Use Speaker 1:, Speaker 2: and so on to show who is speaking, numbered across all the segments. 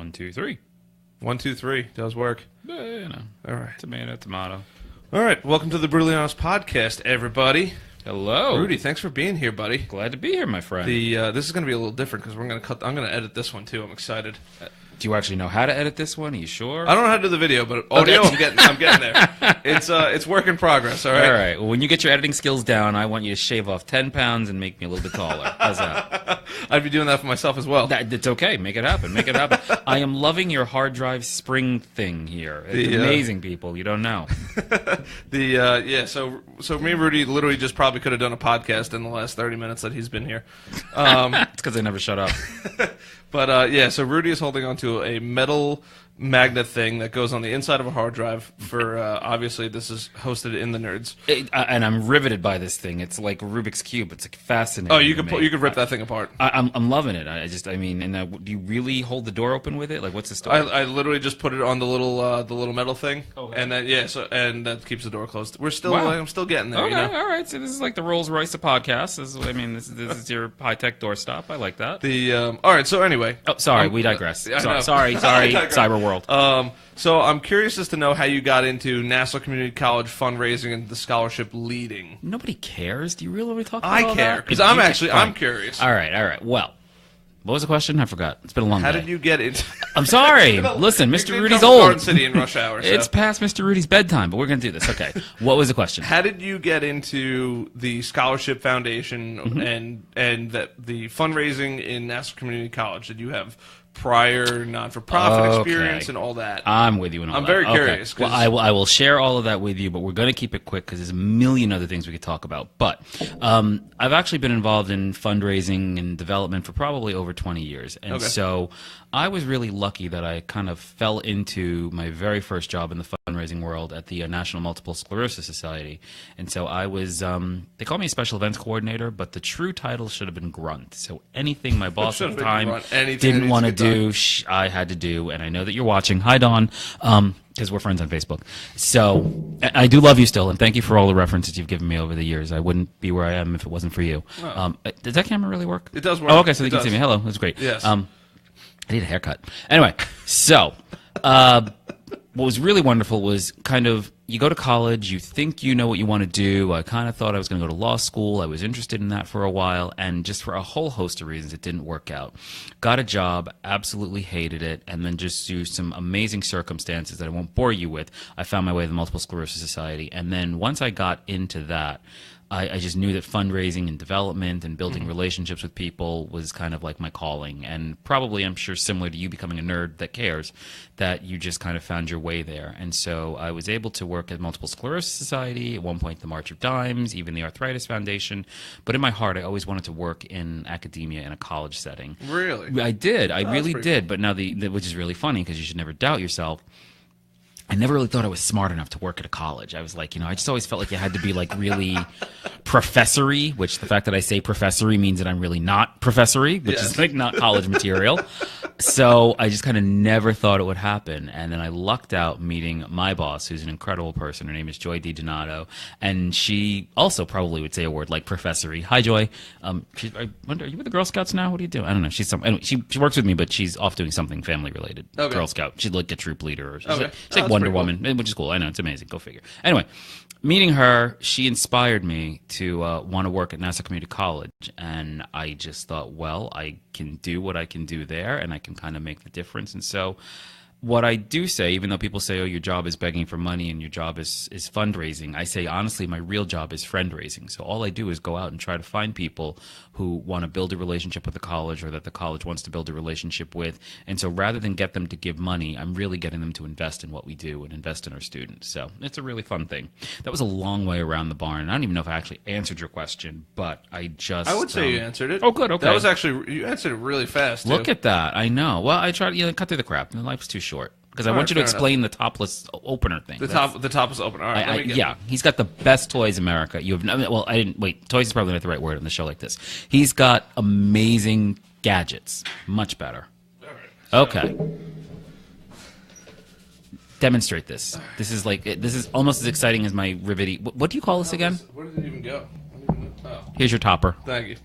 Speaker 1: 1, 2, 3.
Speaker 2: 1, 2, 3 does work.
Speaker 1: You know.
Speaker 2: All right.
Speaker 1: Tomato, tomato.
Speaker 2: All right. Welcome to the Brutally Honest podcast, everybody.
Speaker 1: Hello.
Speaker 2: Rudy, thanks for being here, buddy.
Speaker 1: Glad to be here, my friend.
Speaker 2: This is going to be a little different because I'm going to edit this one too. I'm excited.
Speaker 1: Do you actually know how to edit this one? Are you sure?
Speaker 2: I don't know how to do the video, but audio, okay. I'm getting there. It's work in progress. All right.
Speaker 1: All right. Well, when you get your editing skills down, I want you to shave off 10 pounds and make me a little bit taller. How's that?
Speaker 2: I'd be doing that for myself as well.
Speaker 1: It's okay. Make it happen. Make it happen. I am loving your hard drive spring thing here. It's amazing, people. You don't know.
Speaker 2: So me and Rudy literally just probably could have done a podcast in the last 30 minutes that he's been here.
Speaker 1: It's because I never shut up.
Speaker 2: But so Rudy is holding onto a metal magnet thing that goes on the inside of a hard drive for, obviously this is hosted in the Nerds.
Speaker 1: And I'm riveted by this thing. It's like Rubik's Cube. It's like fascinating.
Speaker 2: Oh, you could rip that thing apart.
Speaker 1: I'm loving it. Do you really hold the door open with it? Like, what's the story?
Speaker 2: I literally just put it on the little metal thing, and then and that keeps the door closed. We're still, I'm still getting there.
Speaker 1: Okay,
Speaker 2: you know?
Speaker 1: All right. So this is like the Rolls Royce of podcasts. This is your high tech doorstop. I like that.
Speaker 2: All right. So anyway.
Speaker 1: Oh, sorry, we digress. Sorry,
Speaker 2: digress.
Speaker 1: cyber world.
Speaker 2: So I'm curious as to know how you got into Nassau Community College fundraising and the scholarship leading.
Speaker 1: Nobody cares. Do you really want to talk about
Speaker 2: I care because I'm curious.
Speaker 1: All right. Well, what was the question? I forgot. It's been a long day.
Speaker 2: How did you get into?
Speaker 1: I'm sorry. Listen, Mr. Rudy's
Speaker 2: old.
Speaker 1: old.
Speaker 2: City in rush hour. So.
Speaker 1: It's past Mr. Rudy's bedtime, but we're going to do this. Okay. What was the question?
Speaker 2: How did you get into the scholarship foundation and the fundraising in Nassau Community College? Did you have prior non-for-profit experience and all that?
Speaker 1: I'm with you and all
Speaker 2: I'm
Speaker 1: that.
Speaker 2: very curious.
Speaker 1: Well, I will share all of that with you, but we're going to keep it quick because there's a million other things we could talk about. But I've actually been involved in fundraising and development for probably over 20 years. And so I was really lucky that I kind of fell into my very first job in the fundraising world at the National Multiple Sclerosis Society. And so I was, they call me a special events coordinator, but the true title should have been grunt. So anything my boss at the time didn't want to do, I had to do. And I know that you're watching. Hi, Dawn. Because we're friends on Facebook. So I do love you still, and thank you for all the references you've given me over the years. I wouldn't be where I am if it wasn't for you. Oh. Does that camera really work?
Speaker 2: It does work.
Speaker 1: Oh, okay, so they can see me. Hello, that's great.
Speaker 2: Yes.
Speaker 1: I need a haircut. Anyway, so what was really wonderful was kind of, you go to college, you think you know what you want to do. I kind of thought I was going to go to law school. I was interested in that for a while, and just for a whole host of reasons, it didn't work out. Got a job, absolutely hated it, and then just through some amazing circumstances that I won't bore you with, I found my way to the Multiple Sclerosis Society. And then once I got into that, I just knew that fundraising and development and building relationships with people was kind of like my calling. And probably, I'm sure, similar to you becoming a nerd that cares, that you just kind of found your way there. And so I was able to work at Multiple Sclerosis Society, at one point the March of Dimes, even the Arthritis Foundation. But in my heart, I always wanted to work in academia in a college setting.
Speaker 2: Really?
Speaker 1: I did. I really did. But now, which is really funny because you should never doubt yourself, I never really thought I was smart enough to work at a college. I was like, I just always felt like you had to be like really professory, which the fact that I say professory means that I'm really not professory, which is like not college material. So I just kind of never thought it would happen. And then I lucked out meeting my boss, who's an incredible person. Her name is Joy DiDonato. And she also probably would say a word like professory. Hi, Joy. I wonder, are you with the Girl Scouts now? What do you do? I don't know. Anyway, she works with me, but she's off doing something family related. Girl Scout. She's like a troop leader. Or she's like Wonder Woman, cool. Which is cool. I know, it's amazing. Go figure. Anyway, meeting her, she inspired me to want to work at Nassau Community College, and I just thought, well, I can do what I can do there, and I can kind of make the difference. And so what I do say, even though people say, oh, your job is begging for money and your job is fundraising, I say, honestly, my real job is friend raising. So all I do is go out and try to find people who want to build a relationship with the college or that the college wants to build a relationship with. And so rather than get them to give money, I'm really getting them to invest in what we do and invest in our students. So it's a really fun thing. That was a long way around the barn. I don't even know if I actually answered your question, but I would
Speaker 2: say you answered it.
Speaker 1: Oh, good. Okay.
Speaker 2: That was actually, you answered it really fast.
Speaker 1: Look at that. I know. Well, I tried to cut through the crap. Life's too short. Because I want you to explain the topless opener thing.
Speaker 2: The topless opener. All right,
Speaker 1: yeah, he's got the best toys in America. I didn't wait. Toys is probably not the right word on the show like this. He's got amazing gadgets. Much better.
Speaker 2: All right. So.
Speaker 1: Okay. Demonstrate this. This is almost as exciting as my riveting. What do you call this again?
Speaker 2: Where did it even go? Oh.
Speaker 1: Here's your topper.
Speaker 2: Thank you.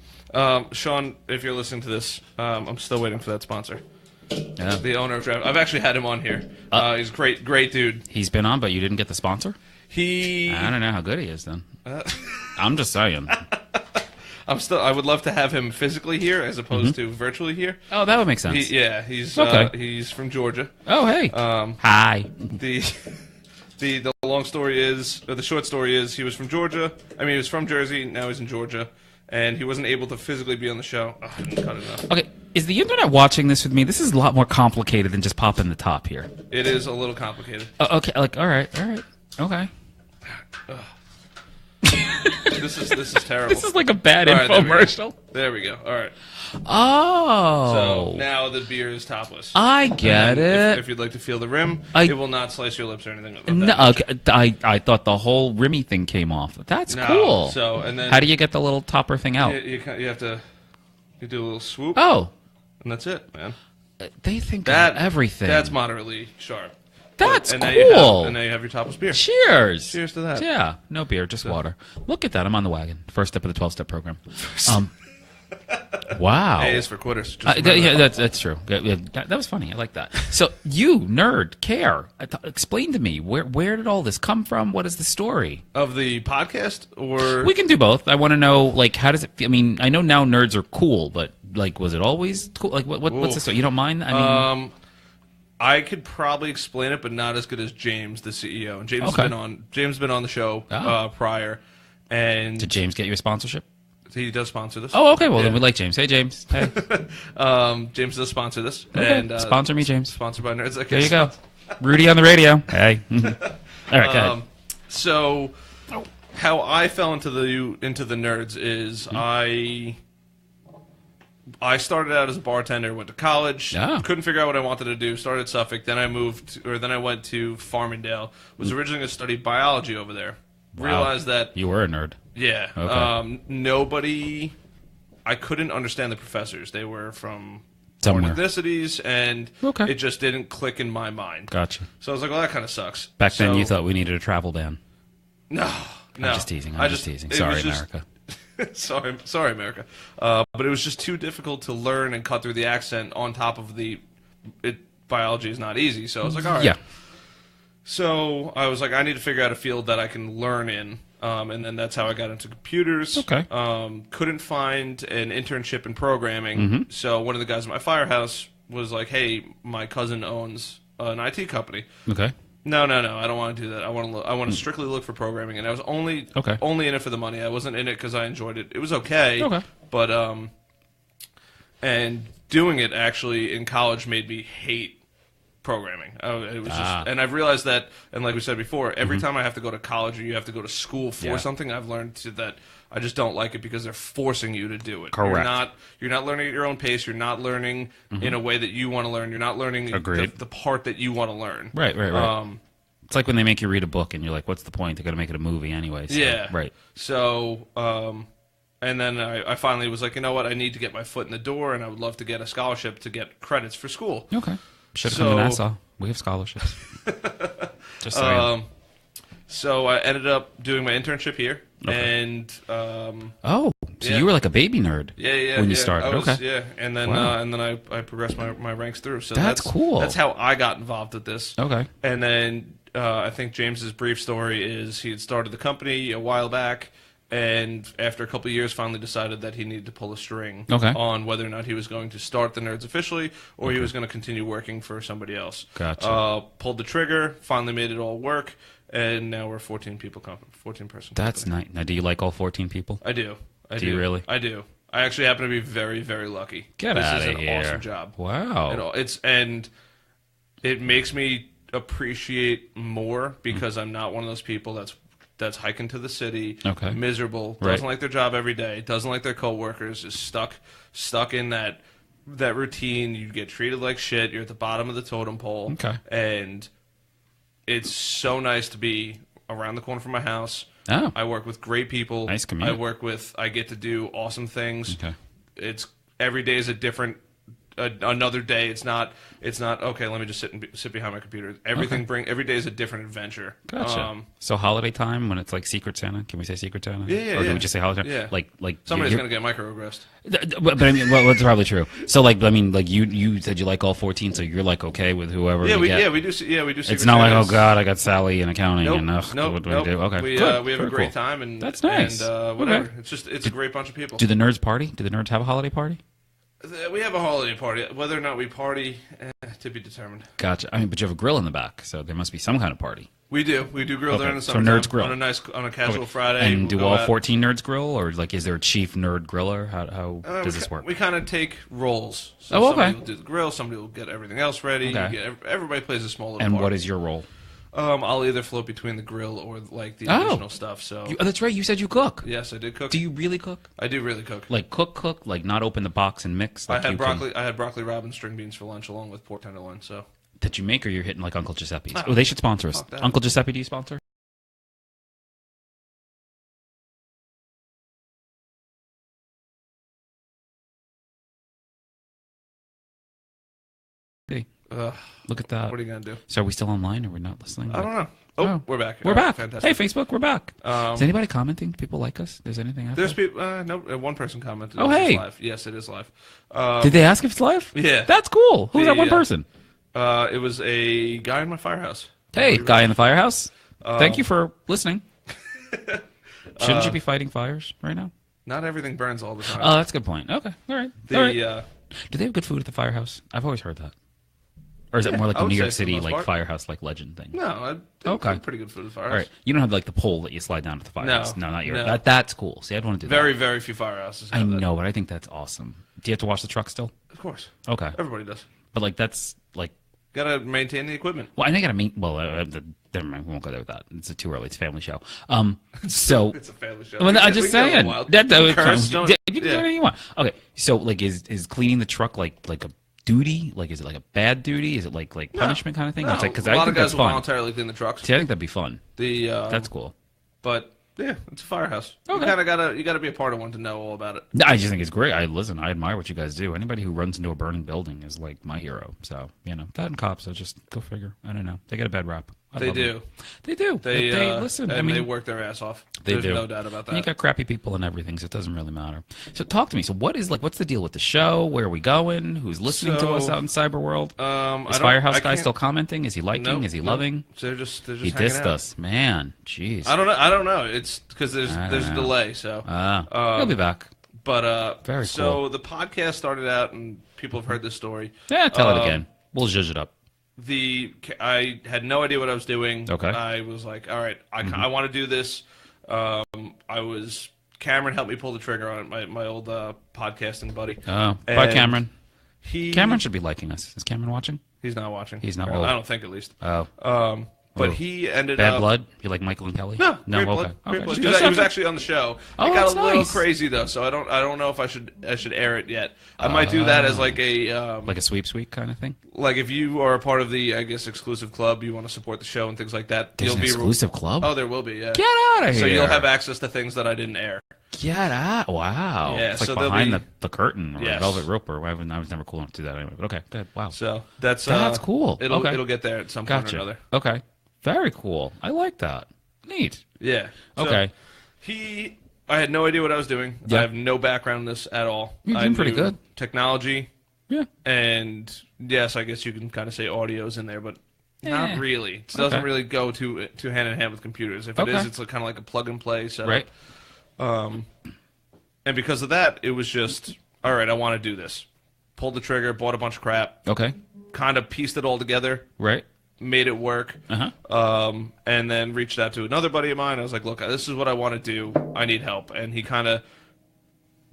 Speaker 2: Sean, if you're listening to this, I'm still waiting for that sponsor.
Speaker 1: Yeah.
Speaker 2: The owner of Draft. I've actually had him on here. He's a great dude.
Speaker 1: He's been on, but you didn't get the sponsor? I don't know how good he is then. I'm just saying.
Speaker 2: I would love to have him physically here as opposed to virtually here.
Speaker 1: Oh, that would make sense.
Speaker 2: He's
Speaker 1: okay.
Speaker 2: He's from Georgia.
Speaker 1: Oh, hey. Hi.
Speaker 2: The long story is, or the short story is, he was from Georgia. I mean, he was from Jersey. Now he's in Georgia, and he wasn't able to physically be on the show. Oh, I didn't cut it enough.
Speaker 1: Okay, is the internet watching this with me? This is a lot more complicated than just popping the top here.
Speaker 2: It is a little complicated.
Speaker 1: Okay, like all right, okay.
Speaker 2: This is terrible.
Speaker 1: This is like a bad infomercial.
Speaker 2: There we go. All right.
Speaker 1: Oh.
Speaker 2: So now the beer is topless.
Speaker 1: I get it.
Speaker 2: If you'd like to feel the rim, it will not slice your lips or anything.
Speaker 1: No, I thought the whole rimmy thing came off. That's cool.
Speaker 2: So and then
Speaker 1: how do you get the little topper thing out?
Speaker 2: You have to do a little swoop.
Speaker 1: Oh,
Speaker 2: and that's it, man.
Speaker 1: They think that everything.
Speaker 2: That's moderately sharp.
Speaker 1: That's
Speaker 2: cool. And now you have your topless beer.
Speaker 1: Cheers.
Speaker 2: Cheers to that.
Speaker 1: Yeah, no beer, just water. Look at that. I'm on the wagon. First step of the 12-step program. Wow.
Speaker 2: A is for quitters.
Speaker 1: Yeah, that's true. Yeah, that was funny. I like that. So you, nerd, care. Explain to me, where did all this come from? What is the story?
Speaker 2: Of the podcast? Or
Speaker 1: we can do both. I want to know, like, how does it feel? I mean, I know now nerds are cool, but, like, was it always cool? Like, what's the story? You don't mind? I mean...
Speaker 2: I could probably explain it, but not as good as James, the CEO. And James has been on the show prior. And
Speaker 1: did James get you a sponsorship?
Speaker 2: He does sponsor this.
Speaker 1: Oh, okay. Well, then we like James. Hey, James. Hey.
Speaker 2: James does sponsor this.
Speaker 1: Okay.
Speaker 2: And
Speaker 1: sponsor me, James.
Speaker 2: Sponsored by Nerds.
Speaker 1: There you go. Rudy on the radio. Hey. All right, go ahead.
Speaker 2: So, how I fell into the nerds is I started out as a bartender, went to college, couldn't figure out what I wanted to do, started at Suffolk, then I went to Farmingdale, was originally going to study biology over there.
Speaker 1: Wow.
Speaker 2: Realized that...
Speaker 1: You were a nerd.
Speaker 2: Yeah. Okay. I couldn't understand the professors. They were from foreign ethnicities, and it just didn't click in my mind.
Speaker 1: Gotcha.
Speaker 2: So I was like, well, that kind of sucks.
Speaker 1: Back then you thought we needed a travel ban.
Speaker 2: No.
Speaker 1: I'm just teasing. I'm just teasing. Sorry, America.
Speaker 2: Sorry, America. But it was just too difficult to learn and cut through the accent on top of biology is not easy. So I was like, all right.
Speaker 1: Yeah.
Speaker 2: So I was like, I need to figure out a field that I can learn in. And then that's how I got into computers.
Speaker 1: Okay.
Speaker 2: Couldn't find an internship in programming. So one of the guys at my firehouse was like, hey, my cousin owns an IT company.
Speaker 1: Okay.
Speaker 2: No, I don't want to do that. I want to strictly look for programming, and I was only in it for the money. I wasn't in it because I enjoyed it. It was okay, but and doing it actually in college made me hate programming. It was and I've realized that, and like we said before, every time I have to go to college or you have to go to school for something, I've learned that I just don't like it because they're forcing you to do it.
Speaker 1: Correct.
Speaker 2: You're not learning at your own pace. You're not learning in a way that you want to learn. You're not learning the part that you want to learn.
Speaker 1: Right. It's like when they make you read a book and you're like, what's the point? They're going to make it a movie anyway. So,
Speaker 2: yeah.
Speaker 1: Right.
Speaker 2: So, and then I finally was like, you know what? I need to get my foot in the door, and I would love to get a scholarship to get credits for school.
Speaker 1: Okay. Should have come to Nassau. We have scholarships. Just saying.
Speaker 2: So I ended up doing my internship here, and
Speaker 1: so you were like a baby nerd. When you started.
Speaker 2: Yeah, and then I progressed my ranks through. So
Speaker 1: that's cool.
Speaker 2: That's how I got involved with this.
Speaker 1: Okay.
Speaker 2: And then I think James's brief story is he had started the company a while back, and after a couple of years, finally decided that he needed to pull a string on whether or not he was going to start the Nerds officially, or he was going to continue working for somebody else.
Speaker 1: Gotcha.
Speaker 2: Pulled the trigger, finally made it all work. And now we're 14 person company.
Speaker 1: That's nice. Now, do you like all 14 people?
Speaker 2: I do.
Speaker 1: Do you really?
Speaker 2: I do. I actually happen to be very, very lucky.
Speaker 1: Get out of here.
Speaker 2: This is an awesome job.
Speaker 1: Wow.
Speaker 2: And it makes me appreciate more because I'm not one of those people that's hiking to the city, miserable, doesn't like their job every day, doesn't like their coworkers, is stuck in that routine. You get treated like shit. You're at the bottom of the totem pole. And it's so nice to be around the corner from my house.
Speaker 1: Oh.
Speaker 2: I work with great people.
Speaker 1: Nice commute.
Speaker 2: I get to do awesome things. It's every day is a different another day. It's not okay. Let me just sit behind my computer. Every day is a different adventure.
Speaker 1: Gotcha. So holiday time when it's like Secret Santa. Can we say Secret Santa?
Speaker 2: Yeah.
Speaker 1: Or do we just say holiday time?
Speaker 2: Yeah.
Speaker 1: Like
Speaker 2: somebody's gonna get microaggressed.
Speaker 1: But I mean, well, that's probably true. So like, I mean, like you said you like all 14, so you're like okay with whoever.
Speaker 2: Yeah, we
Speaker 1: get.
Speaker 2: we do. Yeah, we do.
Speaker 1: It's not like, oh God, I got Sally in accounting.
Speaker 2: Nope.
Speaker 1: What do we do? Okay,
Speaker 2: we have a great time, and
Speaker 1: that's nice.
Speaker 2: And whatever.
Speaker 1: Okay.
Speaker 2: It's a great bunch of people.
Speaker 1: Do the nerds party? Do the nerds have a holiday party?
Speaker 2: We have a holiday party. Whether or not we party, to be determined.
Speaker 1: Gotcha. I mean, but you have a grill in the back, so there must be some kind of party.
Speaker 2: We do grill during the summer.
Speaker 1: So nerds grill
Speaker 2: on a casual Friday.
Speaker 1: And do all 14 nerds grill, or like is there a chief nerd griller? How does this work?
Speaker 2: We kind of take roles. So somebody will do the grill. Somebody will get everything else ready. Okay. Everybody plays a small little part.
Speaker 1: And what is your role?
Speaker 2: I'll either float between the grill or like the additional stuff. So
Speaker 1: that's right. You said you cook.
Speaker 2: Yes, I did cook.
Speaker 1: Do you really cook?
Speaker 2: I do really cook.
Speaker 1: Like cook, like not open the box and mix. Like
Speaker 2: I had broccoli rabe and string beans for lunch along with pork tenderloin. So
Speaker 1: that you make, or you're hitting like Uncle Giuseppe's? Oh, they should sponsor us. Uncle Giuseppe, do you sponsor? Look at that.
Speaker 2: What are you going to do?
Speaker 1: So are we still online or we're not listening?
Speaker 2: I don't know. Oh, we're back.
Speaker 1: We're back.
Speaker 2: Fantastic.
Speaker 1: Hey, Facebook, we're back. Is anybody commenting? Do people like us? There's anything out
Speaker 2: There's people. No, one person commented.
Speaker 1: Oh, hey.
Speaker 2: It's live. Yes, it is live.
Speaker 1: Did they ask if it's live?
Speaker 2: Yeah.
Speaker 1: That's cool. Who's that one person?
Speaker 2: It was a guy in my firehouse.
Speaker 1: Hey, guy in the firehouse. Thank you for listening. Shouldn't you be fighting fires right now?
Speaker 2: Not everything burns all the time.
Speaker 1: Oh, that's a good point. Okay. All right. All right. Do they have good food at the firehouse? I've always heard that. Or is it more like a New York City like firehouse like legend thing?
Speaker 2: No,
Speaker 1: okay.
Speaker 2: Pretty good food at the firehouse.
Speaker 1: All right, you don't have like the pole that you slide down to the firehouse. No, not yours.
Speaker 2: No.
Speaker 1: That's cool. See, I'd want to do that.
Speaker 2: Very few firehouses.
Speaker 1: I know, but I think that's awesome. Do you have to wash the truck still?
Speaker 2: Of course.
Speaker 1: Okay.
Speaker 2: Everybody does.
Speaker 1: But like that's like.
Speaker 2: Gotta maintain the equipment.
Speaker 1: Well, I think I gotta maintain. Well, never mind. We won't go there with that. It's too early. It's a family show. So
Speaker 2: it's a family show.
Speaker 1: Well, I'm just saying. You can do anything you want. Okay. So like, is cleaning the truck like a duty? Like, is it like a bad duty? Is it like punishment kind of thing?
Speaker 2: No.
Speaker 1: It's like, because
Speaker 2: a lot of guys will voluntarily clean the trucks.
Speaker 1: See, I think that'd be fun.
Speaker 2: That's
Speaker 1: cool.
Speaker 2: But yeah, it's a firehouse. Okay. You gotta be a part of one to know all about it.
Speaker 1: I just think it's great. I admire what you guys do. Anybody who runs into a burning building is like my hero. So that and cops. So just go figure. I don't know. They get a bad rap.
Speaker 2: They do.
Speaker 1: They do. They listen.
Speaker 2: And they work their ass off. There's no doubt about that.
Speaker 1: And you got crappy people and everything, so it doesn't really matter. So talk to me. So what's the deal with the show? Where are we going? Who's listening to us out in cyber world? Is Firehouse Guy still commenting? Is he liking?
Speaker 2: Nope,
Speaker 1: is he loving?
Speaker 2: They're just
Speaker 1: he dissed us, man. Jeez.
Speaker 2: I don't know. It's because there's a delay. So
Speaker 1: he'll be back.
Speaker 2: But
Speaker 1: very cool.
Speaker 2: So the podcast started out, and people have heard this story.
Speaker 1: Yeah, tell it again. We'll zhuzh it up.
Speaker 2: I had no idea what I was doing.
Speaker 1: Okay.
Speaker 2: I was like, all right, I want to do this. Cameron helped me pull the trigger on it, my old podcasting buddy.
Speaker 1: Oh, bye, Cameron. Cameron should be liking us. Is Cameron watching?
Speaker 2: He's not watching.
Speaker 1: He's not.
Speaker 2: I don't think, at least.
Speaker 1: Oh.
Speaker 2: But he ended
Speaker 1: up...
Speaker 2: Bad
Speaker 1: blood? You like Michael and Kelly?
Speaker 2: No,
Speaker 1: okay.
Speaker 2: Great blood. He was actually on the show.
Speaker 1: Oh,
Speaker 2: it got a little
Speaker 1: nice.
Speaker 2: crazy though, so I don't know if I should air it yet. I might do that as like a
Speaker 1: like a sweep kind of thing.
Speaker 2: Like if you are a part of the exclusive club, you want to support the show and things like that.
Speaker 1: There's an exclusive club?
Speaker 2: Oh, there will be. Yeah.
Speaker 1: Get out of here!
Speaker 2: So you'll have access to things that I didn't air.
Speaker 1: Get out! Wow.
Speaker 2: Yeah,
Speaker 1: it's like
Speaker 2: so
Speaker 1: behind the curtain or
Speaker 2: yes.
Speaker 1: velvet rope or I was never cool enough to do that anyway. But okay, good. Wow.
Speaker 2: So that's
Speaker 1: cool.
Speaker 2: It'll get there at some point or another.
Speaker 1: Okay. Very cool. I like that. Neat.
Speaker 2: Yeah.
Speaker 1: Okay.
Speaker 2: I had no idea what I was doing.
Speaker 1: Yeah.
Speaker 2: I have no background in this at all.
Speaker 1: You're doing pretty good.
Speaker 2: Technology.
Speaker 1: Yeah.
Speaker 2: And yes, I guess you can kind of say audio's in there, but not really. It doesn't really go to hand in hand with computers. If it is, it's kind of like a plug and play setup.
Speaker 1: Right.
Speaker 2: And because of that, it was just, all right, I want to do this. Pulled the trigger, bought a bunch of crap.
Speaker 1: Okay.
Speaker 2: Kind of pieced it all together.
Speaker 1: Right.
Speaker 2: Made it work. And then reached out to another buddy of mine. I was like, look, this is what I want to do. I need help. And he kind of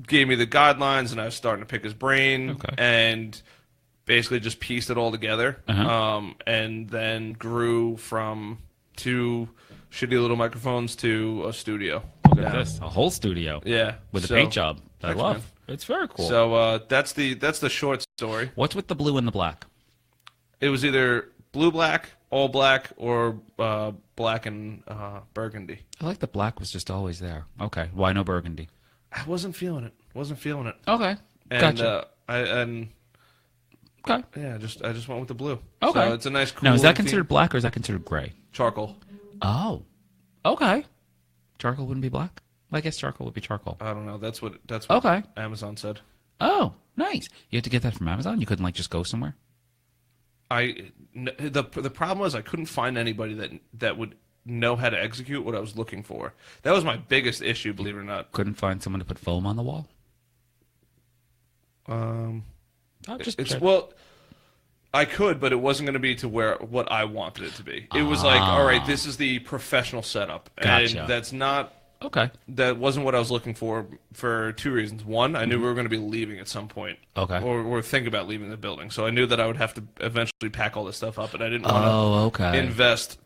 Speaker 2: gave me the guidelines, and I was starting to pick his brain and basically just pieced it all together. And then grew from 2 shitty little microphones to a studio.
Speaker 1: Look at this. A whole studio.
Speaker 2: Yeah.
Speaker 1: With a paint job. I love. Man. It's very cool.
Speaker 2: So that's the short story.
Speaker 1: What's with the blue and the black?
Speaker 2: It was either blue, black, all black, or black and burgundy.
Speaker 1: I like the black was just always there. Okay. Why no burgundy?
Speaker 2: I wasn't feeling it.
Speaker 1: Okay.
Speaker 2: And,
Speaker 1: gotcha. Okay.
Speaker 2: Yeah, I just went with the blue.
Speaker 1: Okay.
Speaker 2: So it's a nice, cool.
Speaker 1: Now, is that considered black or is that considered gray?
Speaker 2: Charcoal.
Speaker 1: Oh. Okay. Charcoal wouldn't be black? Well, I guess charcoal would be charcoal.
Speaker 2: I don't know. That's what
Speaker 1: okay.
Speaker 2: Amazon said.
Speaker 1: Oh, nice. You had to get that from Amazon? You couldn't, like, just go somewhere?
Speaker 2: The problem was I couldn't find anybody that would know how to execute what I was looking for. That was my biggest issue, believe it or not.
Speaker 1: Couldn't find someone to put foam on the wall?
Speaker 2: Well, I could, but it wasn't going to be to what I wanted it to be. It was like, all right, this is the professional setup,
Speaker 1: Gotcha.
Speaker 2: and that's not.
Speaker 1: Okay.
Speaker 2: That wasn't what I was looking for 2 reasons. One, I knew we were going to be leaving at some point.
Speaker 1: Okay.
Speaker 2: Or think about leaving the building, so I knew that I would have to eventually pack all this stuff up, and I didn't want to invest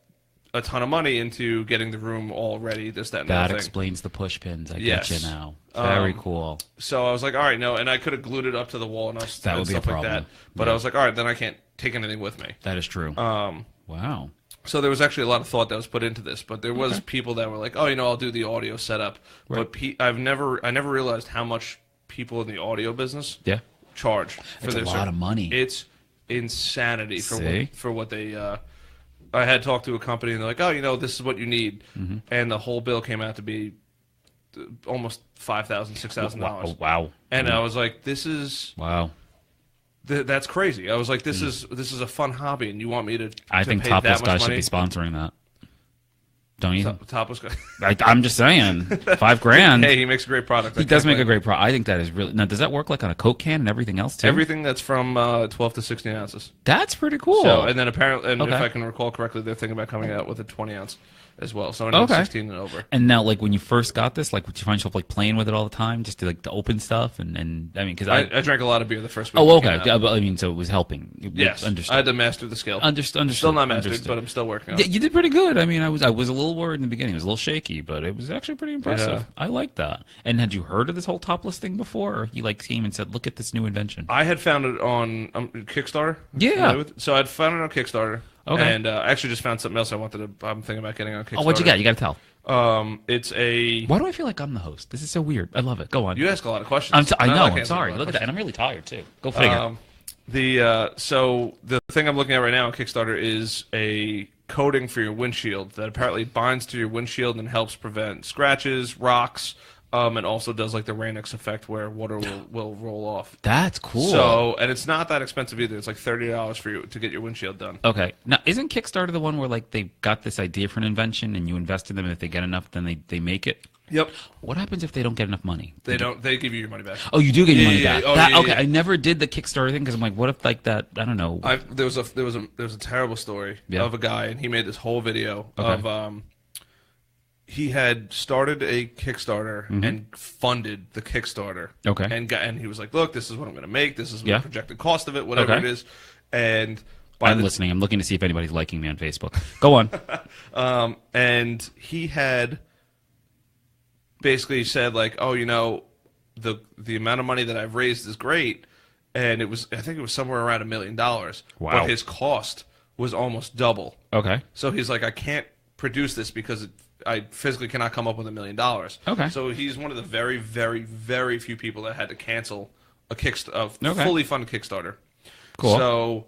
Speaker 2: a ton of money into getting the room all ready, this, that, and that
Speaker 1: explains the Pushpins. I get you now. Very cool.
Speaker 2: So I was like, all right, no, and I could have glued it up to the wall and stuff like that. But I was like, all right, then I can't take anything with me.
Speaker 1: That is true. Wow.
Speaker 2: So there was actually a lot of thought that was put into this, but there was people that were like, oh, I'll do the audio setup. Right. But I never realized how much people in the audio business charge for
Speaker 1: their a lot of money.
Speaker 2: It's insanity for what they. I had talked to a company and they're like, oh, this is what you need, and the whole bill came out to be almost $5,000, $6,000.
Speaker 1: Wow!
Speaker 2: And I was like, this is that's crazy. I was like, this is a fun hobby, and you want me to?
Speaker 1: I think
Speaker 2: pay
Speaker 1: Topless
Speaker 2: that
Speaker 1: Guy
Speaker 2: much
Speaker 1: should
Speaker 2: money?
Speaker 1: be sponsoring that. Don't you?
Speaker 2: Topless Guy.
Speaker 1: I'm just saying, $5,000.
Speaker 2: Hey, he makes a great product.
Speaker 1: He does make a great product. I think that is really. Now, does that work like on a Coke can and everything else too?
Speaker 2: Everything that's from 12 to 16 ounces.
Speaker 1: That's pretty cool.
Speaker 2: So, and then apparently, if I can recall correctly, they're thinking about coming out with a 20 ounce as well. So, 16 and over.
Speaker 1: And now, like when you first got this, like, would you find yourself like playing with it all the time, just to open stuff? And I mean, because I
Speaker 2: drank a lot of beer the first week.
Speaker 1: Oh, okay. I mean, so it was helping.
Speaker 2: Yes,
Speaker 1: understood.
Speaker 2: I had to master the skill.
Speaker 1: Understood.
Speaker 2: Still not mastered, but I'm still working on it.
Speaker 1: Yeah, you did pretty good. I mean, I was a little worried in the beginning. It was a little shaky, but it was actually pretty impressive. Yeah. I like that. And had you heard of this whole topless thing before, or he came and said, "Look at this new invention"?
Speaker 2: I had found it on Kickstarter.
Speaker 1: Yeah.
Speaker 2: So I'd found it on Kickstarter.
Speaker 1: Okay.
Speaker 2: And I actually just found something else I'm thinking about getting on Kickstarter.
Speaker 1: Oh, what'd you get? You got to tell.
Speaker 2: It's a.
Speaker 1: Why do I feel like I'm the host? This is so weird. I love it. Go on.
Speaker 2: You ask a lot of questions.
Speaker 1: I know. I'm sorry. Look at that. And I'm really tired too. Go figure.
Speaker 2: So the thing I'm looking at right now on Kickstarter is a coating for your windshield that apparently binds to your windshield and helps prevent scratches, rocks, and also does like the Rain-X effect where water will roll off.
Speaker 1: That's cool.
Speaker 2: So, and it's not that expensive either. It's like $30 for you to get your windshield done.
Speaker 1: Okay. Now, isn't Kickstarter the one where they got this idea for an invention and you invest in them, and if they get enough, then they make it?
Speaker 2: Yep.
Speaker 1: What happens if they don't get enough money?
Speaker 2: They don't. They give you your money back.
Speaker 1: Oh, you do get your money back.
Speaker 2: Oh,
Speaker 1: okay. I never did the Kickstarter thing because I'm like, what if like that? I don't know.
Speaker 2: There was a terrible story of a guy, and he made this whole video of he had started a Kickstarter and funded the Kickstarter.
Speaker 1: Okay.
Speaker 2: And he was like, look, this is what I'm going to make. This is the projected cost of it, whatever it is. And
Speaker 1: I'm listening. I'm looking to see if anybody's liking me on Facebook. Go on.
Speaker 2: And he had basically said like, oh, the amount of money that I've raised is great, and I think it was somewhere around $1 million.
Speaker 1: Wow.
Speaker 2: But his cost was almost double.
Speaker 1: Okay.
Speaker 2: So he's like, I can't produce this because I physically cannot come up with $1 million.
Speaker 1: Okay.
Speaker 2: So he's one of the very, very, very few people that had to cancel a fully funded Kickstarter.
Speaker 1: Cool.
Speaker 2: So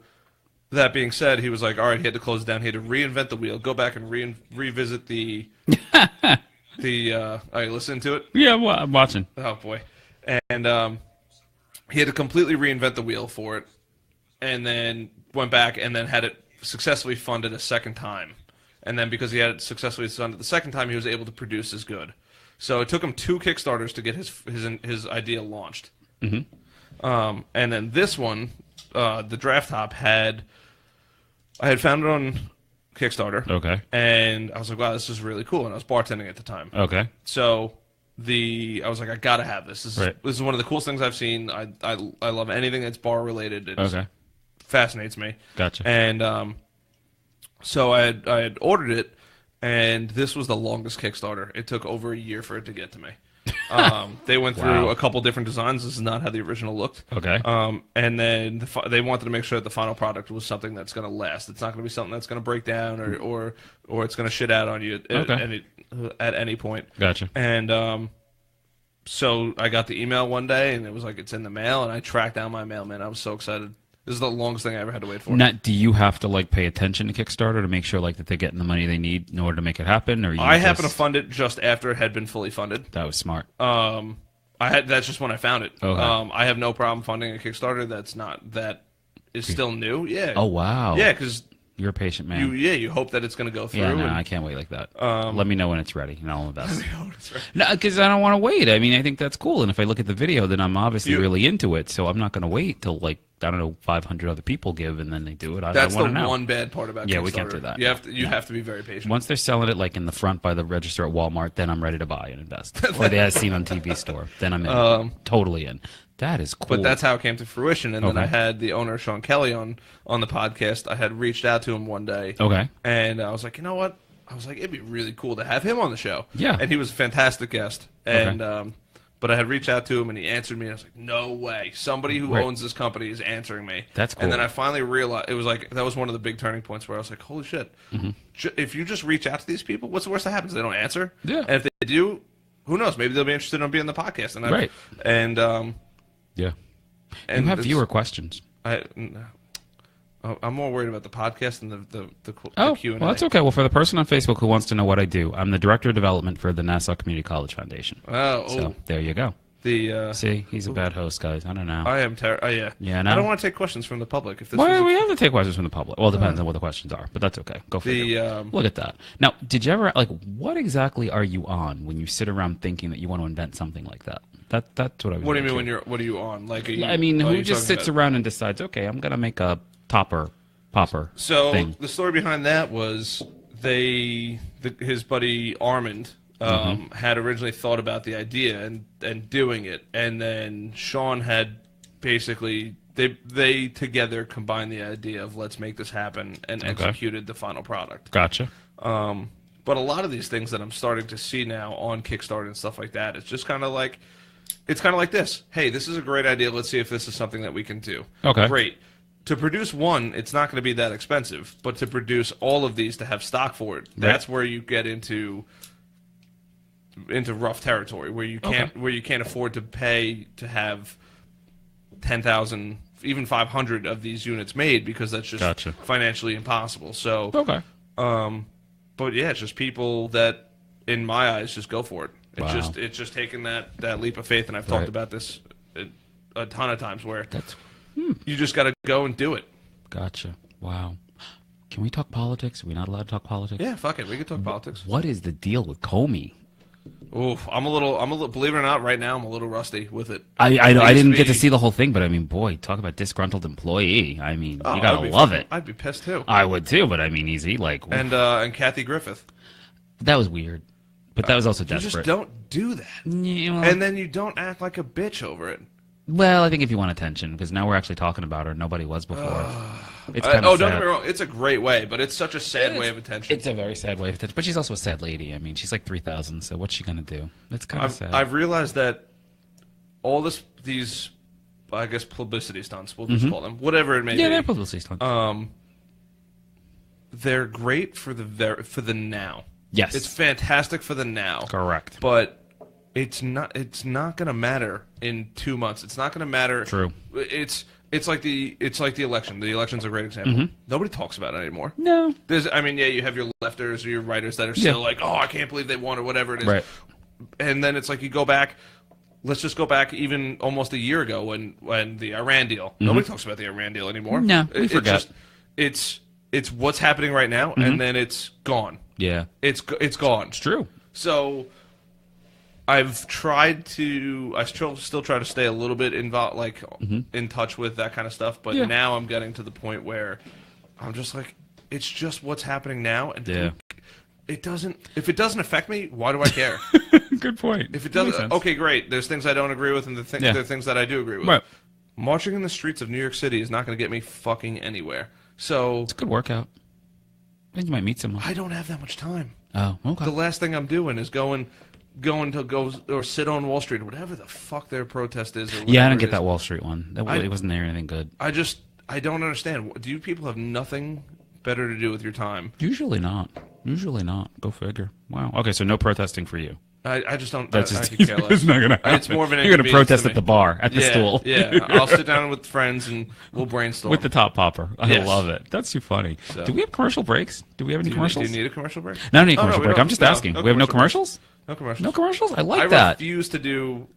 Speaker 2: that being said, he was like, all right, he had to close it down. He had to reinvent the wheel, go back and revisit the are you listening to it?
Speaker 1: Yeah, well, I'm watching.
Speaker 2: Oh boy. And he had to completely reinvent the wheel for it, and then went back and then had it successfully funded a second time. And then because he had it successfully funded the second time, he was able to produce as good. So it took him 2 Kickstarters to get his idea launched. And then this one, the Draft Top I had found it on Kickstarter.
Speaker 1: Okay.
Speaker 2: And I was like, wow, this is really cool. And I was bartending at the time.
Speaker 1: Okay.
Speaker 2: So I was like, I gotta have this. This is one of the coolest things I've seen. I love anything that's bar related. It fascinates me.
Speaker 1: Gotcha.
Speaker 2: And so I had ordered it, and this was the longest Kickstarter. It took over a year for it to get to me. They went through a couple different designs. This is not how the original looked.
Speaker 1: Okay.
Speaker 2: And then they wanted to make sure that the final product was something that's going to last. It's not going to be something that's going to break down or it's going to shit out on you at any point.
Speaker 1: Gotcha.
Speaker 2: And so I got the email one day, and it was like, it's in the mail, and I tracked down my mailman. I was so excited. This is the longest thing I ever had to wait for.
Speaker 1: Now, do you have to like pay attention to Kickstarter to make sure like that they're getting the money they need in order to make it happen? Or
Speaker 2: I happen to fund it just after it had been fully funded.
Speaker 1: That was smart.
Speaker 2: That's just when I found it.
Speaker 1: Okay.
Speaker 2: I have no problem funding a Kickstarter that is still new. Yeah.
Speaker 1: Oh wow.
Speaker 2: Yeah, because
Speaker 1: you're a patient man.
Speaker 2: You hope that it's going to go through.
Speaker 1: Yeah, no, I can't wait like that. Let me know when it's ready, and all of that. No, because I don't want to wait. I mean, I think that's cool, and if I look at the video, then I'm obviously really into it. So I'm not going to wait till like I don't know 500 other people give, and then they do it.
Speaker 2: That's the one bad part about Kickstarter.
Speaker 1: Yeah, we can't do that.
Speaker 2: You have to be very patient.
Speaker 1: Once they're selling it like in the front by the register at Walmart, then I'm ready to buy and invest. Or they have seen on TV store, then I'm in. Totally in. That is cool.
Speaker 2: But that's how it came to fruition. And then I had the owner, Sean Kelly, on the podcast. I had reached out to him one day.
Speaker 1: Okay.
Speaker 2: And I was like, you know what? I was like, it'd be really cool to have him on the show.
Speaker 1: Yeah.
Speaker 2: And he was a fantastic guest. And but I had reached out to him, and he answered me. And I was like, no way. Somebody who owns this company is answering me.
Speaker 1: That's cool.
Speaker 2: And then I finally realized, it was like, that was one of the big turning points where I was like, holy shit. If you just reach out to these people, what's the worst that happens? They don't answer.
Speaker 1: Yeah.
Speaker 2: And if they do, who knows? Maybe they'll be interested in being on the podcast. And
Speaker 1: yeah. And you have viewer questions.
Speaker 2: I'm more worried about the podcast than the Q&A.
Speaker 1: Well, that's okay. Well, for the person on Facebook who wants to know what I do, I'm the Director of Development for the Nassau Community College Foundation. So there you go. See, he's a bad host, guys. I don't know.
Speaker 2: I am terrible. Yeah.
Speaker 1: Yeah, no?
Speaker 2: I don't want to take questions from the public.
Speaker 1: We have to take questions from the public. Well, it depends on what the questions are, but that's okay. Go figure. Look at that. Now, did you ever, like, what exactly are you on when you sit around thinking that you want to invent something like that? That's what I was.
Speaker 2: What do you mean what are you on? Like,
Speaker 1: who just sits around and decides, okay, I'm going to make a popper thing.
Speaker 2: The story behind that was his buddy Armand had originally thought about the idea and doing it, and then Sean had basically they together combined the idea of let's make this happen and executed the final product.
Speaker 1: Gotcha.
Speaker 2: But a lot of these things that I'm starting to see now on Kickstarter and stuff like that, it's just kind of like this. Hey, this is a great idea. Let's see if this is something that we can do.
Speaker 1: Okay.
Speaker 2: Great. To produce one, it's not going to be that expensive, but to produce all of these to have stock for it, that's where you get into rough territory where you can't afford to pay to have 10,000, even 500 of these units made because that's just financially impossible. So but yeah, it's just people that, in my eyes, just go for it. It's just taking that leap of faith, and I've talked about this a ton of times where you just got to go and do it.
Speaker 1: Gotcha. Wow. Can we talk politics? Are we not allowed to talk politics?
Speaker 2: Yeah, fuck it. We can talk politics.
Speaker 1: What is the deal with Comey?
Speaker 2: Oof, I'm a little. Believe it or not, right now I'm a little rusty with it.
Speaker 1: I didn't get to see the whole thing, but I mean, boy, talk about disgruntled employee. I mean, you gotta love it.
Speaker 2: I'd be pissed too.
Speaker 1: I would too, but I mean, easy like.
Speaker 2: And Kathy Griffith.
Speaker 1: That was weird, but that was also desperate.
Speaker 2: You just don't do that, and then you don't act like a bitch over it.
Speaker 1: Well, I think if you want attention, because now we're actually talking about her. Nobody was before. It's kind of sad.
Speaker 2: Don't get me wrong. It's a great way, but it's such a sad way of attention.
Speaker 1: It's a very sad way of attention. But she's also a sad lady. I mean, she's like 3,000, so what's she going to do? It's kind of sad.
Speaker 2: I've realized that all these, I guess, publicity stunts, we'll just call them, whatever it may be.
Speaker 1: Yeah, they're publicity stunts.
Speaker 2: They're great for the now.
Speaker 1: Yes.
Speaker 2: It's fantastic for the now.
Speaker 1: Correct.
Speaker 2: But it's not going to matter in 2 months. It's not going to matter.
Speaker 1: True.
Speaker 2: It's like the election. The election's a great example. Nobody talks about it anymore.
Speaker 1: No.
Speaker 2: You have your lefters or your writers that are still like, oh, I can't believe they won or whatever it is.
Speaker 1: Right.
Speaker 2: And then it's like you go back. Let's just go back even almost a year ago when the Iran deal. Nobody talks about the Iran deal anymore.
Speaker 1: No, we forgot.
Speaker 2: It's what's happening right now, and then it's gone.
Speaker 1: Yeah.
Speaker 2: It's gone.
Speaker 1: It's true.
Speaker 2: So I've tried to. I still try to stay a little bit involved, like in touch with that kind of stuff. But now I'm getting to the point where I'm just like, it's just what's happening now, and it doesn't. If it doesn't affect me, why do I care?
Speaker 1: Good point.
Speaker 2: If it doesn't, okay, great. There's things I don't agree with, and there are things that I do agree with.
Speaker 1: Right.
Speaker 2: Marching in the streets of New York City is not going to get me fucking anywhere. So
Speaker 1: it's a good workout. And you might meet someone.
Speaker 2: I don't have that much time.
Speaker 1: Oh, okay.
Speaker 2: The last thing I'm doing is going to go or sit on Wall Street or whatever the fuck their protest is. Or
Speaker 1: I didn't get that Wall Street one. It wasn't there anything good.
Speaker 2: I don't understand. Do you people have nothing better to do with your time?
Speaker 1: Usually not. Go figure. Wow. Okay, so no protesting for you.
Speaker 2: I just don't.
Speaker 1: That's
Speaker 2: I
Speaker 1: just
Speaker 2: could care less.
Speaker 1: it's not gonna happen.
Speaker 2: It's more of an
Speaker 1: You're gonna
Speaker 2: inconvenience
Speaker 1: protest
Speaker 2: to
Speaker 1: at the
Speaker 2: me.
Speaker 1: bar at the stool.
Speaker 2: Yeah, I'll sit down with friends and we'll brainstorm
Speaker 1: with the top popper. I
Speaker 2: Yes.
Speaker 1: love it. That's too funny.
Speaker 2: So.
Speaker 1: Do we have commercial breaks? Do we have any commercials?
Speaker 2: Do you need a commercial break?
Speaker 1: No, I don't need a commercial break.
Speaker 2: don't.
Speaker 1: I'm just asking. We have no commercials?
Speaker 2: No commercials.
Speaker 1: No commercials? I like
Speaker 2: I
Speaker 1: that.
Speaker 2: refuse to do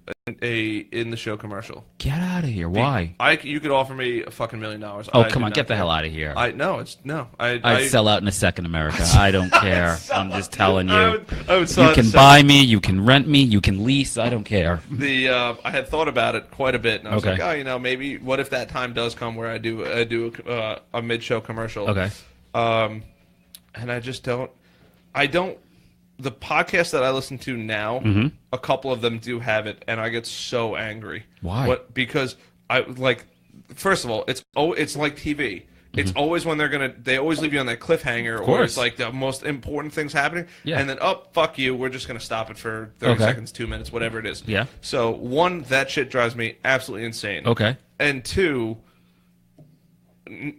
Speaker 2: a in the show commercial.
Speaker 1: Get out of here. Why?
Speaker 2: You could offer me a fucking $1 million.
Speaker 1: Oh, come on. Get the hell out of here.
Speaker 2: I'd
Speaker 1: sell out in a second, America. I don't care. I'm just telling you.
Speaker 2: I would
Speaker 1: you can buy me. You can rent me. You can lease. I don't care.
Speaker 2: I had thought about it quite a bit, and I was
Speaker 1: Okay.
Speaker 2: like, maybe what if that time does come where I do a mid-show commercial?
Speaker 1: Okay.
Speaker 2: And I just don't. The podcasts that I listen to now, a couple of them do have it, and I get so angry.
Speaker 1: Why?
Speaker 2: Because first of all, it's like TV. It's always when they always leave you on that cliffhanger, or it's like the most important thing's happening, and then, fuck you, we're just going to stop it for 30 seconds, 2 minutes, whatever it is.
Speaker 1: Yeah.
Speaker 2: So, one, that shit drives me absolutely insane.
Speaker 1: Okay.
Speaker 2: And two,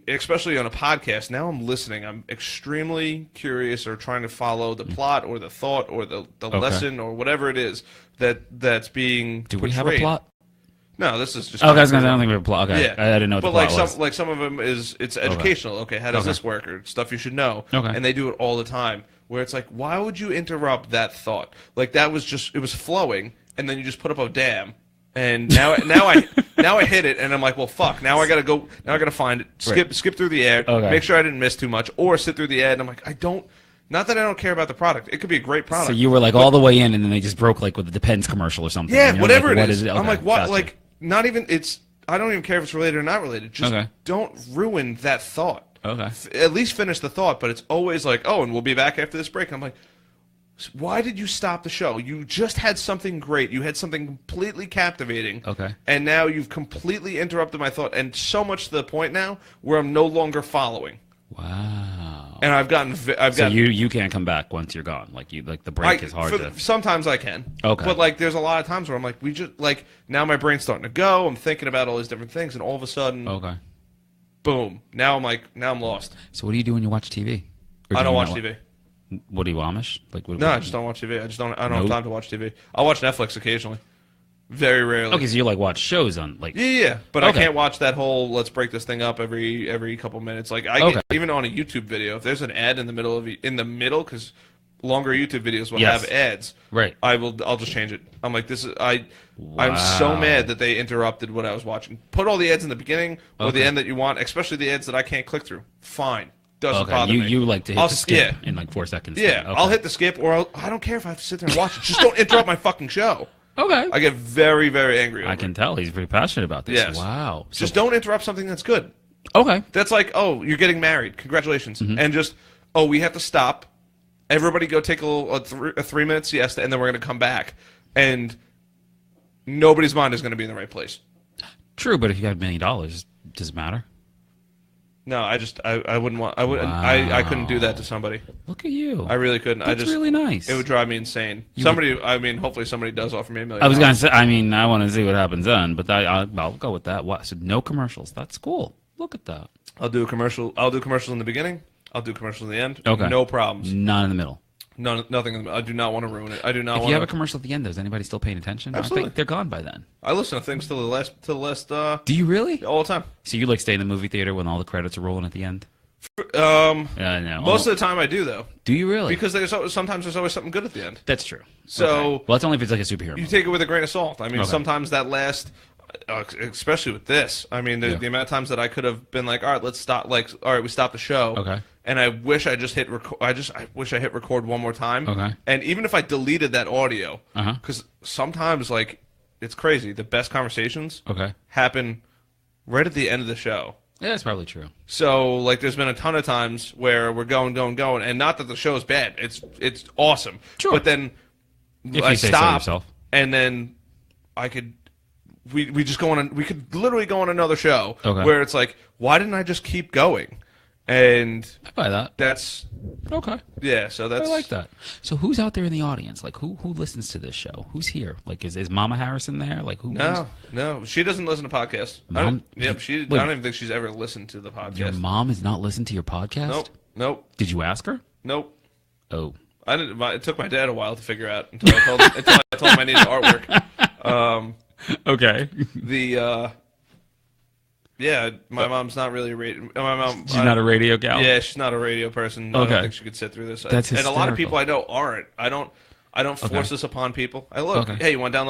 Speaker 2: especially on a podcast, now I'm listening. I'm extremely curious or trying to follow the plot or the thought or the lesson or whatever it is that's being
Speaker 1: Do
Speaker 2: portrayed.
Speaker 1: we have a plot?
Speaker 2: No, this is just.
Speaker 1: Okay, I was gonna say I don't think we have a plot. Okay,
Speaker 2: yeah.
Speaker 1: I didn't know what the plot was.
Speaker 2: Some of them it's educational. Okay, how does this work, or stuff you should know.
Speaker 1: Okay,
Speaker 2: and they do it all the time. Where it's like, why would you interrupt that thought? Like it was flowing, and then you just put up a dam. And now I hit it, and I'm like, well, fuck. Now I gotta find it. Skip through the ad.
Speaker 1: Okay.
Speaker 2: Make sure I didn't miss too much, or sit through the ad. And I'm like, not that I don't care about the product. It could be a great product.
Speaker 1: So you were like all the way in, and then they just broke like with the Depends commercial or something.
Speaker 2: Yeah,
Speaker 1: and
Speaker 2: whatever
Speaker 1: like,
Speaker 2: it is.
Speaker 1: Okay,
Speaker 2: I'm like, what?
Speaker 1: gotcha.
Speaker 2: Like, not even. I don't even care if it's related or not related. Just don't ruin that thought.
Speaker 1: Okay.
Speaker 2: At least finish the thought. But it's always like, oh, and we'll be back after this break. I'm like, why did you stop the show? You just had something great. You had something completely captivating.
Speaker 1: Okay.
Speaker 2: And now you've completely interrupted my thought, and so much to the point now where I'm no longer following.
Speaker 1: Wow.
Speaker 2: And I've gotten.
Speaker 1: So you can't come back once you're gone. Like the break is hard to.
Speaker 2: Sometimes I can.
Speaker 1: Okay.
Speaker 2: But like, there's a lot of times where I'm like, now my brain's starting to go. I'm thinking about all these different things, and all of a sudden, boom. Now I'm lost.
Speaker 1: So what do you do when you watch TV?
Speaker 2: I don't watch TV.
Speaker 1: What are you, Amish?
Speaker 2: No, I just don't watch TV. I don't have time to watch TV. I'll watch Netflix occasionally. Very rarely.
Speaker 1: Okay, so you like watch shows on like.
Speaker 2: Yeah. But I can't watch that whole let's break this thing up every couple minutes. Like I get, even on a YouTube video, if there's an ad in the middle because longer YouTube videos will have ads.
Speaker 1: Right.
Speaker 2: I'll just change it. I'm like, I'm so mad that they interrupted what I was watching. Put all the ads in the beginning or the end that you want, especially the ads that I can't click through. Fine. Doesn't bother me.
Speaker 1: You like to hit the skip in like 4 seconds.
Speaker 2: Yeah, I'll hit the skip, or I don't care if I have to sit there and watch it. Just don't interrupt my fucking show.
Speaker 1: Okay.
Speaker 2: I get very, very angry over
Speaker 1: I can tell he's pretty passionate about this.
Speaker 2: Yes.
Speaker 1: Wow.
Speaker 2: Just don't interrupt something that's good.
Speaker 1: Okay.
Speaker 2: That's like, oh, you're getting married. Congratulations. And just, oh, we have to stop. Everybody go take a 3-minute siesta, and then we're going to come back. And nobody's mind is going to be in the right place.
Speaker 1: True, but if you got $1 million, does it matter?
Speaker 2: No, I wouldn't want. I couldn't do that to somebody.
Speaker 1: Look at you.
Speaker 2: I really couldn't.
Speaker 1: That's really nice.
Speaker 2: It would drive me insane. Hopefully somebody does offer me $1 million.
Speaker 1: I was gonna say. I mean, I want to see what happens then, but I'll go with that. What? So no commercials. That's cool. Look at that.
Speaker 2: I'll do a commercial. I'll do commercials in the beginning. I'll do commercials in the end.
Speaker 1: Okay.
Speaker 2: No problems.
Speaker 1: None in the middle.
Speaker 2: Nothing. I do not want to ruin it. I do not.
Speaker 1: If you have a commercial at the end, is anybody still paying attention?
Speaker 2: Absolutely.
Speaker 1: I think they're gone by then.
Speaker 2: I listen to things till the last.
Speaker 1: Do you really?
Speaker 2: All the time.
Speaker 1: So you like stay in the movie theater when all the credits are rolling at the end?
Speaker 2: Yeah,
Speaker 1: no.
Speaker 2: Most of the time I do though.
Speaker 1: Do you really?
Speaker 2: Because sometimes there's always something good at the end.
Speaker 1: That's true.
Speaker 2: So
Speaker 1: well, that's only if it's like a superhero movie.
Speaker 2: You take it with a grain of salt. I mean, sometimes that last. Especially with this, I mean, the amount of times that I could have been like, all right, let's stop. Like, all right, we stop the show.
Speaker 1: Okay.
Speaker 2: And I wish I just hit record. I wish I hit record one more time.
Speaker 1: Okay.
Speaker 2: And even if I deleted that audio, because sometimes like it's crazy. The best conversations happen right at the end of the show.
Speaker 1: Yeah, that's probably true.
Speaker 2: So like, there's been a ton of times where we're going, and not that the show is bad. It's awesome.
Speaker 1: Sure.
Speaker 2: But then
Speaker 1: if
Speaker 2: I
Speaker 1: you say so
Speaker 2: stop,
Speaker 1: yourself.
Speaker 2: and then I could. We just go on. We could literally go on another show where it's like, why didn't I just keep going? And
Speaker 1: I buy that.
Speaker 2: That's
Speaker 1: okay.
Speaker 2: Yeah, so that's.
Speaker 1: I like that. So who's out there in the audience? Like who listens to this show? Who's here? Like is Mama Harrison there? Like who?
Speaker 2: No, she doesn't listen to podcasts.
Speaker 1: Mom,
Speaker 2: I don't even think she's ever listened to the podcast.
Speaker 1: Your mom has not listened to your podcast?
Speaker 2: Nope.
Speaker 1: Did you ask her?
Speaker 2: Nope.
Speaker 1: Oh.
Speaker 2: I didn't. It took my dad a while to figure out until I told him I needed artwork.
Speaker 1: Okay.
Speaker 2: Yeah, my mom's not really a radio. My mom.
Speaker 1: She's not a radio gal.
Speaker 2: Yeah, she's not a radio person. I don't think she could sit through this.
Speaker 1: That's hysterical.
Speaker 2: And a lot of people I know aren't. I don't force this upon people. I look. Hey, you want to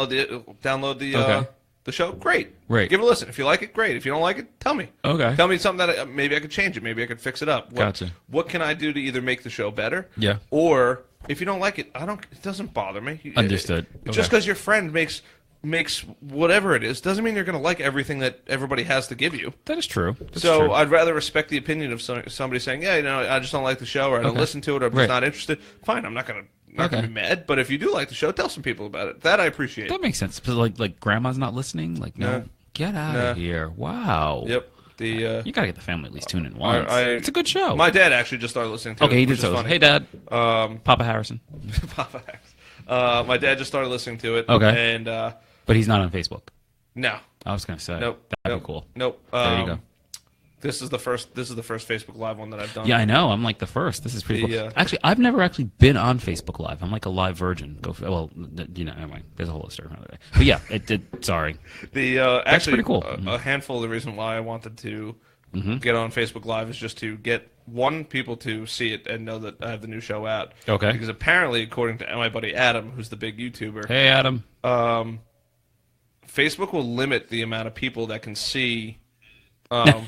Speaker 2: download the show? Great.
Speaker 1: Right.
Speaker 2: Give it a listen. If you like it, great. If you don't like it, tell me.
Speaker 1: Okay.
Speaker 2: Tell me something that maybe I could change it. Maybe I could fix it up.
Speaker 1: Gotcha.
Speaker 2: What can I do to either make the show better?
Speaker 1: Yeah.
Speaker 2: Or if you don't like it, it doesn't bother me.
Speaker 1: Understood.
Speaker 2: Just because your friend makes whatever it is doesn't mean you're going to like everything that everybody has to give you.
Speaker 1: That is true.
Speaker 2: So I'd rather respect the opinion of somebody saying, yeah, I just don't like the show, or I don't listen to it, or I'm just not interested. Fine, I'm not going to be mad. But if you do like the show, tell some people about it. That I appreciate.
Speaker 1: That makes sense. Like grandma's not listening. Like, no, get out of here. Wow.
Speaker 2: Yep.
Speaker 1: You gotta get the family at least tune in once. It's a good show.
Speaker 2: My dad actually just started listening to it.
Speaker 1: Okay, he did so. Hey, Dad. Papa Harrison.
Speaker 2: Papa Harrison. My dad just started listening to it.
Speaker 1: Okay.
Speaker 2: And
Speaker 1: but he's not on Facebook.
Speaker 2: No.
Speaker 1: I was gonna say.
Speaker 2: Nope.
Speaker 1: That'd be cool.
Speaker 2: Nope.
Speaker 1: There you go.
Speaker 2: This is the first Facebook Live one that I've done.
Speaker 1: Yeah, I know. I'm like the first. This is pretty cool. Actually, I've never actually been on Facebook Live. I'm like a live virgin. Anyway, there's a whole story another day. But yeah, it did. Sorry.
Speaker 2: That's
Speaker 1: actually pretty cool.
Speaker 2: A handful of the reason why I wanted to get on Facebook Live is just to get people to see it and know that I have the new show out.
Speaker 1: Okay.
Speaker 2: Because apparently, according to my buddy Adam, who's the big YouTuber.
Speaker 1: Hey, Adam.
Speaker 2: Facebook will limit the amount of people that can see. Oh,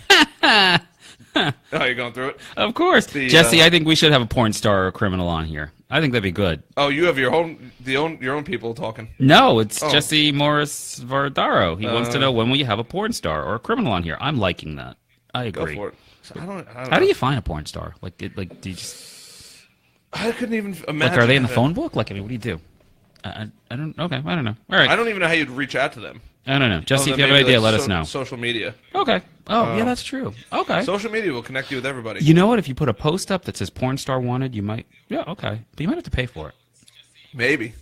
Speaker 2: you're going through it?
Speaker 1: Of course. Jesse, I think we should have a porn star or a criminal on here. I think that'd be good.
Speaker 2: Oh, you have your own people talking.
Speaker 1: No, it's Jesse Morris Vardaro. He wants to know, when will you have a porn star or a criminal on here? I'm liking that. I agree.
Speaker 2: Go for it. I don't
Speaker 1: How do you find a porn star? Do you just?
Speaker 2: I couldn't even imagine.
Speaker 1: Are they in the phone book? What do you do? I don't. Okay, I don't know. All right.
Speaker 2: I don't even know how you'd reach out to them.
Speaker 1: I don't know. Jesse, if you have an idea, let us know.
Speaker 2: Social media.
Speaker 1: Okay. Oh, yeah, that's true. Okay.
Speaker 2: Social media will connect you with everybody.
Speaker 1: You know what? If you put a post up that says porn star wanted, you might. Yeah, okay. But you might have to pay for it.
Speaker 2: Maybe.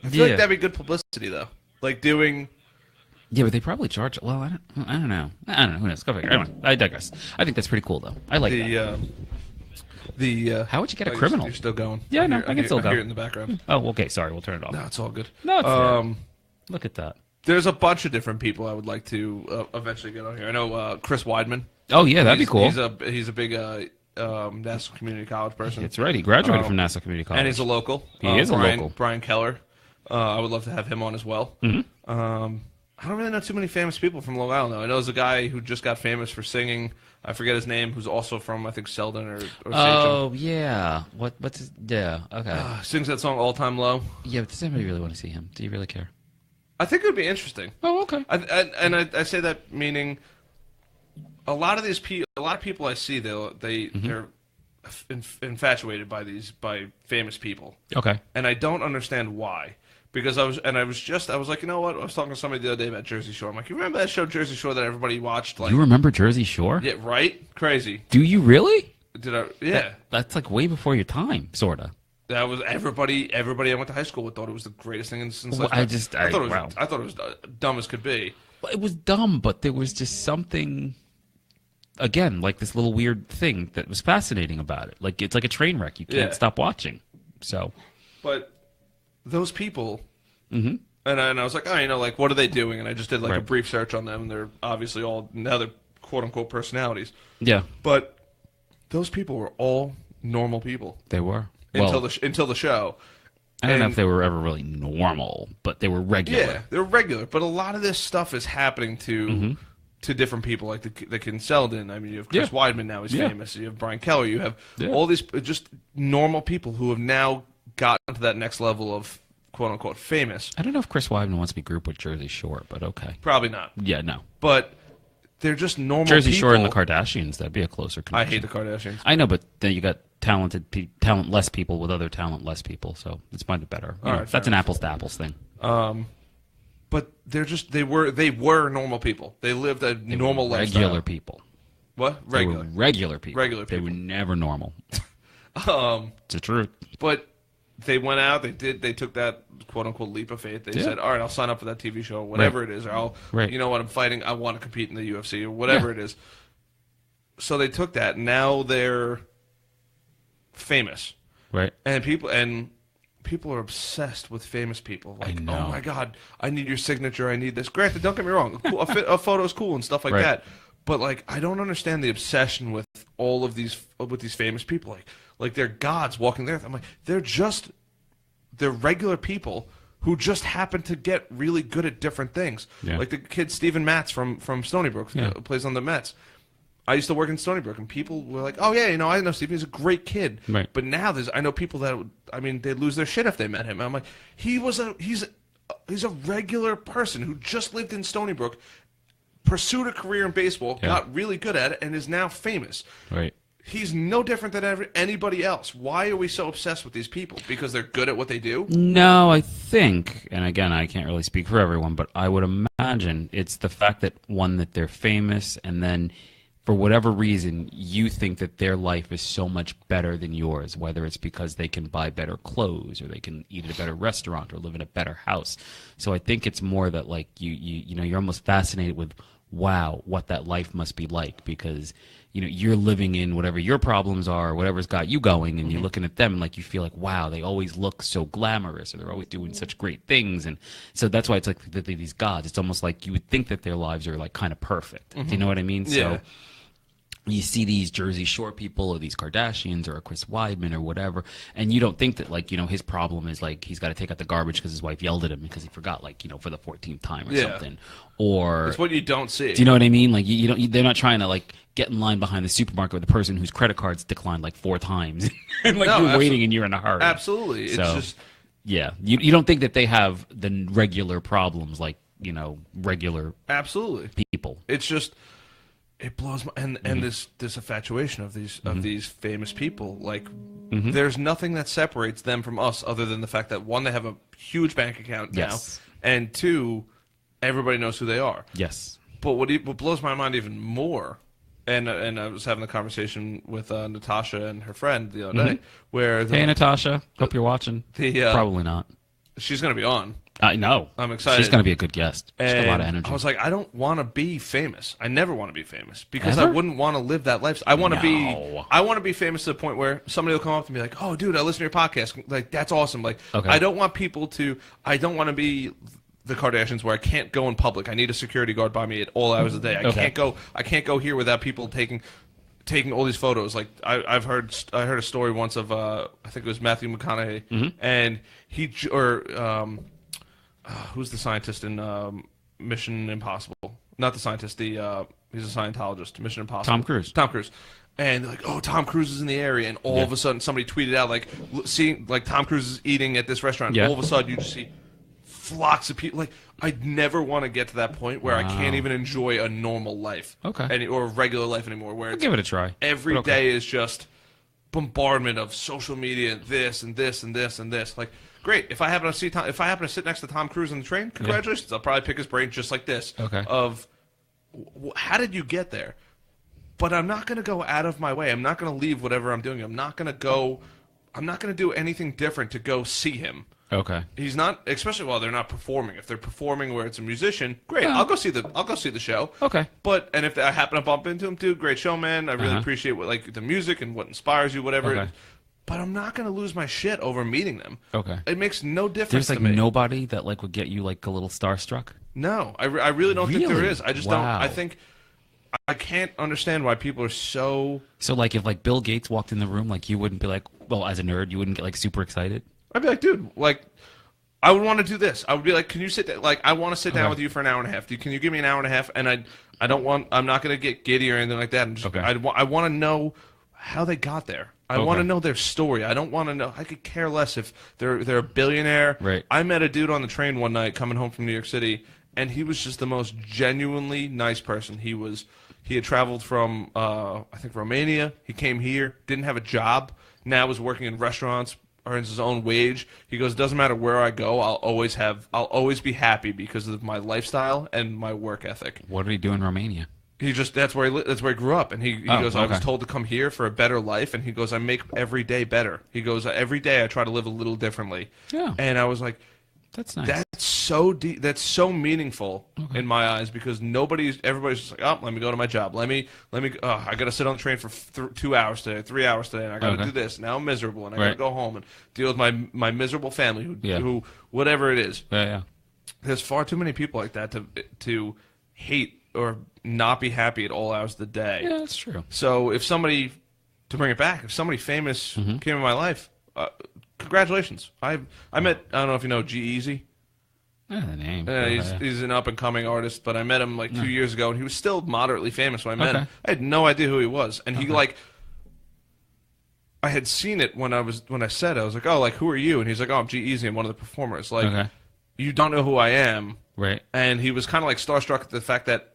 Speaker 2: I feel like that'd be good publicity, though. Like doing.
Speaker 1: Yeah, but they probably charge. Well, I don't know. I don't know. Who knows? Go figure. Anyway, I digress. I think that's pretty cool, though. I like that. How would you get a criminal?
Speaker 2: You're still going.
Speaker 1: Yeah, no, I can still go.
Speaker 2: I hear it in the background.
Speaker 1: Oh, okay. Sorry, we'll turn it off.
Speaker 2: No, it's all good.
Speaker 1: No, it's look at that.
Speaker 2: There's a bunch of different people I would like to eventually get on here. I know Chris Weidman.
Speaker 1: Oh yeah, that'd be cool.
Speaker 2: He's a big Nassau Community College person.
Speaker 1: That's right. He graduated from Nassau Community College,
Speaker 2: and he's a local.
Speaker 1: He is a local.
Speaker 2: Brian Keller. I would love to have him on as well.
Speaker 1: Mm-hmm.
Speaker 2: I don't really know too many famous people from Long Island, though. I know there's a guy who just got famous for singing. I forget his name. Who's also from, I think, Selden or
Speaker 1: Oh yeah. What's his? Yeah. Okay.
Speaker 2: Sings that song "All Time Low."
Speaker 1: Yeah, but does anybody really want to see him? Do you really care?
Speaker 2: I think it would be interesting.
Speaker 1: Oh, okay.
Speaker 2: I say that meaning a lot of people I see they're infatuated by famous people.
Speaker 1: Okay.
Speaker 2: And I don't understand why. Because I was like, you know what? I was talking to somebody the other day about Jersey Shore. I'm like, you remember that show Jersey Shore that everybody watched? Like,
Speaker 1: you remember Jersey Shore?
Speaker 2: Yeah, right? Crazy.
Speaker 1: Do you really?
Speaker 2: Did I? Yeah.
Speaker 1: That's like way before your time, sorta.
Speaker 2: That was everybody I went to high school with thought it was the greatest thing since
Speaker 1: I
Speaker 2: thought it was dumb as could be.
Speaker 1: Well, it was dumb, but there was just something, again, like this little weird thing that was fascinating about it. Like it's like a train wreck. You can't stop watching. So,
Speaker 2: but those people,
Speaker 1: mm-hmm.
Speaker 2: and I was like, like what are they doing? And I just did like a brief search on them. And they're obviously all now they're quote unquote personalities.
Speaker 1: Yeah,
Speaker 2: but those people were all normal people.
Speaker 1: They were.
Speaker 2: Until the show.
Speaker 1: I don't know if they were ever really normal, but they were regular.
Speaker 2: Yeah, they were regular. But a lot of this stuff is happening to different people, like the Ken Selden. I mean, you have Chris Weidman now, he's famous. You have Brian Keller. You have all these just normal people who have now gotten to that next level of quote-unquote famous.
Speaker 1: I don't know if Chris Weidman wants to be grouped with Jersey Shore, but okay.
Speaker 2: Probably not.
Speaker 1: Yeah, no.
Speaker 2: But they're just normal
Speaker 1: Jersey
Speaker 2: people.
Speaker 1: Shore and the Kardashians, that'd be a closer connection.
Speaker 2: I hate the Kardashians.
Speaker 1: I know, but then you got talentless people with other talentless people, so it's much better. That's an apples to apples thing.
Speaker 2: But they were normal people. They lived a normal lifestyle.
Speaker 1: Regular people.
Speaker 2: What? Regular.
Speaker 1: They were regular people.
Speaker 2: Regular people.
Speaker 1: They were never normal. It's the truth.
Speaker 2: But they went out. They took that quote unquote leap of faith. They said, "All right, I'll sign up for that TV show, whatever it is, or I'll, you know what, I'm fighting. I want to compete in the UFC or whatever it is." So they took that. And now they're famous,
Speaker 1: Right.
Speaker 2: And people are obsessed with famous people. Like, oh my God, I need your signature. I need this. Granted, don't get me wrong, a photo's cool and stuff like that. But like, I don't understand the obsession with all of these famous people. Like they're gods walking there. I'm like, they're regular people who just happen to get really good at different things. Yeah. Like the kid Steven Matz from Stony Brook, plays on the Mets. I used to work in Stony Brook, and people were like, "Oh yeah, I know Steven. He's a great kid." Right. But now I know people that they'd lose their shit if they met him. And I'm like, he's a regular person who just lived in Stony Brook, pursued a career in baseball, got really good at it, and is now famous. Right. He's no different than anybody else. Why are we so obsessed with these people? Because they're good at what they do?
Speaker 1: No, I think, and again, I can't really speak for everyone, but I would imagine it's the fact that, one, that they're famous, and then for whatever reason, you think that their life is so much better than yours, whether it's because they can buy better clothes, or they can eat at a better restaurant, or live in a better house. So I think it's more that, like, you're almost fascinated with, wow, what that life must be like, because you're living in whatever your problems are, whatever's got you going, and you're looking at them and like you feel like, wow, they always look so glamorous, or they're always doing such great things, and so that's why it's like that they're these gods. It's almost like you would think that their lives are like kind of perfect. Do you know what I mean?
Speaker 2: Yeah.
Speaker 1: So you see these Jersey Shore people, or these Kardashians, or a Chris Weidman, or whatever, and you don't think that, like, his problem is like he's got to take out the garbage because his wife yelled at him because he forgot, like, for the 14th time or something. Or
Speaker 2: it's what you don't see.
Speaker 1: Do you know what I mean? Like, you don't. They're not trying to like get in line behind the supermarket with the person whose credit cards declined like 4 times, and like you're waiting and you're in a hurry.
Speaker 2: Absolutely, it's just
Speaker 1: you don't think that they have the regular problems like regular people.
Speaker 2: It's just. It blows my and this infatuation of these famous people, like there's nothing that separates them from us other than the fact that, one, they have a huge bank account now, and 2, everybody knows who they are.
Speaker 1: Yes.
Speaker 2: But what blows my mind even more, and I was having a conversation with Natasha and her friend the other day, where
Speaker 1: hey Natasha, hope you're watching. Probably not.
Speaker 2: She's going to be on.
Speaker 1: I know.
Speaker 2: I'm excited.
Speaker 1: She's going to be a good guest. She's got a lot of energy.
Speaker 2: I was like, I don't want to be famous. I never want to be famous because I wouldn't want to live that life. I want to be famous to the point where somebody will come up to me like, "Oh, dude, I listen to your podcast. Like, that's awesome." Like, I don't want people to. I don't want to be the Kardashians where I can't go in public. I need a security guard by me at all hours of the day. I can't go here without people taking all these photos. Like I heard a story once of I think it was Matthew McConaughey, and who's the scientist in Mission Impossible? Not the scientist. He's a Scientologist. Mission Impossible.
Speaker 1: Tom Cruise.
Speaker 2: And they're like, oh, Tom Cruise is in the area, and all of a sudden somebody tweeted out like, seeing like Tom Cruise is eating at this restaurant. And all of a sudden you just see flocks of people. Like, I'd never want to get to that point where I can't even enjoy a normal life, or a regular life anymore. Where
Speaker 1: I'll give it a try.
Speaker 2: Every day is just bombardment of social media, this and this and this and this. Like, great. If I happen to sit next to Tom Cruise on the train, congratulations. I'll probably pick his brain just like this. Of how did you get there? But I'm not going to go out of my way. I'm not going to leave whatever I'm doing. I'm not going to do anything different to go see him. He's not, especially while they're not performing. If they're performing where it's a musician, great. I'll go see the show. But if I happen to bump into him, dude, great show, man. I really appreciate the music and what inspires you, whatever it is. But I'm not going to lose my shit over meeting them. It makes no difference to me.
Speaker 1: There's nobody that like would get you like a little starstruck?
Speaker 2: No, I really don't think there is. I just don't. I think I can't understand why people are so.
Speaker 1: So like if like Bill Gates walked in the room, like you wouldn't be like, well, as a nerd, you wouldn't get like super excited?
Speaker 2: I'd be like, dude, like, I would want to do this. I would be like, can you sit there? Like, I want to sit down with you for an hour and a half. Can you give me an hour and a half? And I'm not going to get giddy or anything like that. And just, I want to know how they got there. I want to know their story. I don't want to know. I could care less if they're a billionaire.
Speaker 1: Right.
Speaker 2: I met a dude on the train one night coming home from New York City, and he was just the most genuinely nice person. He had traveled from I think Romania. He came here, didn't have a job. Now is working in restaurants, earns his own wage. He goes, it doesn't matter where I go, I'll always be happy because of my lifestyle and my work ethic.
Speaker 1: What did he do in Romania?
Speaker 2: That's where he grew up, and he goes, I was told to come here for a better life, and he goes, I make every day better. He goes, every day I try to live a little differently.
Speaker 1: Yeah.
Speaker 2: And I was like,
Speaker 1: that's nice.
Speaker 2: That's so deep. That's so meaningful in my eyes because everybody's just like, oh, let me go to my job. Let me. Oh, I got to sit on the train for 2 hours today, 3 hours today, and I got to do this. Now I'm miserable, and I got to go home and deal with my miserable family who whatever it is.
Speaker 1: Yeah.
Speaker 2: There's far too many people like that to hate or not be happy at all hours of the day.
Speaker 1: Yeah, that's true.
Speaker 2: So if somebody, to bring it back, if somebody famous came in my life, congratulations. I met, I don't know if you know G-Eazy.
Speaker 1: Yeah, the name.
Speaker 2: He's an up-and-coming artist, but I met him like 2 years ago, and he was still moderately famous when I met him. I had no idea who he was, and he I had seen it when I said it. I was like, oh, like, who are you? And he's like, oh, I'm G-Eazy. I'm one of the performers. Like, you don't know who I am.
Speaker 1: Right.
Speaker 2: And he was kind of like starstruck at the fact that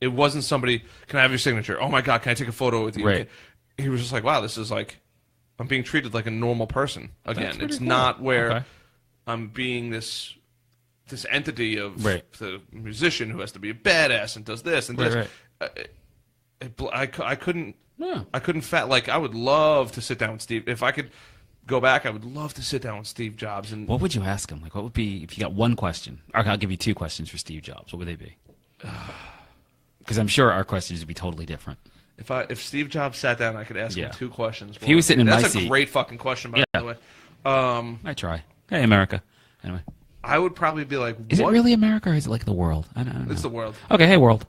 Speaker 2: it wasn't somebody, can I have your signature? Oh, my God, can I take a photo with you?
Speaker 1: Right.
Speaker 2: He was just like, wow, this is like, I'm being treated like a normal person again. It's
Speaker 1: cool.
Speaker 2: not where I'm being this entity of the musician who has to be a badass and does this and this. I couldn't. Yeah. I couldn't I would love to sit down with Steve. If I could go back, I would love to sit down with Steve Jobs. And
Speaker 1: what would you ask him? Like, what would be if you got one question? Or I'll give you two questions for Steve Jobs. What would they be? Because I'm sure our questions would be totally different.
Speaker 2: If Steve Jobs sat down, I could ask him two questions.
Speaker 1: If he was sitting in my seat,
Speaker 2: that's a great fucking question, by the way.
Speaker 1: I try. Hey, America. Anyway,
Speaker 2: I would probably be like,
Speaker 1: is it really America or is it like the world? I don't know.
Speaker 2: It's the world.
Speaker 1: Okay, hey, world.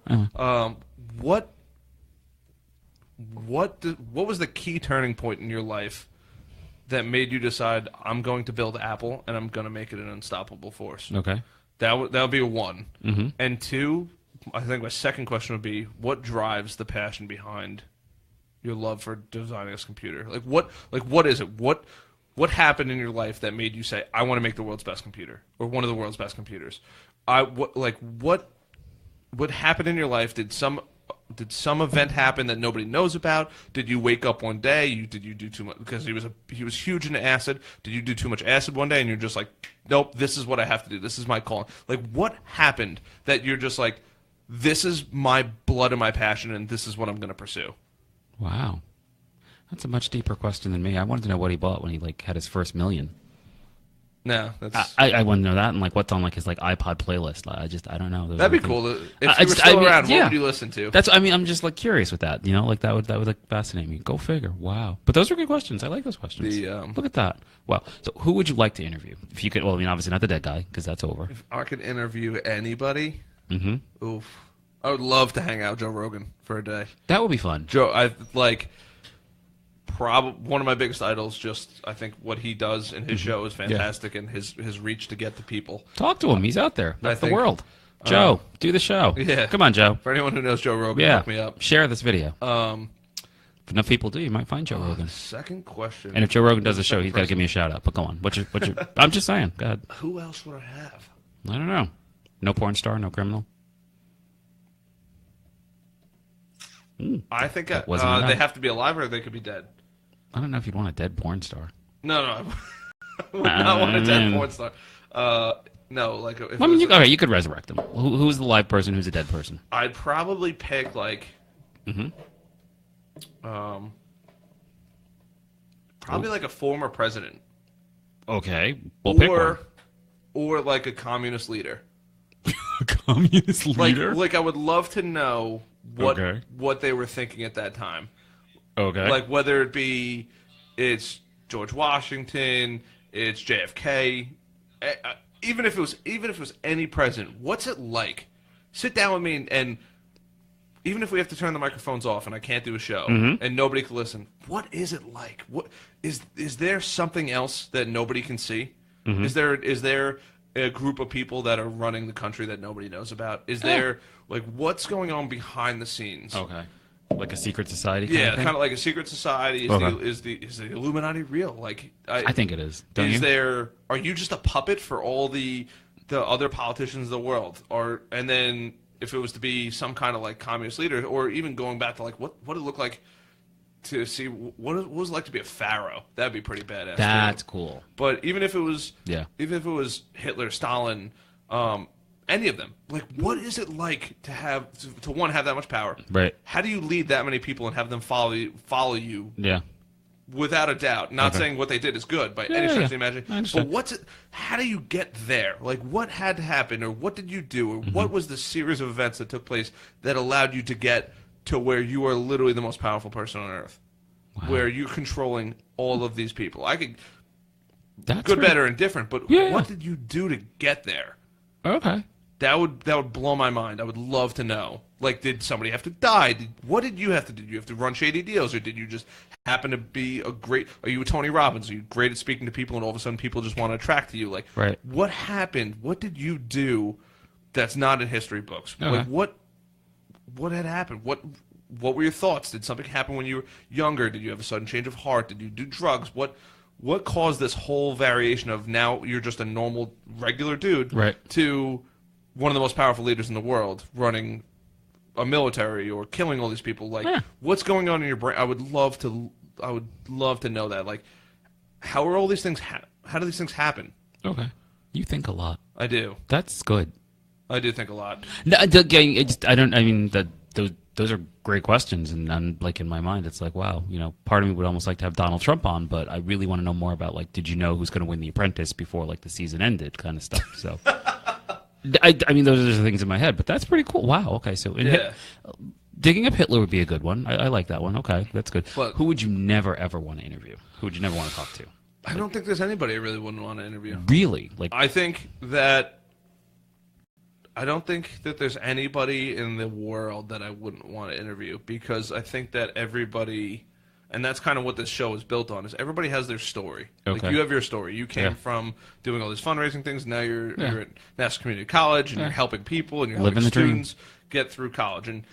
Speaker 2: What was the key turning point in your life that made you decide I'm going to build Apple and I'm going to make it an unstoppable force?
Speaker 1: Okay,
Speaker 2: that would be a one. And two, I think my second question would be, what drives the passion behind your love for designing this computer? What is it? What happened in your life that made you say, I want to make the world's best computer or one of the world's best computers? What happened in your life? Did some event happen that nobody knows about? Did you wake up one day? Did you do too much? Because he was huge into acid. Did you do too much acid one day and you're just like, nope, this is what I have to do. This is my calling. Like, what happened that you're just like, this is my blood and my passion, and this is what I'm going to pursue?
Speaker 1: Wow. That's a much deeper question than me. I wanted to know what he bought when he had his first million.
Speaker 2: No, that's.
Speaker 1: I want to know that and what's on his iPod playlist. I don't know.
Speaker 2: That'd be cool. If you were still around, what would you listen to?
Speaker 1: I'm just curious with that. That would fascinate me. Go figure. Wow. But those are good questions. I like those questions. Look at that. Wow. So who would you like to interview if you could? Well, obviously not the dead guy because that's over. If
Speaker 2: I could interview anybody, oof, I would love to hang out with Joe Rogan for a day.
Speaker 1: That would be fun.
Speaker 2: Joe, one of my biggest idols. Just I think what he does in his show is fantastic, and his reach to get to people.
Speaker 1: Talk to him. He's out there. That's the world. Joe, do the show.
Speaker 2: Yeah,
Speaker 1: come on, Joe.
Speaker 2: For anyone who knows Joe Rogan, hook me up.
Speaker 1: Share this video. If enough people do, you might find Joe Rogan.
Speaker 2: Second question.
Speaker 1: And if Joe Rogan does a show, he's got to give me a shout out. But go on. What's your? I'm just saying. Go ahead.
Speaker 2: Who else would I have?
Speaker 1: I don't know. No porn star. No criminal.
Speaker 2: I think they have to be alive or they could be dead.
Speaker 1: I don't know if you'd want a dead porn star.
Speaker 2: No, I would not want a dead porn star. No,
Speaker 1: you could resurrect them. Who's the live person? Who's a dead person?
Speaker 2: I'd probably pick probably a former president.
Speaker 1: Okay, we'll pick one.
Speaker 2: Or a communist leader.
Speaker 1: A communist leader?
Speaker 2: I would love to know what they were thinking at that time.
Speaker 1: Okay.
Speaker 2: Whether it be it's George Washington, it's JFK, even if it was any president, what's it like? Sit down with me and even if we have to turn the microphones off and I can't do a show and nobody can listen, what is it like? What is there something else that nobody can see? Is there a group of people that are running the country that nobody knows about? Is there what's going on behind the scenes?
Speaker 1: Okay. Like a secret society?
Speaker 2: Kind of like a secret society. Is the Illuminati real?
Speaker 1: I think it is.
Speaker 2: Are you just a puppet for all the other politicians of the world? And then if it was to be some kind of communist leader, or even going back to what it looked like to see what it was like to be a pharaoh, that'd be pretty badass.
Speaker 1: That's cool.
Speaker 2: But even if it was Hitler, Stalin, any of them, what is it like to have to have that much power?
Speaker 1: Right.
Speaker 2: How do you lead that many people and have them follow you?
Speaker 1: Yeah.
Speaker 2: without a doubt. Not saying what they did is good by any stretch of the imagination. But how do you get there? Like, what had to happen, or what did you do, or what was the series of events that took place that allowed you to get to where you are literally the most powerful person on earth? Wow. Where you're controlling all of these people. I could... That's good, better, and different, but what did you do to get there?
Speaker 1: Okay.
Speaker 2: That would blow my mind. I would love to know. Like, did somebody have to die? What did you have to do? Did you have to run shady deals, or did you just happen to be a great... Are you a Tony Robbins? Are you great at speaking to people, and all of a sudden people just want to attract to you? Like, what happened? What did you do that's not in history books? Okay. Like, what had happened? What were your thoughts? Did something happen when you were younger? Did you have a sudden change of heart? Did you do drugs? What caused this whole variation of now you're just a normal, regular dude to one of the most powerful leaders in the world running a military or killing all these people? Like, what's going on in your brain? I would love to know that. Like, how are all these things? How do these things happen?
Speaker 1: Okay, you think a lot.
Speaker 2: I do.
Speaker 1: That's good.
Speaker 2: I do think a lot.
Speaker 1: No, I don't. I mean, those are great questions, and I'm like, in my mind, it's like, wow, part of me would almost like to have Donald Trump on, but I really want to know more about, like, did you know who's going to win The Apprentice before, like, the season ended, kind of stuff. So, I mean, those are the things in my head, but that's pretty cool. Wow. Okay, so digging up Hitler would be a good one. I like that one. Okay, that's good. But who would you never ever want to interview? Who would you never want to talk to?
Speaker 2: I don't think there's anybody I really wouldn't want to interview.
Speaker 1: Really? Like,
Speaker 2: I don't think that there's anybody in the world that I wouldn't want to interview, because I think that everybody, and that's kind of what this show is built on, is everybody has their story. Okay. Like, you have your story. You came from doing all these fundraising things. Now you're at Nassau Community College, and you're helping people, and you're helping students get through college. And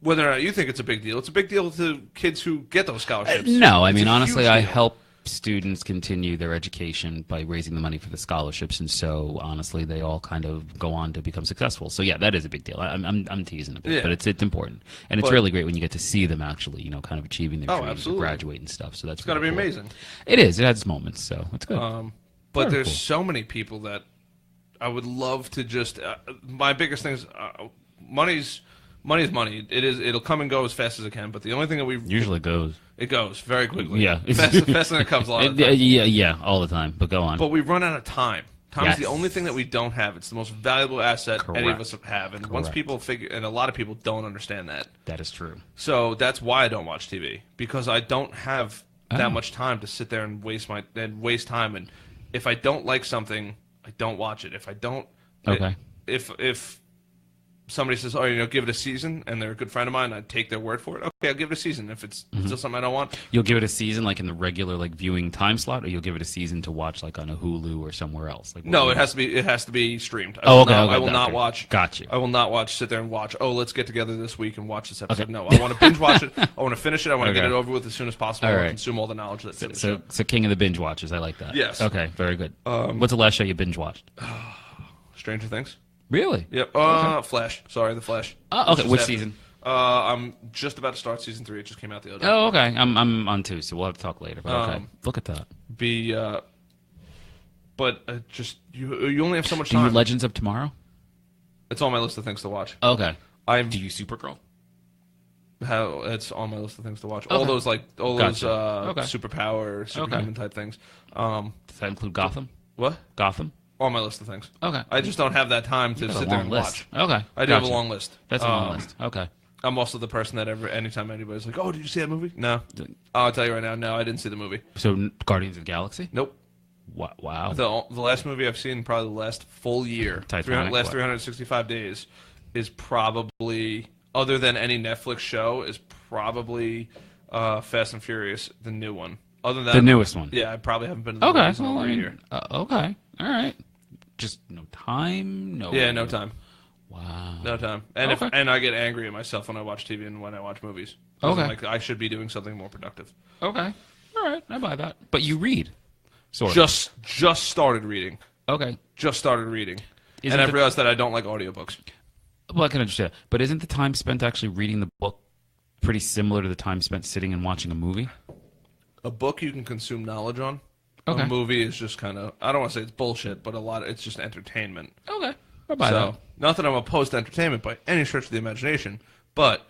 Speaker 2: whether or not you think it's a big deal to kids who get those scholarships.
Speaker 1: No, I mean, honestly, I help students continue their education by raising the money for the scholarships, and so honestly they all kind of go on to become successful. So that is a big deal. I'm teasing a bit, but it's important, and it's really great when you get to see them actually kind of achieving their dreams, and graduate and stuff. So that's
Speaker 2: got to be amazing.
Speaker 1: It is. It has moments, so it's good.
Speaker 2: But there's so many people that I would love to just. My biggest thing is money is money. It'll come and go as fast as it can. But the only thing that we
Speaker 1: usually goes.
Speaker 2: It goes very quickly.
Speaker 1: Yeah.
Speaker 2: Faster than it comes a lot of the time.
Speaker 1: Yeah, all the time. But go on.
Speaker 2: But we run out of time. Time is the only thing that we don't have. It's the most valuable asset any of us have. And once people figure, and a lot of people don't understand that.
Speaker 1: That is true.
Speaker 2: So that's why I don't watch TV, because I don't have that much time to sit there and waste time. And if I don't like something, I don't watch it. If I don't, if somebody says, "Oh, give it a season," and they're a good friend of mine, I'd take their word for it. Okay, I'll give it a season. If it's still something I don't want,
Speaker 1: you'll give it a season, like in the regular viewing time slot, or you'll give it a season to watch like on a Hulu or somewhere else. Like,
Speaker 2: no, it has to be streamed.
Speaker 1: I
Speaker 2: will not watch.
Speaker 1: Got you.
Speaker 2: I will not sit there and watch. Oh, let's get together this week and watch this episode. Okay. No, I want to binge watch it. I want to finish it. I want to get it over with as soon as possible. And consume all the knowledge that's in it.
Speaker 1: So king of the binge watchers. I like that.
Speaker 2: Yes.
Speaker 1: Okay, very good. What's the last show you binge watched?
Speaker 2: Stranger Things.
Speaker 1: Really?
Speaker 2: Yep. Flash. Sorry, The Flash.
Speaker 1: Okay. Which season?
Speaker 2: I'm just about to start season 3. It just came out the other day.
Speaker 1: Oh, okay. I'm on 2, so we'll have to talk later. But okay. Look at that.
Speaker 2: Just you only have so much
Speaker 1: time.
Speaker 2: Do
Speaker 1: you Legends of Tomorrow?
Speaker 2: It's on my list of things to watch.
Speaker 1: Okay. Do you Supergirl?
Speaker 2: It's on my list of things to watch. Okay. All those superpower, superhuman type things.
Speaker 1: Does that include Gotham?
Speaker 2: What?
Speaker 1: Gotham?
Speaker 2: On my list of things.
Speaker 1: Okay.
Speaker 2: I just don't have that time to sit there and watch.
Speaker 1: Okay.
Speaker 2: I do have a long list.
Speaker 1: That's a long list. Okay.
Speaker 2: I'm also the person that anytime anybody's like, "Oh, did you see that movie?" No. I'll tell you right now, no, I didn't see the movie.
Speaker 1: So, Guardians of the Galaxy?
Speaker 2: Nope.
Speaker 1: Wow.
Speaker 2: The last movie I've seen, probably the last full year, last 365 days, is probably, other than any Netflix show, is probably Fast and Furious, the new one. Other than that,
Speaker 1: the newest one.
Speaker 2: Yeah, I probably haven't been to the movies in over a year.
Speaker 1: Okay. All right. Just no time?
Speaker 2: No time.
Speaker 1: Wow.
Speaker 2: No time. And and I get angry at myself when I watch TV and when I watch movies.
Speaker 1: Okay.
Speaker 2: I'm like, I should be doing something more productive.
Speaker 1: Okay. All right. I buy that. But you read. Sort of.
Speaker 2: Just started reading.
Speaker 1: Okay.
Speaker 2: Just started reading. And I've realized that I don't like audiobooks.
Speaker 1: Well, I can understand. But isn't the time spent actually reading the book pretty similar to the time spent sitting and watching a movie?
Speaker 2: A book you can consume knowledge on.
Speaker 1: Okay.
Speaker 2: A movie is just kind of, I don't want to say it's bullshit, but it's just entertainment.
Speaker 1: Okay. I'll buy that.
Speaker 2: Not that I'm opposed to entertainment by any stretch of the imagination, but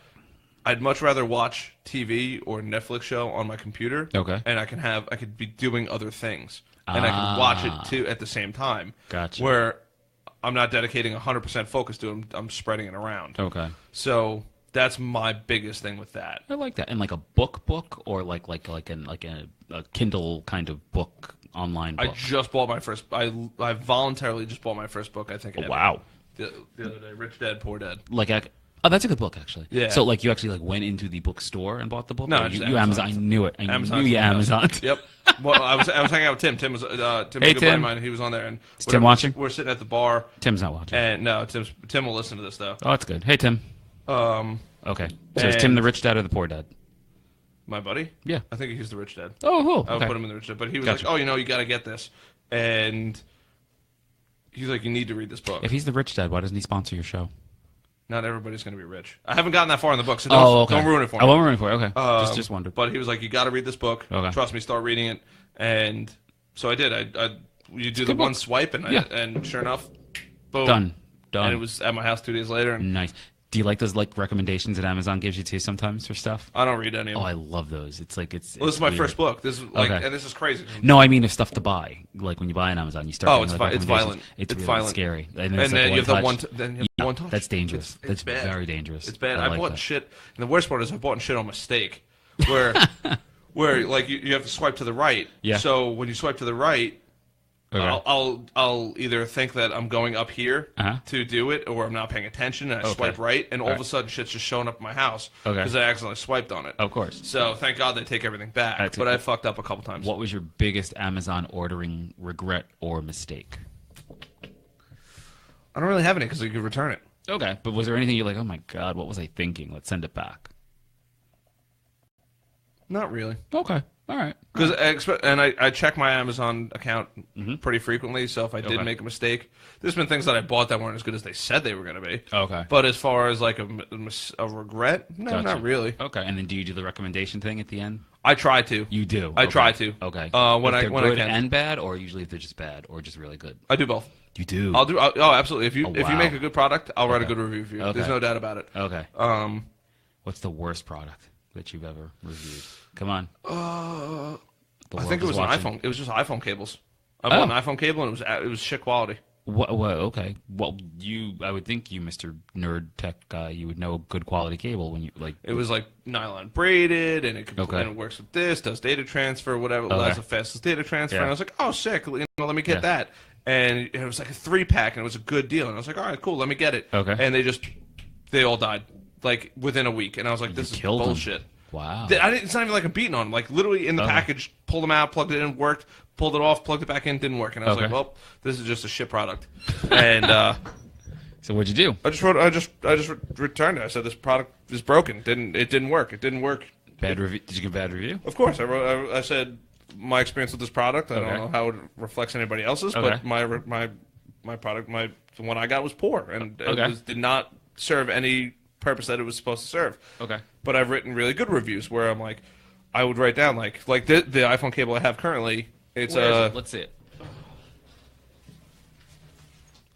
Speaker 2: I'd much rather watch TV or Netflix show on my computer.
Speaker 1: Okay.
Speaker 2: And I could be doing other things. And I can watch it too at the same time.
Speaker 1: Gotcha.
Speaker 2: Where I'm not dedicating 100% focus to it. I'm spreading it around.
Speaker 1: Okay.
Speaker 2: So that's my biggest thing with that.
Speaker 1: I like that. And like a book or like a Kindle kind of book, online book.
Speaker 2: I just bought my first. I voluntarily just bought my first book. I think.
Speaker 1: Oh, wow.
Speaker 2: The other day, Rich Dad Poor Dad.
Speaker 1: Oh, that's a good book, actually.
Speaker 2: Yeah.
Speaker 1: So, like, you actually went into the bookstore and bought the book?
Speaker 2: No,
Speaker 1: you Amazon. I knew it. I knew you Amazon.
Speaker 2: Yep. Well, I was hanging out with Tim. Tim was a good buddy of mine. He was on there. And
Speaker 1: is Tim watching?
Speaker 2: We're sitting at the bar.
Speaker 1: Tim's not watching.
Speaker 2: And no, Tim will listen to this though.
Speaker 1: Oh, that's good. Hey, Tim. Okay. So is Tim the rich dad or the poor dad?
Speaker 2: My buddy?
Speaker 1: Yeah.
Speaker 2: I think he's the rich dad.
Speaker 1: Oh, cool.
Speaker 2: I would put him in the rich dad. But he was like, oh, you got to get this. And he's like, you need to read this book.
Speaker 1: If he's the rich dad, why doesn't he sponsor your show?
Speaker 2: Not everybody's going to be rich. I haven't gotten that far in the book, so don't ruin it for me.
Speaker 1: I won't ruin it for you. Okay. Just wondered.
Speaker 2: But he was like, you got to read this book.
Speaker 1: Okay.
Speaker 2: Trust me, start reading it. And so I did. You do the one swipe, and sure enough, boom.
Speaker 1: Done.
Speaker 2: And it was at my house 2 days later. And
Speaker 1: nice. Do you like those recommendations that Amazon gives you too sometimes for stuff?
Speaker 2: I don't read any of them.
Speaker 1: Oh, I love those. It's like it's.
Speaker 2: Well, this is my first book. This is and this is crazy.
Speaker 1: No, I mean of stuff to buy. Like when you buy on Amazon, you start.
Speaker 2: Oh, it's violent.
Speaker 1: It's really
Speaker 2: violent.
Speaker 1: Scary.
Speaker 2: And then you have the one. Then you have the one touch.
Speaker 1: That's dangerous.
Speaker 2: It's
Speaker 1: bad. Very dangerous.
Speaker 2: It's bad. I bought shit, and the worst part is I bought shit on mistake, where like you have to swipe to the right.
Speaker 1: Yeah.
Speaker 2: So when you swipe to the right. Okay. I'll either think that I'm going up here to do it, or I'm not paying attention, and I swipe right, and all of a sudden shit's just showing up at my house because I accidentally swiped on it.
Speaker 1: Of course.
Speaker 2: So thank God they take everything back, but I fucked up a couple times.
Speaker 1: What was your biggest Amazon ordering regret or mistake?
Speaker 2: I don't really have any because you could return it.
Speaker 1: Okay, but was there anything you're like, oh my God, what was I thinking? Let's send it back.
Speaker 2: Not really.
Speaker 1: Okay. All right.
Speaker 2: And I check my Amazon account pretty frequently, so if I did make a mistake, there's been things that I bought that weren't as good as they said they were going to be.
Speaker 1: Okay.
Speaker 2: But as far as like a regret, no, not really.
Speaker 1: Okay. And then do you do the recommendation thing at the end?
Speaker 2: I try to.
Speaker 1: You do?
Speaker 2: I try to.
Speaker 1: Okay.
Speaker 2: When I
Speaker 1: good
Speaker 2: can.
Speaker 1: and bad, or usually if they're just bad, or just really good?
Speaker 2: I do both.
Speaker 1: You do?
Speaker 2: Oh, absolutely. If you make a good product, I'll write a good review for you.
Speaker 1: Okay.
Speaker 2: There's no doubt about it.
Speaker 1: Okay. What's the worst product that you've ever reviewed? Come on.
Speaker 2: I think it was an iPhone. It was just iPhone cables. I bought an iPhone cable, and it was shit quality.
Speaker 1: What? Okay. Well, I would think you, Mr. Nerd Tech guy, you would know good quality cable when you like.
Speaker 2: It was like nylon braided, and and it works with this, does data transfer, whatever. Allows the fastest data transfer. And I was like, oh, sick. Let me get that. And it was like a 3-pack, and it was a good deal. And I was like, all right, cool. Let me get it.
Speaker 1: Okay.
Speaker 2: And they all died like within a week. And I was like, this is bullshit.
Speaker 1: Wow.
Speaker 2: It's not even like I'm beating on them. Like, literally in the package, pulled them out, plugged it in, worked, pulled it off, plugged it back in, didn't work. And I was like, well, this is just a shit product. And
Speaker 1: so what'd you do?
Speaker 2: I just returned it. I said, this product is broken. It didn't work. It didn't work.
Speaker 1: Bad review? Did you give a bad review?
Speaker 2: Of course. I said, my experience with this product, I don't know how it reflects anybody else's, but my product, the one I got was poor. And it did not serve any purpose that it was supposed to serve.
Speaker 1: Okay.
Speaker 2: But I've written really good reviews where I'm like, I would write down like the iPhone cable I have currently. It's
Speaker 1: Let's see it.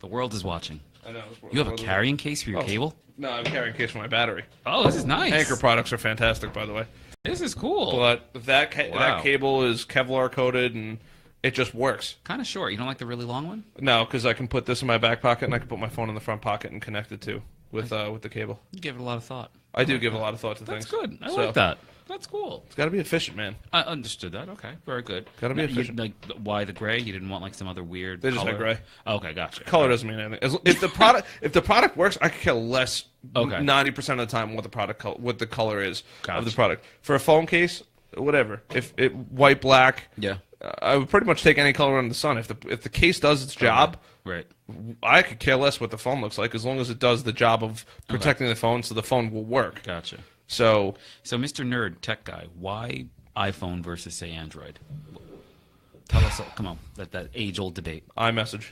Speaker 1: The world is watching.
Speaker 2: I know.
Speaker 1: You have a carrying case for your cable?
Speaker 2: No, I have a carrying case for my battery.
Speaker 1: Oh, this is nice.
Speaker 2: Anchor products are fantastic, by the way.
Speaker 1: This is cool.
Speaker 2: But that cable is Kevlar coated and it just works.
Speaker 1: Kind of short. You don't like the really long one?
Speaker 2: No, because I can put this in my back pocket and I can put my phone in the front pocket and connect it to with the cable.
Speaker 1: You give it a lot of thought.
Speaker 2: I do give a lot of thought to things.
Speaker 1: That's good. I like that. That's cool.
Speaker 2: It's got to be efficient, man.
Speaker 1: I understood that. Okay, very good.
Speaker 2: Got to be efficient.
Speaker 1: Why the gray? You didn't want like some other weird.
Speaker 2: They just
Speaker 1: color?
Speaker 2: had gray.
Speaker 1: Okay, gotcha.
Speaker 2: Color doesn't mean anything. If the product works, I could care less. 90% of the time, what the color is of the product. For a phone case, whatever. If it white, black.
Speaker 1: Yeah.
Speaker 2: I would pretty much take any color under the sun. If the case does its job,
Speaker 1: right.
Speaker 2: I could care less what the phone looks like as long as it does the job of protecting the phone, so the phone will work.
Speaker 1: Gotcha.
Speaker 2: So
Speaker 1: Mr. Nerd Tech Guy, why iPhone versus say Android? Tell us. Come on, that age-old debate.
Speaker 2: iMessage.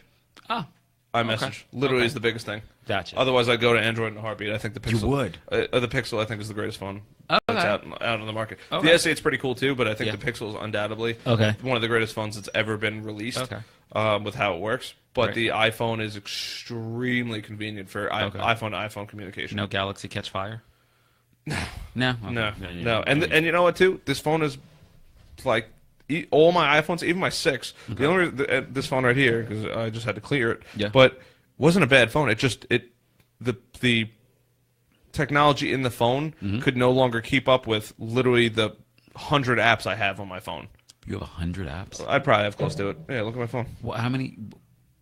Speaker 2: iMessage literally is the biggest thing.
Speaker 1: Gotcha.
Speaker 2: Otherwise, I'd go to Android in a heartbeat. I think the Pixel.
Speaker 1: You would.
Speaker 2: The Pixel, I think, is the greatest phone that's out on the market. The S8's pretty cool too, but I think the Pixel is undoubtedly one of the greatest phones that's ever been released. With how it works. But the iPhone is extremely convenient for iPhone to iPhone communication.
Speaker 1: No Galaxy catch fire? No.
Speaker 2: No. And you know what, too? This phone is like all my iPhones, even my 6. Okay. The only this phone right here, because I just had to clear it.
Speaker 1: Yeah.
Speaker 2: But wasn't a bad phone. The technology in the phone could no longer keep up with literally the 100 apps I have on my phone.
Speaker 1: You have 100 apps?
Speaker 2: I'd probably have close to it. Yeah, look at my phone.
Speaker 1: How many?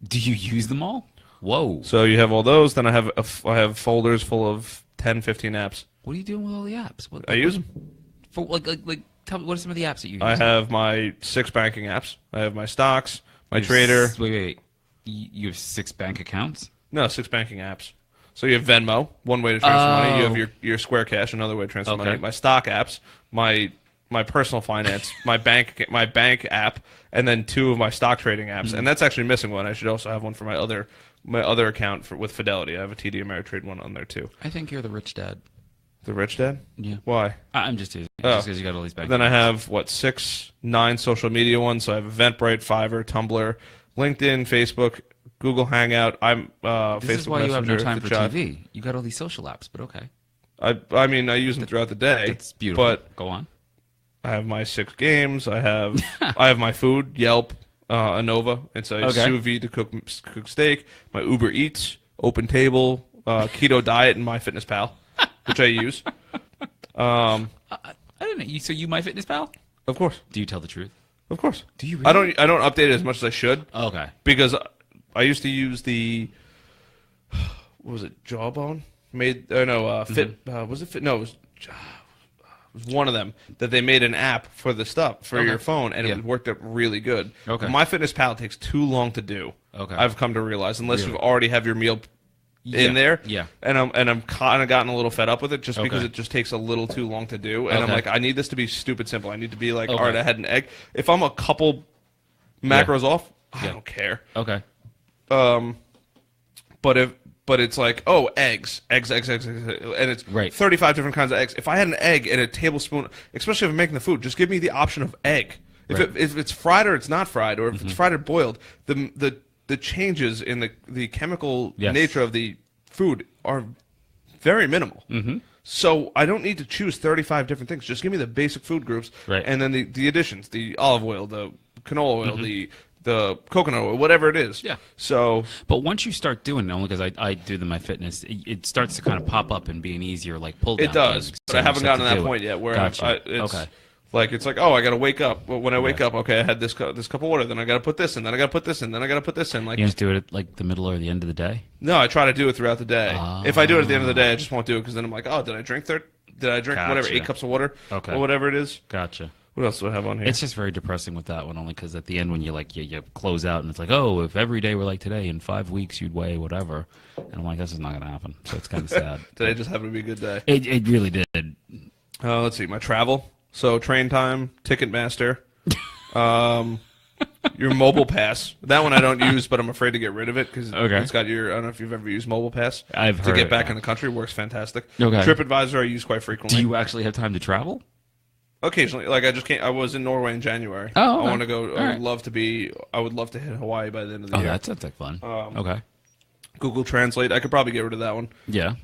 Speaker 1: Do you use them all? Whoa.
Speaker 2: So you have all those. Then I have folders full of 10, 15 apps.
Speaker 1: What are you doing with all the apps?
Speaker 2: I use them.
Speaker 1: For tell me, what are some of the apps that you use?
Speaker 2: I have my 6 banking apps. I have my stocks, my trader.
Speaker 1: Wait. You have 6 bank accounts?
Speaker 2: No, 6 banking apps. So you have Venmo, one way to transfer money. You have your Square Cash, another way to transfer money. My stock apps, my personal finance, my bank app, and then 2 of my stock trading apps. And that's actually missing one. I should also have one for my other account with Fidelity. I have a TD Ameritrade one on there too.
Speaker 1: I think you're the rich dad.
Speaker 2: The rich dad?
Speaker 1: Yeah.
Speaker 2: Why?
Speaker 1: I'm just teasing. Just because you got all these bank
Speaker 2: Then
Speaker 1: accounts.
Speaker 2: I have 9 social media ones. So I have Eventbrite, Fiverr, Tumblr, LinkedIn, Facebook, Google Hangout. I'm Facebook
Speaker 1: This is why you have no
Speaker 2: Messenger,
Speaker 1: time for
Speaker 2: chat.
Speaker 1: TV. You got all these social apps, but okay.
Speaker 2: I mean, I use them throughout the day.
Speaker 1: It's beautiful.
Speaker 2: But
Speaker 1: go on.
Speaker 2: I have my 6 games. I have my food, Yelp, Anova. It's a sous vide to cook steak. My Uber Eats, Open Table, Keto Diet, and MyFitnessPal, which I use.
Speaker 1: I didn't know. So you MyFitnessPal?
Speaker 2: Of course.
Speaker 1: Do you tell the truth?
Speaker 2: Of course.
Speaker 1: Do you really?
Speaker 2: I don't update it as much as I should.
Speaker 1: Okay.
Speaker 2: Because I used to use the, what was it, Jawbone? Fit. Was it Fit? No, it was one of them that they made an app for the stuff for your phone, and it worked out really good.
Speaker 1: Okay.
Speaker 2: MyFitnessPal takes too long to do.
Speaker 1: Okay.
Speaker 2: I've come to realize, unless you already have your meal in there.
Speaker 1: Yeah.
Speaker 2: And I'm kind of gotten a little fed up with it just because it just takes a little too long to do. And I'm like, I need this to be stupid simple. I need to be like, all right, I had an egg. If I'm a couple macros off, I don't care.
Speaker 1: Okay.
Speaker 2: But it's like, eggs, and it's 35 different kinds of eggs. If I had an egg and a tablespoon, especially if I'm making the food, just give me the option of egg. If it's fried or it's not fried, or if it's fried or boiled, the changes in the chemical nature of the food are very minimal. So I don't need to choose 35 different things. Just give me the basic food groups, and then the additions: the olive oil, the canola oil, the coconut oil, whatever it is.
Speaker 1: Yeah.
Speaker 2: So,
Speaker 1: but once you start doing it, only because I do the MyFitness, it starts to kind of pop up and be an easier pull down.
Speaker 2: It does, but I haven't gotten to that point yet where it's like, I got to wake up. When I wake up, okay, I had this cup of water, then I got to put this in, then I got to put this in, then I got to put this in.
Speaker 1: You just do it at the middle or the end of the day?
Speaker 2: No, I try to do it throughout the day. If I do it at the end of the day, I just won't do it because then I'm like, did I drink whatever 8 cups of water or whatever it is?
Speaker 1: Gotcha.
Speaker 2: What else do I have on here?
Speaker 1: It's just very depressing with that one, only because at the end when you you close out and it's like, oh, if every day were like today, in 5 weeks you'd weigh whatever, and I'm like, this is not going to happen. So it's kind of sad.
Speaker 2: Today just happened to be a good day.
Speaker 1: It really did.
Speaker 2: Let's see, my travel. So Train Time, Ticketmaster, your Mobile Pass. That one I don't use, but I'm afraid to get rid of it because it's got your. I don't know if you've ever used Mobile Pass.
Speaker 1: I've heard
Speaker 2: to get back in the country. Works fantastic.
Speaker 1: Okay.
Speaker 2: TripAdvisor I use quite frequently.
Speaker 1: Do you actually have time to travel?
Speaker 2: Occasionally, I just can't. I was in Norway in January.
Speaker 1: Oh, okay.
Speaker 2: I want to go. I would love to hit Hawaii by the end of the year.
Speaker 1: Oh, that sounds like fun. Okay.
Speaker 2: Google Translate. I could probably get rid of that one.
Speaker 1: Yeah.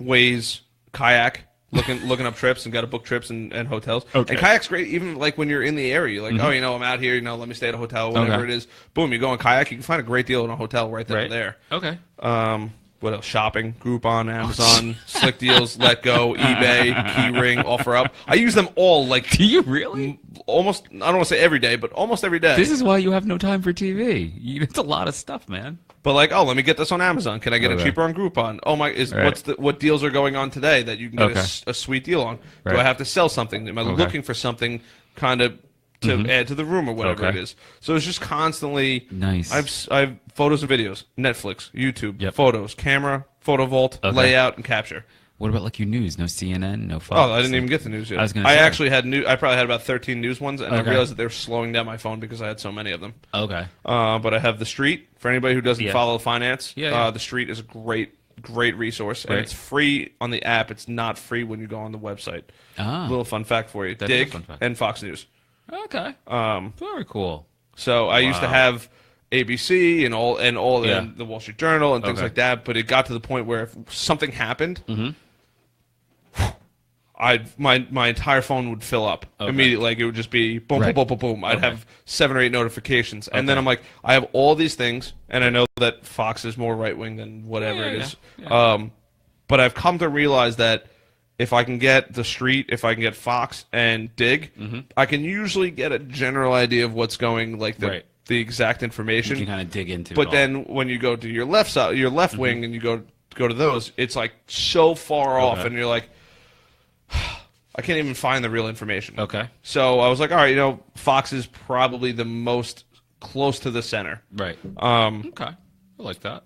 Speaker 2: Waze, Kayak. Looking up trips and got to book trips and hotels.
Speaker 1: Okay.
Speaker 2: And Kayak's great even when you're in the area. You're like, I'm out here, let me stay at a hotel, whatever it is. Boom, you go on Kayak, you can find a great deal in a hotel right there.
Speaker 1: Okay.
Speaker 2: What else? Shopping, Groupon, Amazon, Slick Deals, Let Go, eBay, Keyring, OfferUp. I use them all
Speaker 1: Do you really?
Speaker 2: Almost, I don't want to say every day, but almost every day.
Speaker 1: This is why you have no time for TV. It's a lot of stuff, man.
Speaker 2: But let me get this on Amazon. Can I get it cheaper on Groupon? Oh my! What deals are going on today that you can get a sweet deal on? Do I have to sell something? Am I looking for something kind of to add to the room or whatever it is? So it's just constantly
Speaker 1: nice.
Speaker 2: I've photos and videos, Netflix, YouTube, photos, camera, photo vault, layout, and capture.
Speaker 1: What about your news? No CNN, no Fox?
Speaker 2: Oh, I didn't even get the news yet.
Speaker 1: I
Speaker 2: actually had I probably had about 13 news ones, and I realized that they were slowing down my phone because I had so many of them.
Speaker 1: Okay.
Speaker 2: But I have The Street for anybody who doesn't follow finance.
Speaker 1: Yeah.
Speaker 2: The Street is a great resource, and it's free on the app. It's not free when you go on the website. Little fun fact for you: Dig and Fox News.
Speaker 1: Okay. Very cool.
Speaker 2: So I used to have ABC and all the Wall Street Journal and things like that, but it got to the point where if something happened, my entire phone would fill up immediately. Like it would just be boom, boom, boom, boom, boom. I'd have 7 or 8 notifications, and then I'm like, I have all these things, and I know that Fox is more right wing than whatever it is. Yeah. But I've come to realize that if I can get The Street, if I can get Fox and Dig, I can usually get a general idea of what's going, like the exact information.
Speaker 1: You can kind of dig into it.
Speaker 2: But then when you go to your left side, your left wing, and you go to those, it's like so far off, and you're like, I can't even find the real information.
Speaker 1: Okay.
Speaker 2: So I was like, all right, Fox is probably the most close to the center.
Speaker 1: Right. Okay. I like that.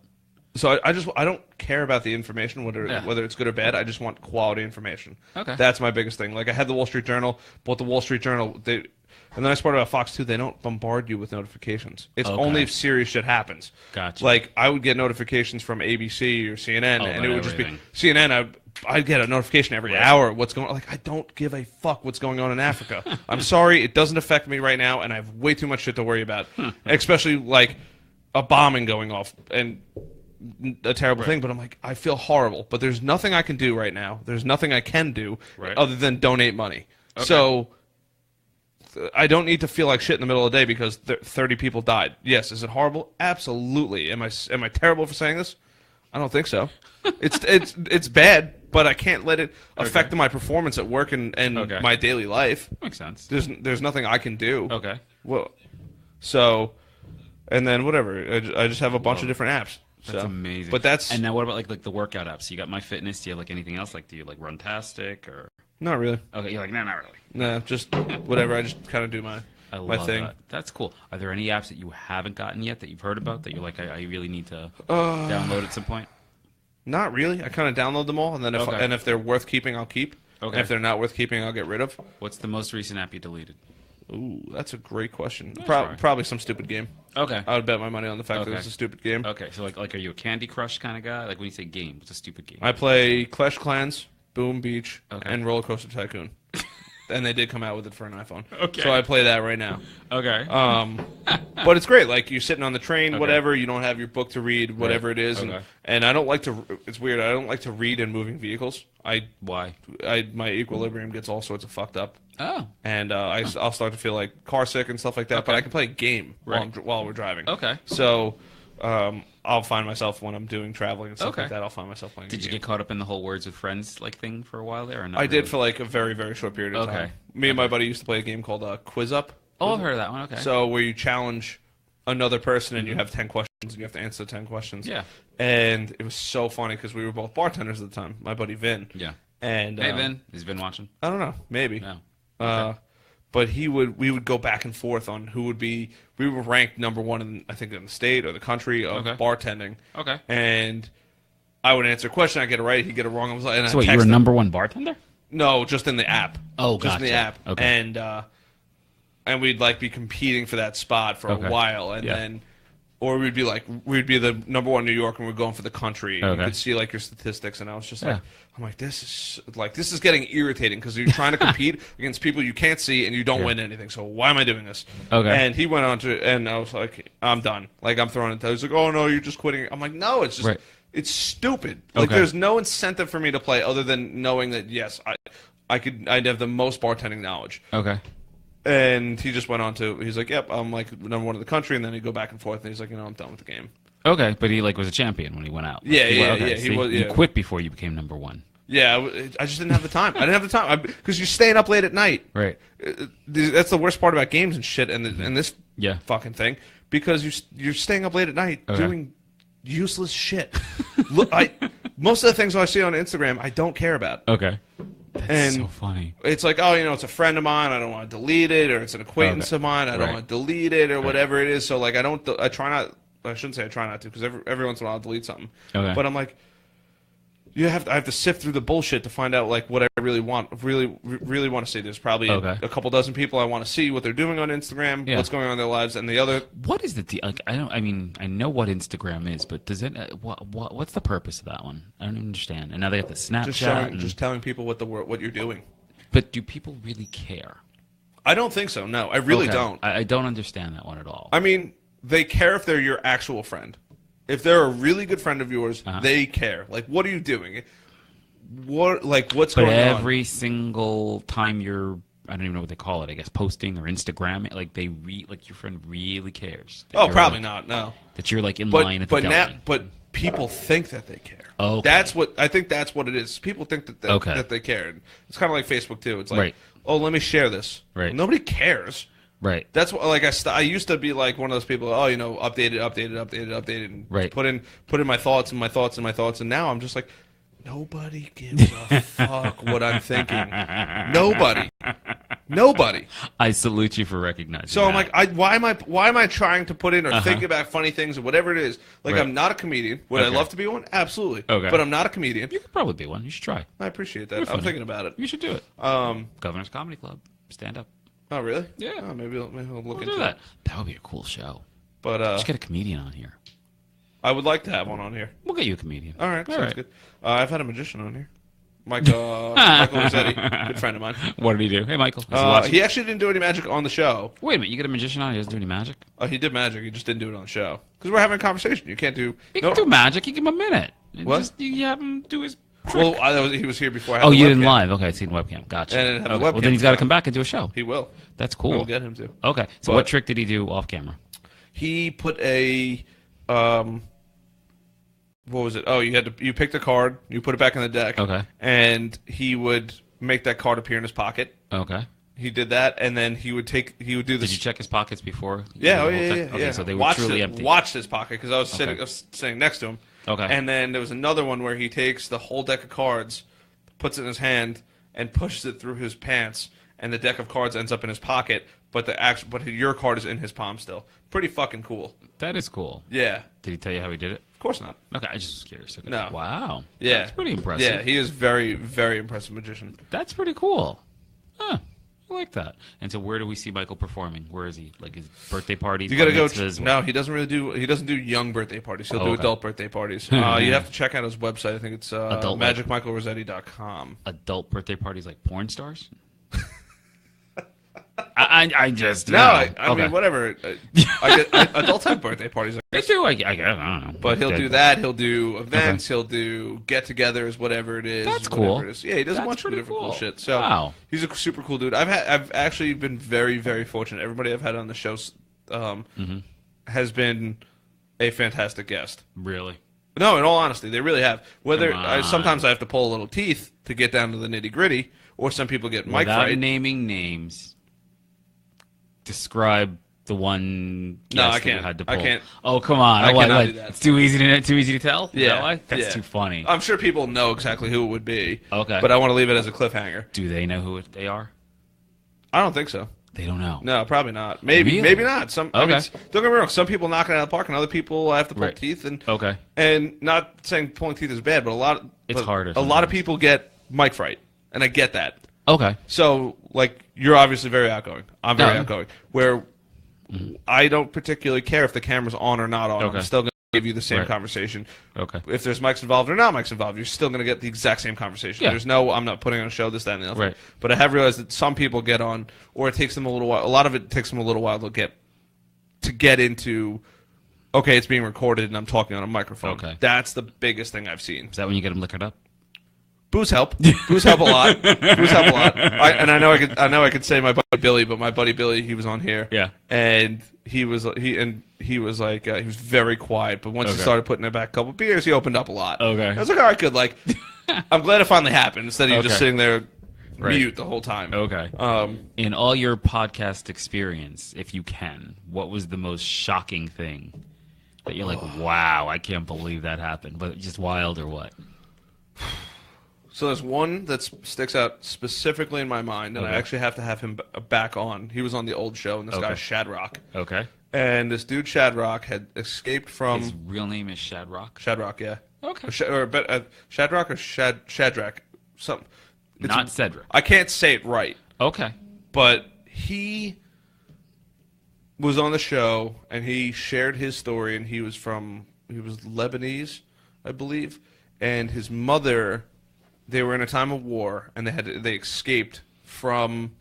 Speaker 2: So I don't care about the information, whether it's good or bad. I just want quality information.
Speaker 1: Okay.
Speaker 2: That's my biggest thing. Like I had the Wall Street Journal, bought the Wall Street Journal, and then I started about Fox too. They don't bombard you with notifications. It's only if serious shit happens.
Speaker 1: Gotcha.
Speaker 2: Like I would get notifications from ABC or CNN, and it would just be CNN. I'd get a notification every hour. What's going on? Like I don't give a fuck what's going on in Africa. I'm sorry, it doesn't affect me right now, and I have way too much shit to worry about. Especially like a bombing going off and a terrible thing, but I'm like, I feel horrible. But there's nothing I can do right now. There's nothing I can do other than donate money. Okay. So I don't need to feel like shit in the middle of the day because 30 people died. Yes, is it horrible? Absolutely. Am I terrible for saying this? I don't think so. It's bad, but I can't let it affect my performance at work and my daily life.
Speaker 1: Makes sense.
Speaker 2: There's nothing I can do.
Speaker 1: Okay.
Speaker 2: Well, so, and then whatever. I just have a bunch of different apps.
Speaker 1: That's amazing.
Speaker 2: But
Speaker 1: and now what about like the workout apps? You got MyFitness. Do you have like anything else? Like do you like Runtastic or?
Speaker 2: Not really.
Speaker 1: Okay, you're like, no, not really.
Speaker 2: No, just whatever. I just kind of do my thing.
Speaker 1: That. That's cool. Are there any apps that you haven't gotten yet that you've heard about that you're like, I really need to download at some point?
Speaker 2: Not really. I kind of download them all, and then if they're worth keeping, I'll keep. Okay. And if they're not worth keeping, I'll get rid of.
Speaker 1: What's the most recent app you deleted?
Speaker 2: Ooh, that's a great question. Probably some stupid game.
Speaker 1: Okay.
Speaker 2: I would bet my money on the fact that it's a stupid game.
Speaker 1: Okay, so like, are you a Candy Crush kind of guy? Like when you say game, what's a stupid game?
Speaker 2: I play Clash Clans, Boom Beach, and Roller Coaster Tycoon. And they did come out with it for an iPhone. Okay. So I play that right now.
Speaker 1: Okay.
Speaker 2: But it's great. Like you're sitting on the train, whatever. You don't have your book to read, whatever it is. And I don't like to. It's weird. I don't like to read in moving vehicles.
Speaker 1: Why?
Speaker 2: My equilibrium gets all sorts of fucked up.
Speaker 1: Oh.
Speaker 2: And I'll start to feel like car sick and stuff like that. But I can play a game while we're driving.
Speaker 1: Okay.
Speaker 2: So. I'll find myself when I'm doing traveling and stuff like that. I'll find myself playing.
Speaker 1: Did you get caught up in the whole Words with Friends like thing for a while there? Or not
Speaker 2: I did for like a very, very short period of time. Me and my buddy used to play a game called Quiz Up.
Speaker 1: Oh, I've heard of that one. Okay.
Speaker 2: So where you challenge another person and you have 10 questions and you have to answer 10 questions.
Speaker 1: Yeah.
Speaker 2: And it was so funny because we were both bartenders at the time. My buddy Vin.
Speaker 1: Yeah.
Speaker 2: And
Speaker 1: hey Vin, is Vin watching?
Speaker 2: I don't know. Maybe.
Speaker 1: No.
Speaker 2: But we would go back and forth on who would be. We were ranked number one in the state or the country of bartending.
Speaker 1: Okay.
Speaker 2: And I would answer a question, I get it right, he'd get it wrong. I was like,
Speaker 1: so wait, you were number one bartender?
Speaker 2: No, just in the app.
Speaker 1: Oh,
Speaker 2: just in the app.
Speaker 1: Okay.
Speaker 2: And we'd like be competing for that spot for a while, and then. Or we'd be the number one in New York, and we're going for the country. You could see like your statistics, and I was just like, I'm like, this is getting irritating because you're trying to compete against people you can't see, and you don't win anything. So why am I doing this?
Speaker 1: Okay.
Speaker 2: And he went on to, and I was like, I'm done. Like I'm throwing it. He's like, oh no, you're just quitting. I'm like, no, it's just it's stupid. Like there's no incentive for me to play other than knowing that yes, I'd have the most bartending knowledge.
Speaker 1: Okay.
Speaker 2: And he just went on to, he's like, yep, I'm like number one in the country, and then he'd go back and forth, and he's like, I'm done with the game.
Speaker 1: Okay, but he like was a champion when he went out.
Speaker 2: Yeah,
Speaker 1: he was. You quit before you became number one.
Speaker 2: Yeah, I just didn't have the time. I didn't have the time because you're staying up late at night.
Speaker 1: Right.
Speaker 2: That's the worst part about games and shit, and this fucking thing, because you're staying up late at night doing useless shit. Look, most of the things I see on Instagram, I don't care about.
Speaker 1: Okay. That's so funny.
Speaker 2: It's like, oh, it's a friend of mine. I don't want to delete it, or it's an acquaintance of mine. I don't want to delete it, or whatever it is. So, like, I try not. I shouldn't say I try not to, because every once in a while I'll delete something. Okay. But I'm like, I have to sift through the bullshit to find out like what I really want. Really want to see. There's probably a couple dozen people I want to see what they're doing on Instagram, what's going on in their lives, and the other.
Speaker 1: What is the deal? Like, I know what Instagram is, but does it? What's the purpose of that one? I don't understand. And now they have the Snapchat.
Speaker 2: Just telling people what you're doing.
Speaker 1: But do people really care?
Speaker 2: I don't think so. No, I really don't.
Speaker 1: I don't understand that one at all.
Speaker 2: I mean, they care if they're your actual friend. If they're a really good friend of yours, they care. Like, what are you doing? what's
Speaker 1: but
Speaker 2: going on?
Speaker 1: Every single time you're, I don't even know what they call it. I guess posting or Instagram. Like like your friend really cares.
Speaker 2: Oh, probably not. No.
Speaker 1: That you're like in line at the deli.
Speaker 2: But people think that they care.
Speaker 1: Oh, okay.
Speaker 2: That's what I think. That's what it is. People think that they care. It's kind of like Facebook too. It's like, oh, let me share this.
Speaker 1: Right.
Speaker 2: Well, nobody cares.
Speaker 1: Right.
Speaker 2: That's what. Like I used to be like one of those people. Oh, update it, and put in my thoughts and now I'm just like, nobody gives a fuck what I'm thinking. Nobody.
Speaker 1: I salute you for recognizing.
Speaker 2: So
Speaker 1: that.
Speaker 2: I'm like, why am I trying to put in or think about funny things or whatever it is? Like I'm not a comedian. Would I love to be one? Absolutely.
Speaker 1: Okay.
Speaker 2: But I'm not a comedian.
Speaker 1: You could probably be one. You should try.
Speaker 2: I appreciate that. I'm thinking about it.
Speaker 1: You should do it. Governor's Comedy Club. Stand up.
Speaker 2: Oh really?
Speaker 1: Yeah.
Speaker 2: Oh, maybe I'll look into
Speaker 1: that. That would be a cool show.
Speaker 2: But
Speaker 1: just get a comedian on here.
Speaker 2: I would like to have one on here.
Speaker 1: We'll get you a comedian.
Speaker 2: All right, sounds good. I've had a magician on here. Michael Rossetti, good friend of mine.
Speaker 1: What did he do? Hey, Michael.
Speaker 2: He actually didn't do any magic on the show.
Speaker 1: Wait a minute, you get a magician on, he doesn't do any magic?
Speaker 2: Oh, he did magic. He just didn't do it on the show. Because we're having a conversation. You can't do...
Speaker 1: You can do magic. You give him a minute.
Speaker 2: What?
Speaker 1: You have him do his trick.
Speaker 2: Well, he was here before I had the
Speaker 1: you
Speaker 2: webcam.
Speaker 1: didn't live. Okay, I seen webcam. Gotcha.
Speaker 2: And it had the
Speaker 1: Well,
Speaker 2: webcam
Speaker 1: then he's got to come back and do a show.
Speaker 2: He will.
Speaker 1: That's cool.
Speaker 2: We'll get him to.
Speaker 1: Okay. So what trick did he do off camera?
Speaker 2: He put a... what was it? Oh, you picked a card, you put it back in the deck.
Speaker 1: Okay.
Speaker 2: And he would make that card appear in his pocket.
Speaker 1: Okay.
Speaker 2: He did that, and then he would do this.
Speaker 1: Did you check his pockets before?
Speaker 2: Yeah,
Speaker 1: Okay, so they were truly empty.
Speaker 2: Watched his pocket because I was sitting next to him.
Speaker 1: Okay.
Speaker 2: And then there was another one where he takes the whole deck of cards, puts it in his hand, and pushes it through his pants, and the deck of cards ends up in his pocket, but your card is in his palm still. Pretty fucking cool.
Speaker 1: That is cool.
Speaker 2: Yeah.
Speaker 1: Did he tell you how he did it?
Speaker 2: Of course not.
Speaker 1: Okay, I just was curious. Okay.
Speaker 2: No.
Speaker 1: Wow.
Speaker 2: Yeah.
Speaker 1: That's pretty impressive.
Speaker 2: Yeah, he is very, very impressive magician.
Speaker 1: That's pretty cool. Huh. I like that. And so, where do we see Michael performing? Where is he? Like his birthday parties?
Speaker 2: You gotta go. No, he doesn't really do. He doesn't do young birthday parties. He'll do adult birthday parties. You have to check out his website. I think it's magicmichaelrossetti.com.
Speaker 1: Adult birthday parties like porn stars. I just
Speaker 2: I mean whatever. Adults have birthday parties.
Speaker 1: They do. I don't know.
Speaker 2: But he'll do that. He'll do events. He'll do get-togethers. Whatever it is.
Speaker 1: That's cool.
Speaker 2: It is. Yeah, he does a bunch of different cool shit. So he's a super cool dude. I've actually been very, very fortunate. Everybody I've had on the show has been a fantastic guest.
Speaker 1: Really?
Speaker 2: No, in all honesty, they really have. Sometimes I have to pull a little teeth to get down to the nitty-gritty, or some people get mic fright.
Speaker 1: Without naming names, describe the one guest that you had to pull.
Speaker 2: I can't.
Speaker 1: Oh, come on.
Speaker 2: I cannot do that.
Speaker 1: It's too easy to tell?
Speaker 2: Yeah.
Speaker 1: That's too funny.
Speaker 2: I'm sure people know exactly who it would be.
Speaker 1: Okay.
Speaker 2: But I want to leave it as a cliffhanger.
Speaker 1: Do they know who they are?
Speaker 2: I don't think so.
Speaker 1: They don't know.
Speaker 2: No, probably not. Maybe not. I mean, don't get me wrong. Some people knock it out of the park, and other people have to pull teeth. And not saying pulling teeth is bad, but
Speaker 1: it's harder.
Speaker 2: A lot of people get mic fright, and I get that.
Speaker 1: Okay.
Speaker 2: So, like, you're obviously very outgoing. I'm very outgoing. Where I don't particularly care if the camera's on or not on. I'm still going to give you the same conversation.
Speaker 1: Okay.
Speaker 2: If there's mics involved or not mics involved, you're still going to get the exact same conversation. There's I'm not putting on a show, this, that, and the other.
Speaker 1: Right.
Speaker 2: But I have realized that some people get on, or it takes them a little while. A lot of it takes them a little while to get into, okay, it's being recorded and I'm talking on a microphone.
Speaker 1: Okay.
Speaker 2: That's the biggest thing I've seen.
Speaker 1: Is that when you get them liquored up?
Speaker 2: Booze help. Booze help a lot. Booze help a lot. I know I could say my buddy Billy, but my buddy Billy, he was on here.
Speaker 1: Yeah.
Speaker 2: And he was like he was very quiet, but once he started putting back a couple beers, he opened up a lot.
Speaker 1: Okay.
Speaker 2: I was like, all right, good. Like, I'm glad it finally happened instead of you just sitting there mute the whole time.
Speaker 1: Okay. In all your podcast experience, if you can, what was the most shocking thing that you're like, wow, I can't believe that happened, but just wild or what?
Speaker 2: So there's one that sticks out specifically in my mind, and I actually have to have him back on. He was on the old show, and this guy's Shadrock.
Speaker 1: Okay.
Speaker 2: And this dude Shadrock had escaped from...
Speaker 1: His real name is Shadrock?
Speaker 2: Shadrock, yeah.
Speaker 1: Okay.
Speaker 2: Shadrock or Shadrack? Something.
Speaker 1: Not Cedric.
Speaker 2: I can't say it right.
Speaker 1: Okay.
Speaker 2: But he was on the show, and he shared his story, and he was Lebanese, I believe, and his mother... They were in a time of war, and they escaped from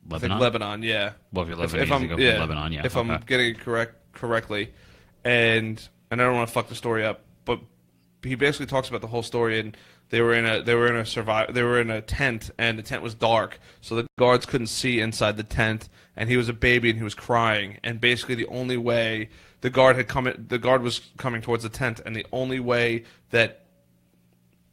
Speaker 1: Lebanon.
Speaker 2: I think Lebanon, yeah.
Speaker 1: Well, if you're Lebanese, you go from Lebanon, yeah.
Speaker 2: If I'm getting it correctly, and I don't want to fuck the story up, but he basically talks about the whole story, and They were in a tent, and the tent was dark, so the guards couldn't see inside the tent. And he was a baby, and he was crying. And basically, the only way the guard was coming towards the tent, and the only way that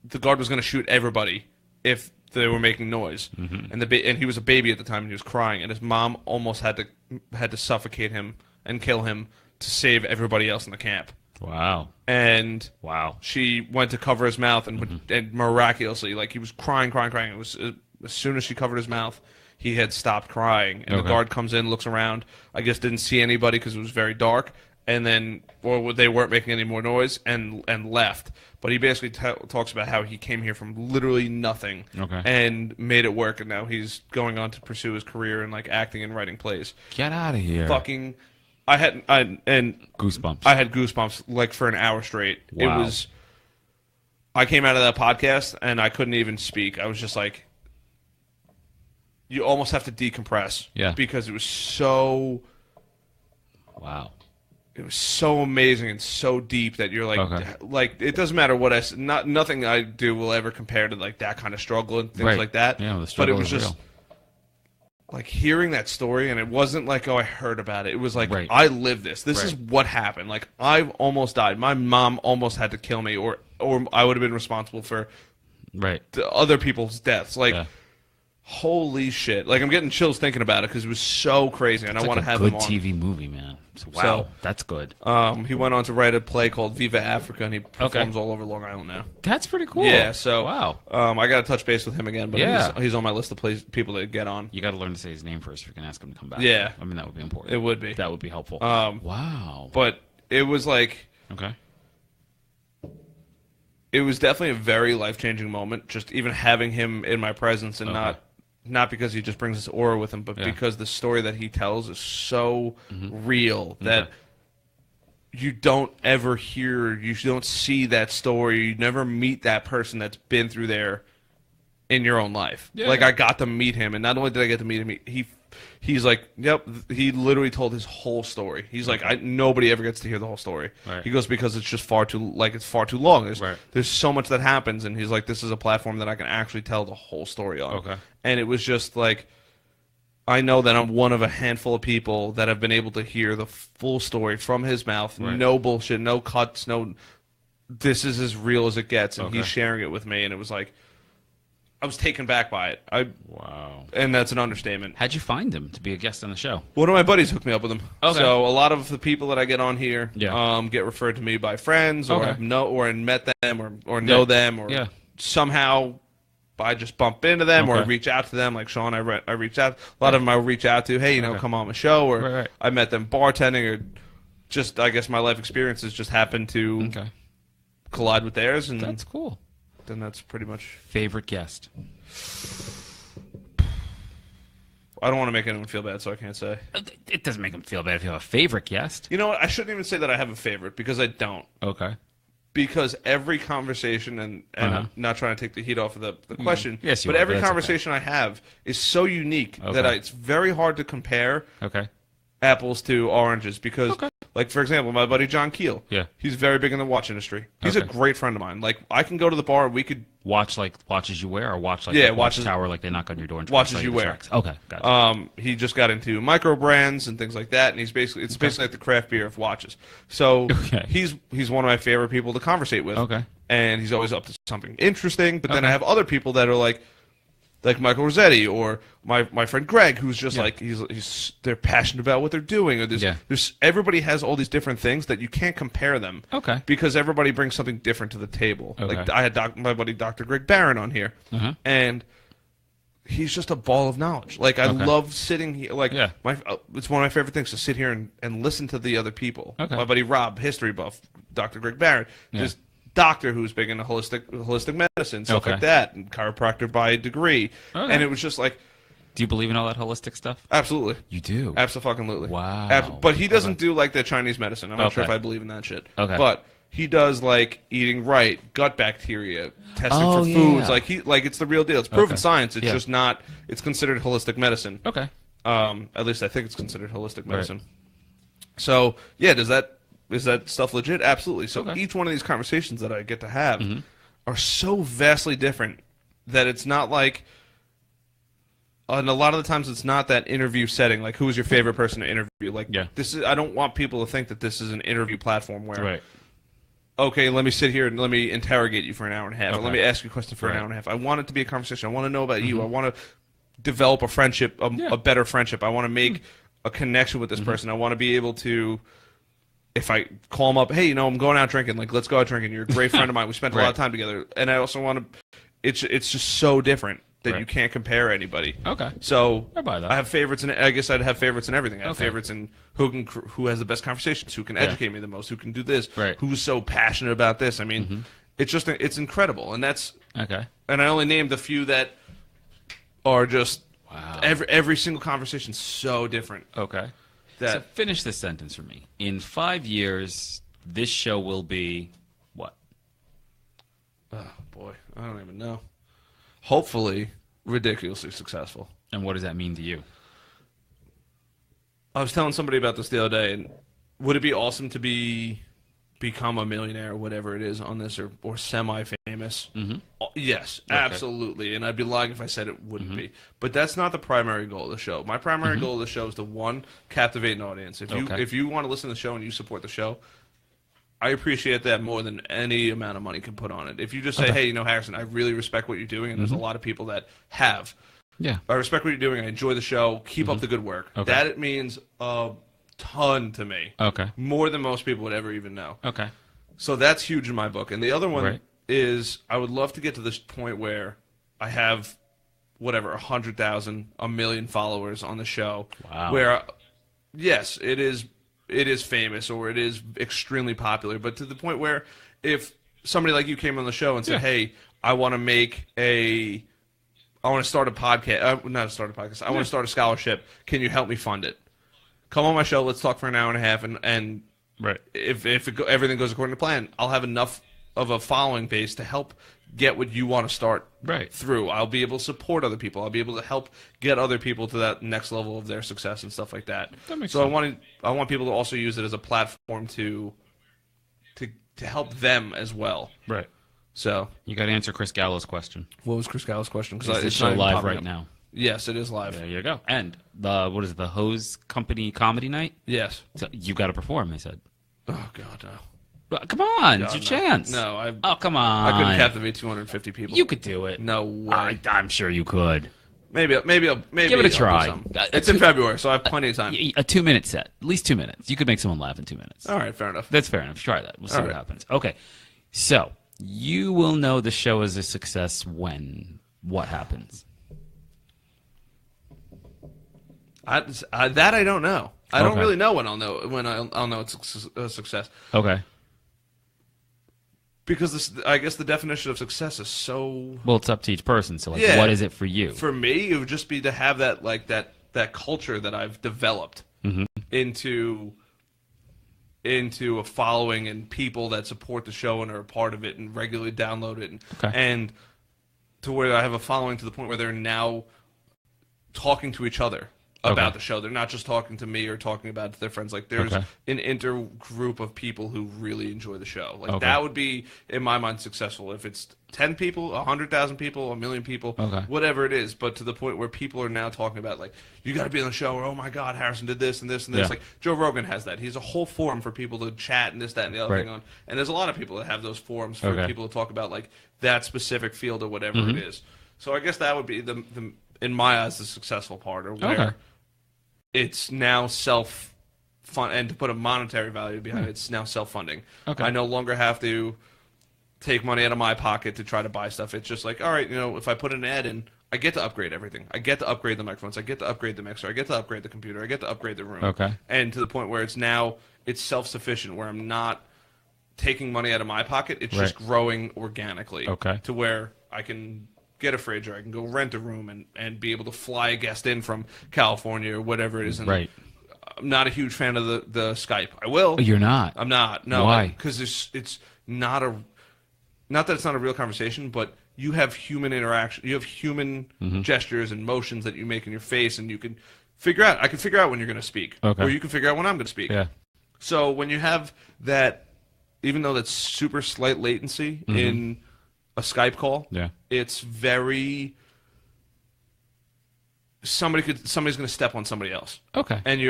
Speaker 2: the guard was going to shoot everybody if they were making noise. And and he was a baby at the time, and he was crying, and his mom almost had to suffocate him and kill him to save everybody else in the camp.
Speaker 1: Wow.
Speaker 2: And
Speaker 1: wow,
Speaker 2: she went to cover his mouth, and miraculously, like, he was crying. It was as soon as she covered his mouth, he had stopped crying. And the guard comes in, looks around, I guess didn't see anybody because it was very dark, and then, or they weren't making any more noise, and left. But he basically talks about how he came here from literally nothing and made it work, and now he's going on to pursue his career in, like, acting and writing plays.
Speaker 1: Get out of here.
Speaker 2: Fucking... I had
Speaker 1: goosebumps.
Speaker 2: I had goosebumps like for an hour straight.
Speaker 1: Wow.
Speaker 2: It was. I came out of that podcast and I couldn't even speak. I was just like, you almost have to decompress.
Speaker 1: Yeah.
Speaker 2: Because it was so.
Speaker 1: Wow.
Speaker 2: It was so amazing and so deep that you're like it doesn't matter what nothing I do will ever compare to like that kind of struggle and things like that.
Speaker 1: Yeah, the struggle is real.
Speaker 2: Like hearing that story, and it wasn't like, oh, I heard about it. It was like, I lived this. This is what happened. Like, I've almost died. My mom almost had to kill me, or I would have been responsible for the other people's deaths. Like, holy shit! Like, I'm getting chills thinking about it because it was so crazy, and I want to have him on.
Speaker 1: Good TV movie, man. Wow, that's good.
Speaker 2: He went on to write a play called Viva Africa, and he performs all over Long Island now.
Speaker 1: That's pretty cool.
Speaker 2: Yeah, so
Speaker 1: wow.
Speaker 2: I got to touch base with him again, but he's on my list of people to get on.
Speaker 1: You got to learn to say his name first if you can ask him to come back.
Speaker 2: Yeah.
Speaker 1: I mean, that would be important.
Speaker 2: It would be.
Speaker 1: That would be helpful. Wow.
Speaker 2: But it was like...
Speaker 1: Okay.
Speaker 2: It was definitely a very life-changing moment, just even having him in my presence, and not because he just brings this aura with him, but because the story that he tells is so real that you don't ever hear, you don't see that story, you never meet that person that's been through there in your own life. Yeah. Like, I got to meet him, and not only did I get to meet him, he's like, yep, he literally told his whole story. He's like, nobody ever gets to hear the whole story. Right. He goes, because it's just far too long. There's so much that happens, and he's like, this is a platform that I can actually tell the whole story on. Okay. And it was just like, I know that I'm one of a handful of people that have been able to hear the full story from his mouth. Right. No bullshit, no cuts, this is as real as it gets, and he's sharing it with me, and it was like, I was taken back by it.
Speaker 1: Wow.
Speaker 2: And that's an understatement.
Speaker 1: How'd you find him to be a guest on the show?
Speaker 2: One of my buddies hooked me up with him. Okay. So a lot of the people that I get on here get referred to me by friends, or met them, or know them, or somehow I just bump into them, or I reach out to them. Like Sean, I reach out. A lot of them I reach out to, hey, come on the show, or I met them bartending, or just, I guess my life experiences just happened to collide with theirs. And
Speaker 1: that's cool.
Speaker 2: Then that's pretty much...
Speaker 1: Favorite guest?
Speaker 2: I don't want to make anyone feel bad, so I can't say.
Speaker 1: It doesn't make them feel bad if you have a favorite guest.
Speaker 2: You know what? I shouldn't even say that I have a favorite, because I don't.
Speaker 1: Okay.
Speaker 2: Because every conversation, and I'm not trying to take the heat off of the question,
Speaker 1: yes,
Speaker 2: but every conversation I have is so unique that it's very hard to compare apples to oranges, because... Like, for example, my buddy John Keel. Yeah. He's very big in the watch industry. He's a great friend of mine. Like, I can go to the bar and we could...
Speaker 1: Watch, like, watches you wear, or watch, like, watch tower, like, they knock on your door and
Speaker 2: watches you wear.
Speaker 1: Okay, gotcha.
Speaker 2: He just got into micro brands and things like that, and basically like the craft beer of watches. So, he's one of my favorite people to conversate with. Okay. And he's always up to something interesting, but then I have other people that are like Michael Rossetti, or my friend Greg, who's just like they're passionate about what they're doing, or there's everybody has all these different things that you can't compare them, because everybody brings something different to the table. Like, I had my buddy Dr. Greg Barron on here, and he's just a ball of knowledge. Like, I love sitting here. Like, it's one of my favorite things to sit here and listen to the other people. My buddy Rob, history buff, Dr. Greg Barron, just doctor who's big into holistic medicine, stuff like that, and chiropractor by degree. And it was just like...
Speaker 1: Do you believe in all that holistic stuff?
Speaker 2: Absolutely.
Speaker 1: You do?
Speaker 2: Absolutely.
Speaker 1: Wow.
Speaker 2: But he doesn't do, like, the Chinese medicine. I'm not sure if I believe in that shit. But he does, like, eating right, gut bacteria, testing for foods. Like, it's the real deal. It's proven science. It's just not... It's considered holistic medicine.
Speaker 1: Okay.
Speaker 2: At least I think it's considered holistic medicine. So, yeah, is that stuff legit? Absolutely. So each one of these conversations that I get to have, are so vastly different that it's not like, and a lot of the times it's not that interview setting, like who is your favorite person to interview. Like, I don't want people to think that this is an interview platform where, okay, let me sit here and let me interrogate you for an hour and a half, or let me ask you a question for an hour and a half. I want it to be a conversation. I want to know about you. I want to develop a friendship, a better friendship. I want to make a connection with this person. I want to be able to, if I call them up, hey, I'm going out drinking, like, let's go out drinking. You're a great friend of mine. We spent a lot of time together. And I also want to, it's just so different that you can't compare anybody. Okay. So I buy that. I have favorites, and I guess I'd have favorites in everything. I have favorites in who has the best conversations, who can educate me the most, who can do this, who's so passionate about this. I mean, it's incredible. And that's, and I only named a few that are just, every single conversation so different. Okay.
Speaker 1: So finish this sentence for me. In 5 years, this show will be what?
Speaker 2: Oh, boy. I don't even know. Hopefully, ridiculously successful.
Speaker 1: And what does that mean to you?
Speaker 2: I was telling somebody about this the other day, and would it be awesome to become a millionaire or whatever it is on this, or semi-famous? Yes, absolutely. And I'd be lying if I said it wouldn't be. But that's not the primary goal of the show. My primary goal of the show is to, one, captivate an audience. If you want to listen to the show and you support the show, I appreciate that more than any amount of money can put on it. If you just say, hey, Harrison, I really respect what you're doing, and there's a lot of people that have. Yeah. I respect what you're doing. I enjoy the show. Keep up the good work. That it means a ton to me. Okay. More than most people would ever even know. Okay. So that's huge in my book. And the other one is, I would love to get to this point where I have, 100,000, 1 million followers on the show. Wow. Where, yes, it is famous, or it is extremely popular, but to the point where if somebody like you came on the show and said, hey, I want to start a podcast, not start a podcast, I want to start a scholarship, can you help me fund it? Come on my show, let's talk for an hour and a half, and if everything goes according to plan, I'll have enough of a following base to help get what you want to start through. I'll be able to support other people. I'll be able to help get other people to that next level of their success and stuff like that. That makes sense. I want people to also use it as a platform to help them as well. Right. So
Speaker 1: you got to answer Chris Gallo's question.
Speaker 2: What was Chris Gallo's question?
Speaker 1: Because it's show live right now.
Speaker 2: Yes, it is live.
Speaker 1: There you go. And the Hose Company Comedy Night?
Speaker 2: Yes.
Speaker 1: So you got to perform, they said.
Speaker 2: Oh God, no.
Speaker 1: Come on, it's your chance.
Speaker 2: No,
Speaker 1: come on.
Speaker 2: I couldn't captivate 250 people.
Speaker 1: You could do it.
Speaker 2: No way.
Speaker 1: I'm sure you could.
Speaker 2: Maybe give
Speaker 1: it a try.
Speaker 2: It's in February, so I have plenty of time.
Speaker 1: A 2-minute set, at least 2 minutes. You could make someone laugh in 2 minutes.
Speaker 2: All right, fair enough.
Speaker 1: That's fair enough. Try that. We'll see what happens. Okay, so you will know the show is a success when what happens?
Speaker 2: That I don't know. I don't really know when I'll know it's a success. Okay. Because I guess the definition of success is so...
Speaker 1: Well, it's up to each person. So, what is it for you?
Speaker 2: For me, it would just be to have that that culture that I've developed into a following and people that support the show and are a part of it and regularly download it, and to where I have a following to the point where they're now talking to each other about the show. They're not just talking to me or talking about it to their friends. Like, there's an intergroup of people who really enjoy the show. Like, that would be, in my mind, successful. If it's 10 people, 100,000 people, 1 million people, whatever it is, but to the point where people are now talking about, like, you got to be on the show, or, oh my God, Harrison did this and this and this. Like, Joe Rogan has that. He's a whole forum for people to chat and this, that, and the other thing on. And there's a lot of people that have those forums for people to talk about, like, that specific field or whatever it is. So I guess that would be, the in my eyes, the successful part, or where it's now self-fund, and to put a monetary value behind it, it's now self-funding. I no longer have to take money out of my pocket to try to buy stuff. It's just like, all right, if I put an ad in, I get to upgrade everything. I get to upgrade the microphones. I get to upgrade the mixer. I get to upgrade the computer. I get to upgrade the room. And to the point where it's self-sufficient, where I'm not taking money out of my pocket. It's just growing organically to where I can get a fridge, or I can go rent a room and be able to fly a guest in from California or whatever it is. And I'm not a huge fan of the Skype. I will.
Speaker 1: You're not?
Speaker 2: I'm not. No.
Speaker 1: Why?
Speaker 2: Because it's not that it's not a real conversation, but you have human interaction. You have human gestures and motions that you make in your face, and you can figure out. I can figure out when you're going to speak, or you can figure out when I'm going to speak. Yeah. So when you have that, even though that's super slight latency in a Skype call,
Speaker 1: yeah,
Speaker 2: it's very somebody's going to step on somebody else.
Speaker 1: Okay.
Speaker 2: And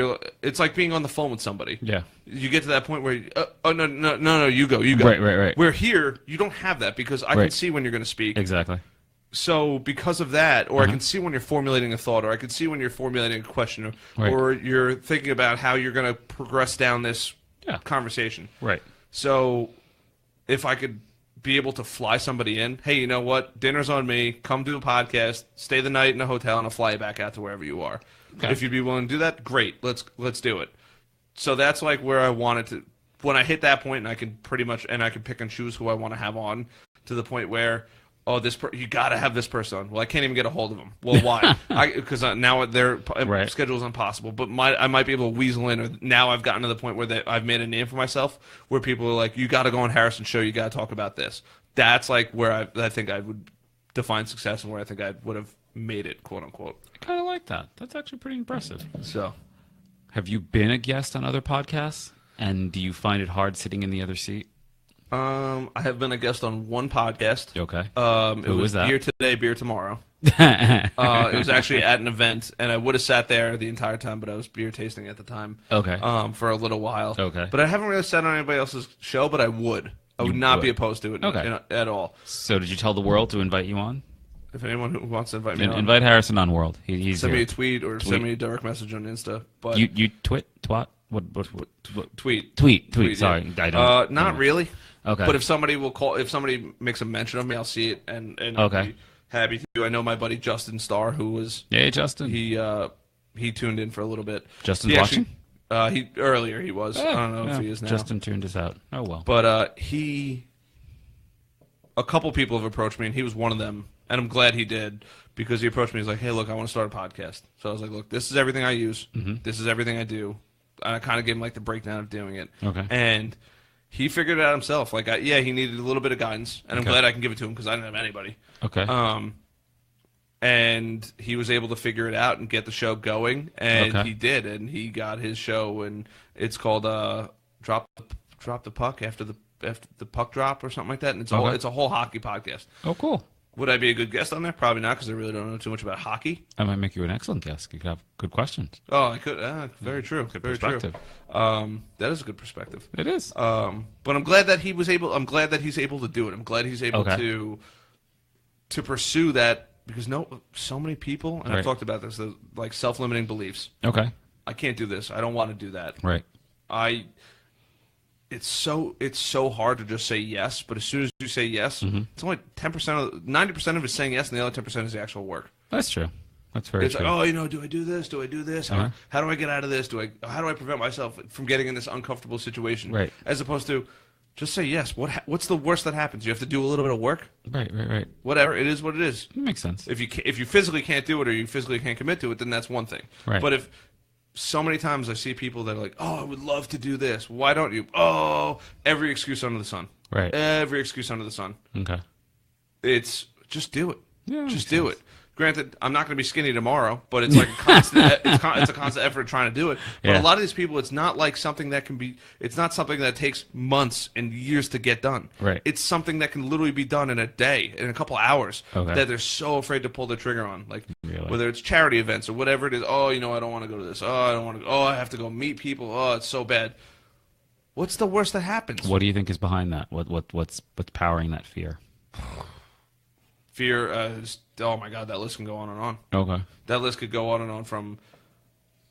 Speaker 2: it's like being on the phone with somebody.
Speaker 1: Yeah.
Speaker 2: You get to that point where no, you go.
Speaker 1: Right.
Speaker 2: Where here you don't have that because I can see when you're going to speak.
Speaker 1: Exactly.
Speaker 2: So because of that, or I can see when you're formulating a thought, or I can see when you're formulating a question, or you're thinking about how you're going to progress down this conversation.
Speaker 1: Right.
Speaker 2: So if I could be able to fly somebody in, hey, you know what? Dinner's on me. Come do a podcast. Stay the night in a hotel, and I'll fly you back out to wherever you are. Okay. If you'd be willing to do that, great. Let's do it. So that's like where I wanted to. When I hit that point, and I can pick and choose who I want to have on, to the point where, oh, you got to have this person on. Well, I can't even get a hold of them. Well, why? Because now their schedule is impossible. But I might be able to weasel in. Or now I've gotten to the point where I've made a name for myself, where people are like, you got to go on Harrison's show. You got to talk about this. That's like where I think I would define success, and where I think I would have made it, quote unquote.
Speaker 1: I kind of like that. That's actually pretty impressive.
Speaker 2: So,
Speaker 1: have you been a guest on other podcasts? And do you find it hard sitting in the other seat?
Speaker 2: I have been a guest on one podcast.
Speaker 1: Okay.
Speaker 2: Who was that? Beer Today, Beer Tomorrow. It was actually at an event, and I would have sat there the entire time, but I was beer tasting at the time.
Speaker 1: Okay.
Speaker 2: For a little while.
Speaker 1: Okay.
Speaker 2: But I haven't really sat on anybody else's show, but I would. I would not be opposed to it at all.
Speaker 1: So did you tell the world to invite you on?
Speaker 2: If anyone who wants to invite me on.
Speaker 1: Invite Harrison on, world. He's
Speaker 2: send me a tweet or send me a direct message on Insta. But
Speaker 1: you twat? What? Tweet. Sorry,
Speaker 2: yeah. I don't. Not really.
Speaker 1: Okay.
Speaker 2: But if somebody makes a mention of me, I'll see it and I'll be happy to. I know my buddy Justin Starr, who was
Speaker 1: Justin.
Speaker 2: He tuned in for a little bit.
Speaker 1: Justin's watching.
Speaker 2: Earlier he was. I don't know if he is now.
Speaker 1: Justin tuned us out. Oh well.
Speaker 2: But a couple people have approached me, and he was one of them. And I'm glad he did, because he approached me. He's like, "Hey, look, I want to start a podcast." So I was like, "Look, this is everything I use. This is everything I do." And I kind of gave him like the breakdown of doing it.
Speaker 1: Okay.
Speaker 2: And he figured it out himself. Like, he needed a little bit of guidance, and I'm glad I can give it to him, because I didn't have anybody.
Speaker 1: Okay.
Speaker 2: And he was able to figure it out and get the show going, and he did, and he got his show, and it's called Drop the Puck after the puck drop or something like that, and it's a whole hockey podcast.
Speaker 1: Oh, cool.
Speaker 2: Would I be a good guest on there? Probably not, because I really don't know too much about hockey.
Speaker 1: I might make you an excellent guest. You could have good questions.
Speaker 2: Oh, I could. Very true.
Speaker 1: Good
Speaker 2: very
Speaker 1: perspective.
Speaker 2: True. That is a good perspective.
Speaker 1: It is.
Speaker 2: But I'm glad that he was able. I'm glad that he's able to do it. I'm glad he's able to pursue that, because so many people, and I've talked about this, like self-limiting beliefs.
Speaker 1: Okay.
Speaker 2: I can't do this. I don't want to do that.
Speaker 1: Right.
Speaker 2: It's so hard to just say yes, but as soon as you say yes, it's only 90% of it saying yes, and the other 10% is the actual work.
Speaker 1: That's true. That's very true.
Speaker 2: It's like, do I do this? Do I do this? How do I get out of this? How do I prevent myself from getting in this uncomfortable situation?
Speaker 1: Right.
Speaker 2: As opposed to just say yes. What's the worst that happens? You have to do a little bit of work.
Speaker 1: Right.
Speaker 2: Whatever. It is what it is.
Speaker 1: It makes sense.
Speaker 2: If you physically can't do it, or you physically can't commit to it, then that's one thing.
Speaker 1: Right.
Speaker 2: But if so many times I see people that are like, I would love to do this. Why don't you? Oh, every excuse under the sun.
Speaker 1: Right.
Speaker 2: Every excuse under the sun.
Speaker 1: Okay.
Speaker 2: It's just do it.
Speaker 1: Yeah.
Speaker 2: Just do it. Granted, I'm not going to be skinny tomorrow, but it's like a constant. It's a constant effort trying to do it. But a lot of these people, it's not like something that can be. It's not something that takes months and years to get done.
Speaker 1: Right.
Speaker 2: It's something that can literally be done in a day, in a couple hours.
Speaker 1: Okay.
Speaker 2: That they're so afraid to pull the trigger on, like
Speaker 1: really?
Speaker 2: Whether it's charity events or whatever it is. I don't want to go to this. I don't want to. I have to go meet people. It's so bad. What's the worst that happens?
Speaker 1: What do you think is behind that? What's powering that fear?
Speaker 2: Fear. Oh my God, that list can go on and on.
Speaker 1: Okay.
Speaker 2: That list could go on and on, from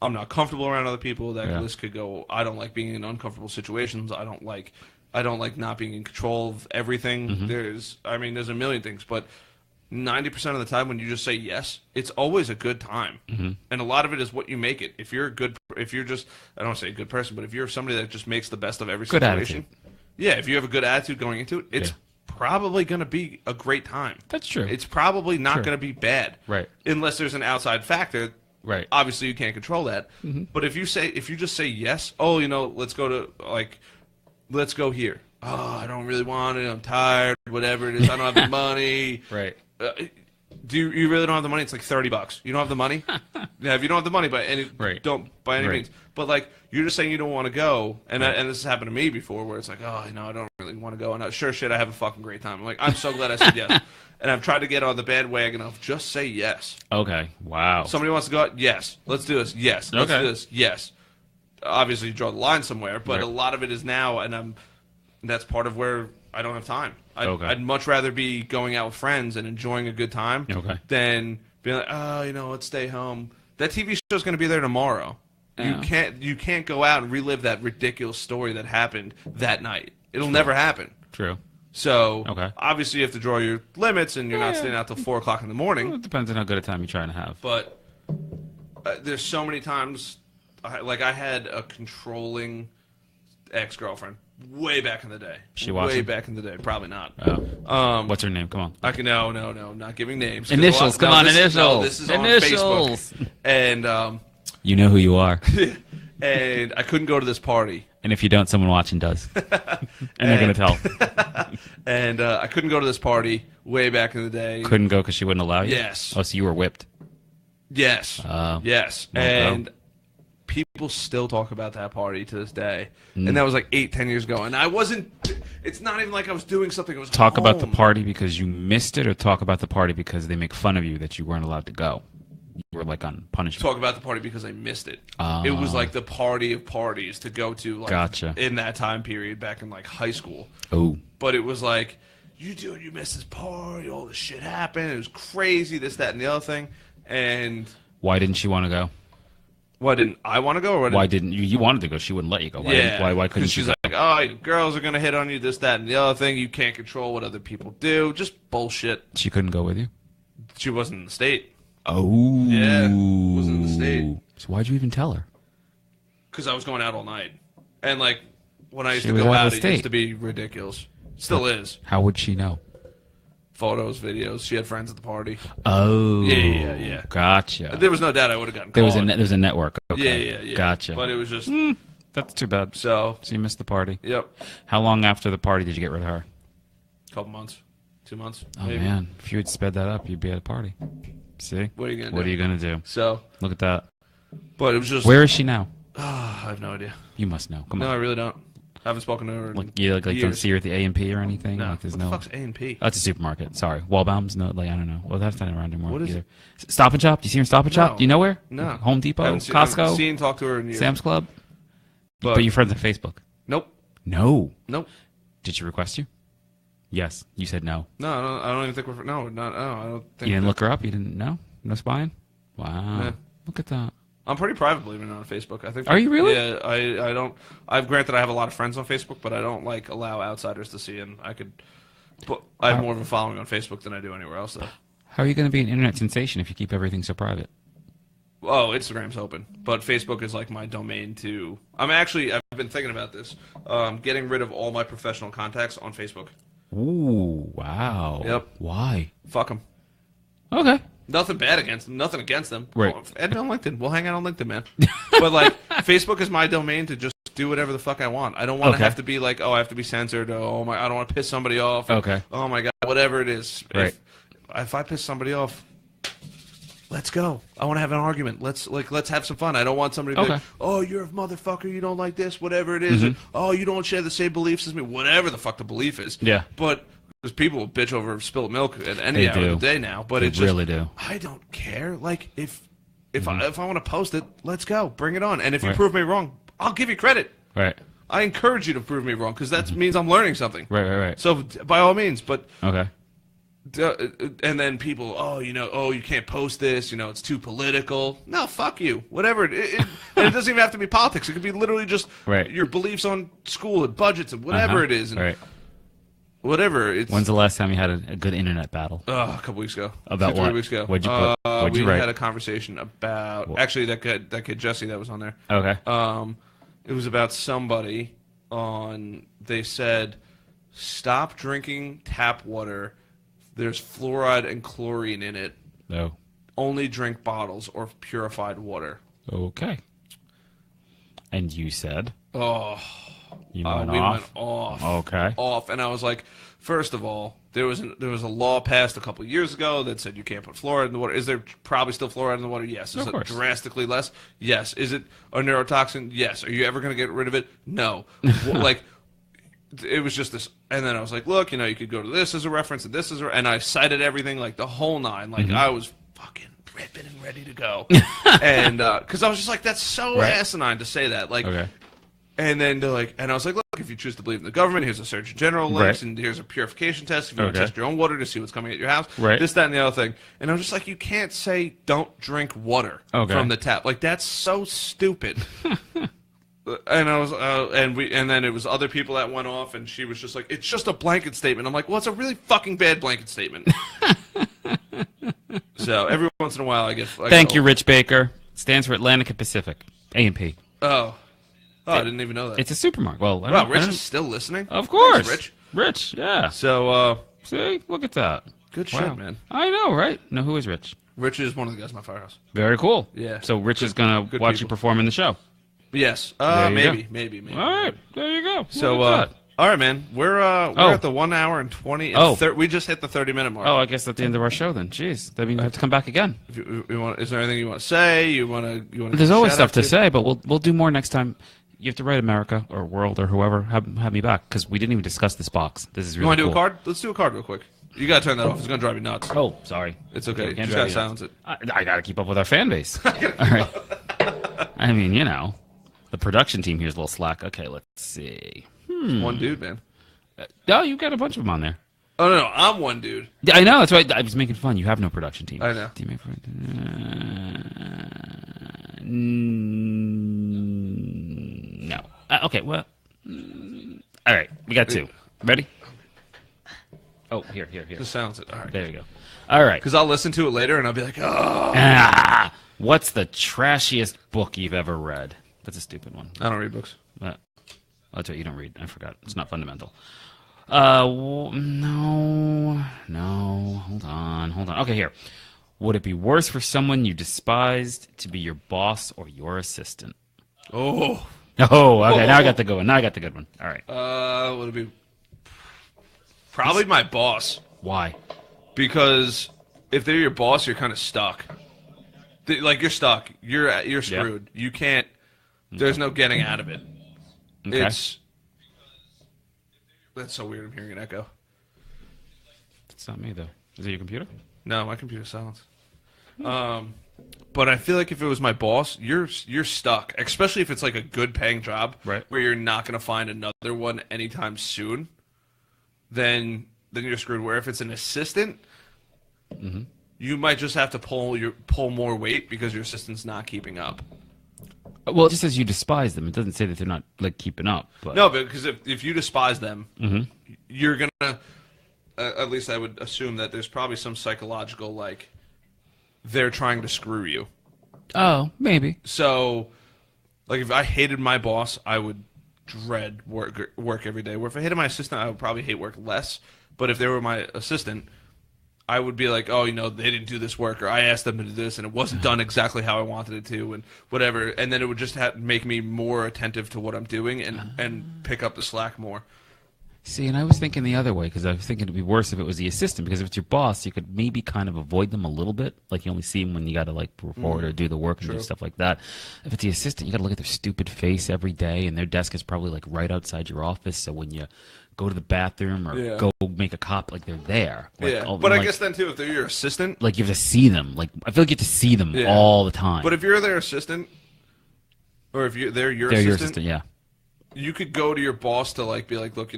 Speaker 2: I'm not comfortable around other people. That list could go. I don't like being in uncomfortable situations. I don't like not being in control of everything. There's a million things, but 90% of the time when you just say yes, it's always a good time. And a lot of it is what you make it. If you're just, I don't want to say a good person, but if you're somebody that just makes the best of every situation. Yeah, if you have a good attitude going into it, it's probably going to be a great time.
Speaker 1: That's true.
Speaker 2: It's probably not going to be bad.
Speaker 1: Right.
Speaker 2: Unless there's an outside factor.
Speaker 1: Right.
Speaker 2: Obviously you can't control that. But if you just say yes, let's go here. I don't really want it. I'm tired. Whatever it is. I don't have the money.
Speaker 1: Right.
Speaker 2: Do you really don't have the money? It's like $30. You don't have the money? Yeah, if you don't have the money, don't by any means. But like you're just saying you don't want to go, and and this has happened to me before, where it's like, oh, I don't really want to go, and sure shit, I have a fucking great time. I'm like, I'm so glad I said yes, and I've tried to get on the bandwagon of just say yes.
Speaker 1: Okay, wow.
Speaker 2: Somebody wants to go out, yes. Let's do this, yes. Let's do this, yes. Obviously, you draw the line somewhere, but a lot of it is now, and that's part of where I don't have time. I'd much rather be going out with friends and enjoying a good time than being like, oh, let's stay home. That TV show is going to be there tomorrow. Yeah. You can't go out and relive that ridiculous story that happened that night. It'll never happen.
Speaker 1: True.
Speaker 2: So obviously you have to draw your limits, and you're not staying out till 4 o'clock in the morning.
Speaker 1: Well, it depends on how good a time you're trying to have.
Speaker 2: But there's so many times, I had a controlling ex-girlfriend. Way back in the day.
Speaker 1: She watching?
Speaker 2: Way back in the day. Probably not.
Speaker 1: Oh. What's her name? Come on.
Speaker 2: I can no, not giving names.
Speaker 1: Initials. Come on, initials.
Speaker 2: No, this is initials. On Facebook. And
Speaker 1: you know who you are.
Speaker 2: And I couldn't go to this party.
Speaker 1: And if you don't, someone watching does. And they're going to tell.
Speaker 2: And I couldn't go to this party way back in the day.
Speaker 1: Couldn't go because she wouldn't allow you?
Speaker 2: Yes.
Speaker 1: Oh, so you were whipped.
Speaker 2: Yes. Yes. And people still talk about that party to this day. And that was like 8-10 years ago. And I wasn't, it's not even like I was doing something. It was
Speaker 1: Talk about the party because you missed it, or talk about the party because they make fun of you that you weren't allowed to go? You were like on punishment.
Speaker 2: Talk about the party because I missed it. It was like the party of parties to go to in that time period back in like high school.
Speaker 1: Oh.
Speaker 2: But it was like, you missed this party, all this shit happened, it was crazy, this, that, and the other thing. And
Speaker 1: why didn't she want to go?
Speaker 2: Why didn't I want to go? Or
Speaker 1: why didn't you? You wanted to go. She wouldn't let you go. Why couldn't she?
Speaker 2: She's like, oh, girls are going to hit on you, this, that, and the other thing. You can't control what other people do. Just bullshit.
Speaker 1: She couldn't go with you?
Speaker 2: She wasn't in the state.
Speaker 1: Oh.
Speaker 2: Yeah, wasn't in the state.
Speaker 1: So why'd you even tell her?
Speaker 2: Because I was going out all night. And, like, when I used to go out, it used to be ridiculous. Still is.
Speaker 1: How would she know?
Speaker 2: Photos, videos. She had friends at the party.
Speaker 1: Oh.
Speaker 2: Yeah.
Speaker 1: Gotcha.
Speaker 2: There was no doubt I would have gotten caught.
Speaker 1: There was a network. Okay.
Speaker 2: Yeah.
Speaker 1: Gotcha.
Speaker 2: But it was just...
Speaker 1: that's too bad.
Speaker 2: So
Speaker 1: you missed the party.
Speaker 2: Yep.
Speaker 1: How long after the party did you get rid of her?
Speaker 2: A couple months. 2 months.
Speaker 1: Oh, maybe. Man. If you had sped that up, you'd be at a party. See?
Speaker 2: What are you
Speaker 1: going to do?
Speaker 2: So...
Speaker 1: Look at that.
Speaker 2: But it was just...
Speaker 1: Where is she now?
Speaker 2: I have no idea.
Speaker 1: You must know. Come on.
Speaker 2: No, I really don't. I haven't spoken to her in
Speaker 1: you don't see her at the A&P or anything?
Speaker 2: No.
Speaker 1: Like there's
Speaker 2: what the fuck's A&P?
Speaker 1: Oh, it's a supermarket. Sorry. Wallbaum's? No, I don't know. Well, that's not around anymore either. Stop and Shop? Do you see her in Stop and Shop? Do you know where?
Speaker 2: No.
Speaker 1: Home Depot? Costco?
Speaker 2: I haven't talk to her in years.
Speaker 1: Sam's Club? But you're friends on Facebook?
Speaker 2: Nope.
Speaker 1: No?
Speaker 2: Nope.
Speaker 1: Did she request you? Yes. You said no.
Speaker 2: No, I don't even think we're... No, not... I don't think...
Speaker 1: You didn't look her up? You didn't know? No spying? Wow. Yeah. Look at that.
Speaker 2: I'm pretty private, believe it or not, on Facebook. I think.
Speaker 1: Are you really?
Speaker 2: Yeah, I don't. I've granted I have a lot of friends on Facebook, but I don't allow outsiders to see. And I have more of a following on Facebook than I do anywhere else, though.
Speaker 1: How are you going to be an internet sensation if you keep everything so private?
Speaker 2: Oh, Instagram's open, but Facebook is like my domain too. I've been thinking about this, getting rid of all my professional contacts on Facebook.
Speaker 1: Ooh, wow.
Speaker 2: Yep.
Speaker 1: Why?
Speaker 2: Fuck them.
Speaker 1: Okay.
Speaker 2: Nothing bad against them. Nothing against them.
Speaker 1: Right.
Speaker 2: Add me on LinkedIn. We'll hang out on LinkedIn, man. But Facebook is my domain to just do whatever the fuck I want. I don't want to have to be like, I have to be censored. Oh my, I don't want to piss somebody off.
Speaker 1: Okay.
Speaker 2: Oh my god, whatever it is.
Speaker 1: Right.
Speaker 2: If I piss somebody off, let's go. I want to have an argument. Let's have some fun. I don't want somebody to be like, oh, you're a motherfucker. You don't like this. Whatever it is. Mm-hmm. Oh, you don't share the same beliefs as me. Whatever the fuck the belief is.
Speaker 1: Yeah.
Speaker 2: But. Because people will bitch over spilled milk at any hour of the day now, but
Speaker 1: they really do.
Speaker 2: I don't care. Like if I want to post it, let's go, bring it on. And if you prove me wrong, I'll give you credit.
Speaker 1: Right.
Speaker 2: I encourage you to prove me wrong because that means I'm learning something.
Speaker 1: Right.
Speaker 2: So by all means, but
Speaker 1: okay.
Speaker 2: And then people, you can't post this. It's too political. No, fuck you. Whatever. And it doesn't even have to be politics. It could be literally just your beliefs on school and budgets and whatever it is. And,
Speaker 1: right.
Speaker 2: Whatever.
Speaker 1: When's the last time you had a good internet battle?
Speaker 2: A couple weeks ago.
Speaker 1: About
Speaker 2: 3 weeks ago.
Speaker 1: What'd you put?
Speaker 2: We had a conversation about actually that kid Jesse that was on there.
Speaker 1: Okay.
Speaker 2: It was about somebody on. They said, stop drinking tap water. There's fluoride and chlorine in it.
Speaker 1: No.
Speaker 2: Only drink bottles or purified water.
Speaker 1: Okay. And you said?
Speaker 2: Oh.
Speaker 1: We went
Speaker 2: off.
Speaker 1: Okay.
Speaker 2: Off, and I was like, first of all, there was a law passed a couple of years ago that said you can't put fluoride in the water. Is there probably still fluoride in the water? Yes. Is it drastically less? Yes. Is it a neurotoxin? Yes. Are you ever going to get rid of it? No. Like, it was just this, and then I was like, look, you could go to this as a reference, and this as a, and I cited everything, like the whole nine. Like, I was fucking ripping and ready to go. And because I was just like, that's so asinine to say that. Like, and then they're like, and I was like, look, if you choose to believe in the government, here's a Surgeon General list, and here's a purification test if you want to test your own water to see what's coming at your house, this, that, and the other thing. And I was just like, you can't say don't drink water from the tap. Like, that's so stupid. And I was, and then it was other people that went off, and she was just like, it's just a blanket statement. I'm like, well, it's a really fucking bad blanket statement. So every once in a while, I get.
Speaker 1: Thank you, Rich Baker. Stands for Atlantic and Pacific. A&P.
Speaker 2: I didn't even know that.
Speaker 1: It's a supermarket. Well,
Speaker 2: Rich is still listening?
Speaker 1: Of course.
Speaker 2: Thanks,
Speaker 1: Rich, yeah.
Speaker 2: So,
Speaker 1: see, look at that.
Speaker 2: Good shit, man.
Speaker 1: I know, right? No, who is Rich?
Speaker 2: Rich is one of the guys in my firehouse.
Speaker 1: Very cool.
Speaker 2: Yeah.
Speaker 1: So Rich is going to watch you perform in the show.
Speaker 2: Yes. Maybe.
Speaker 1: All right. There you go.
Speaker 2: So, all right, man. We're at the 1 hour and 20. And we just hit the 30-minute mark.
Speaker 1: Oh, I guess that's the end of our show then. Jeez, that means we have to come back again.
Speaker 2: If you want, is there anything you want to say? You want to?
Speaker 1: There's always stuff to say, but we'll do more next time. You have to write America or World or whoever. Have me back because we didn't even discuss this box. This is really.
Speaker 2: You want to
Speaker 1: cool.
Speaker 2: do a card? Let's do a card real quick. You gotta turn that off. It's gonna drive you nuts.
Speaker 1: Oh, sorry.
Speaker 2: It's okay. You just gotta silence it.
Speaker 1: I gotta keep up with our fan base. All right. I mean, the production team here is a little slack. Okay, let's see.
Speaker 2: One dude, man.
Speaker 1: No, you got a bunch of them on there.
Speaker 2: Oh no, I'm one dude.
Speaker 1: I know. That's right. I was making fun. You have no production team.
Speaker 2: I know.
Speaker 1: No. Okay. Well. All right. We got two. Ready? Oh, here.
Speaker 2: Just silence it. All right.
Speaker 1: There you go. All right.
Speaker 2: Because I'll listen to it later and I'll be like, oh.
Speaker 1: What's the trashiest book you've ever read? That's a stupid one.
Speaker 2: I don't read books.
Speaker 1: That's right. You don't read. I forgot. It's not fundamental. No. Hold on. Okay, here. Would it be worse for someone you despised to be your boss or your assistant?
Speaker 2: Oh.
Speaker 1: Okay. Now I got the good one. All right.
Speaker 2: Would it be probably my boss?
Speaker 1: Why?
Speaker 2: Because if they're your boss, you're kind of stuck. Like, you're stuck. You're screwed. You can't. There's no getting out of it.
Speaker 1: Okay.
Speaker 2: That's so weird. I'm hearing an echo.
Speaker 1: It's not me though. Is it your computer?
Speaker 2: No, my computer's silent. But I feel like if it was my boss, you're stuck. Especially if it's like a good paying job,
Speaker 1: right?
Speaker 2: Where you're not going to find another one anytime soon. Then you're screwed. Where if it's an assistant, you might just have to pull more weight because your assistant's not keeping up.
Speaker 1: Well, it just says you despise them. It doesn't say that they're not like keeping up. But.
Speaker 2: No, because if you despise them, you're gonna. At least I would assume that there's probably some psychological like they're trying to screw you.
Speaker 1: Oh, maybe.
Speaker 2: So, like if I hated my boss, I would dread work every day. Where if I hated my assistant, I would probably hate work less. But if they were my assistant, I would be like, oh, they didn't do this work, or I asked them to do this, and it wasn't done exactly how I wanted it to, and whatever. And then it would just make me more attentive to what I'm doing and pick up the slack more.
Speaker 1: See, and I was thinking the other way, because I was thinking it'd be worse if it was the assistant, because if it's your boss, you could maybe kind of avoid them a little bit. Like, you only see them when you got to, like, report or do the work and do stuff like that. If it's the assistant, you got to look at their stupid face every day, and their desk is probably, like, right outside your office, so when you go to the bathroom or go make a cop, like, they're there. Like,
Speaker 2: but I guess then, too, if they're your assistant...
Speaker 1: Like, you have to see them. Like, I feel like you have to see them all the time.
Speaker 2: But if you're their assistant, or if they're your assistant,
Speaker 1: yeah,
Speaker 2: you could go to your boss to, like, be like, look,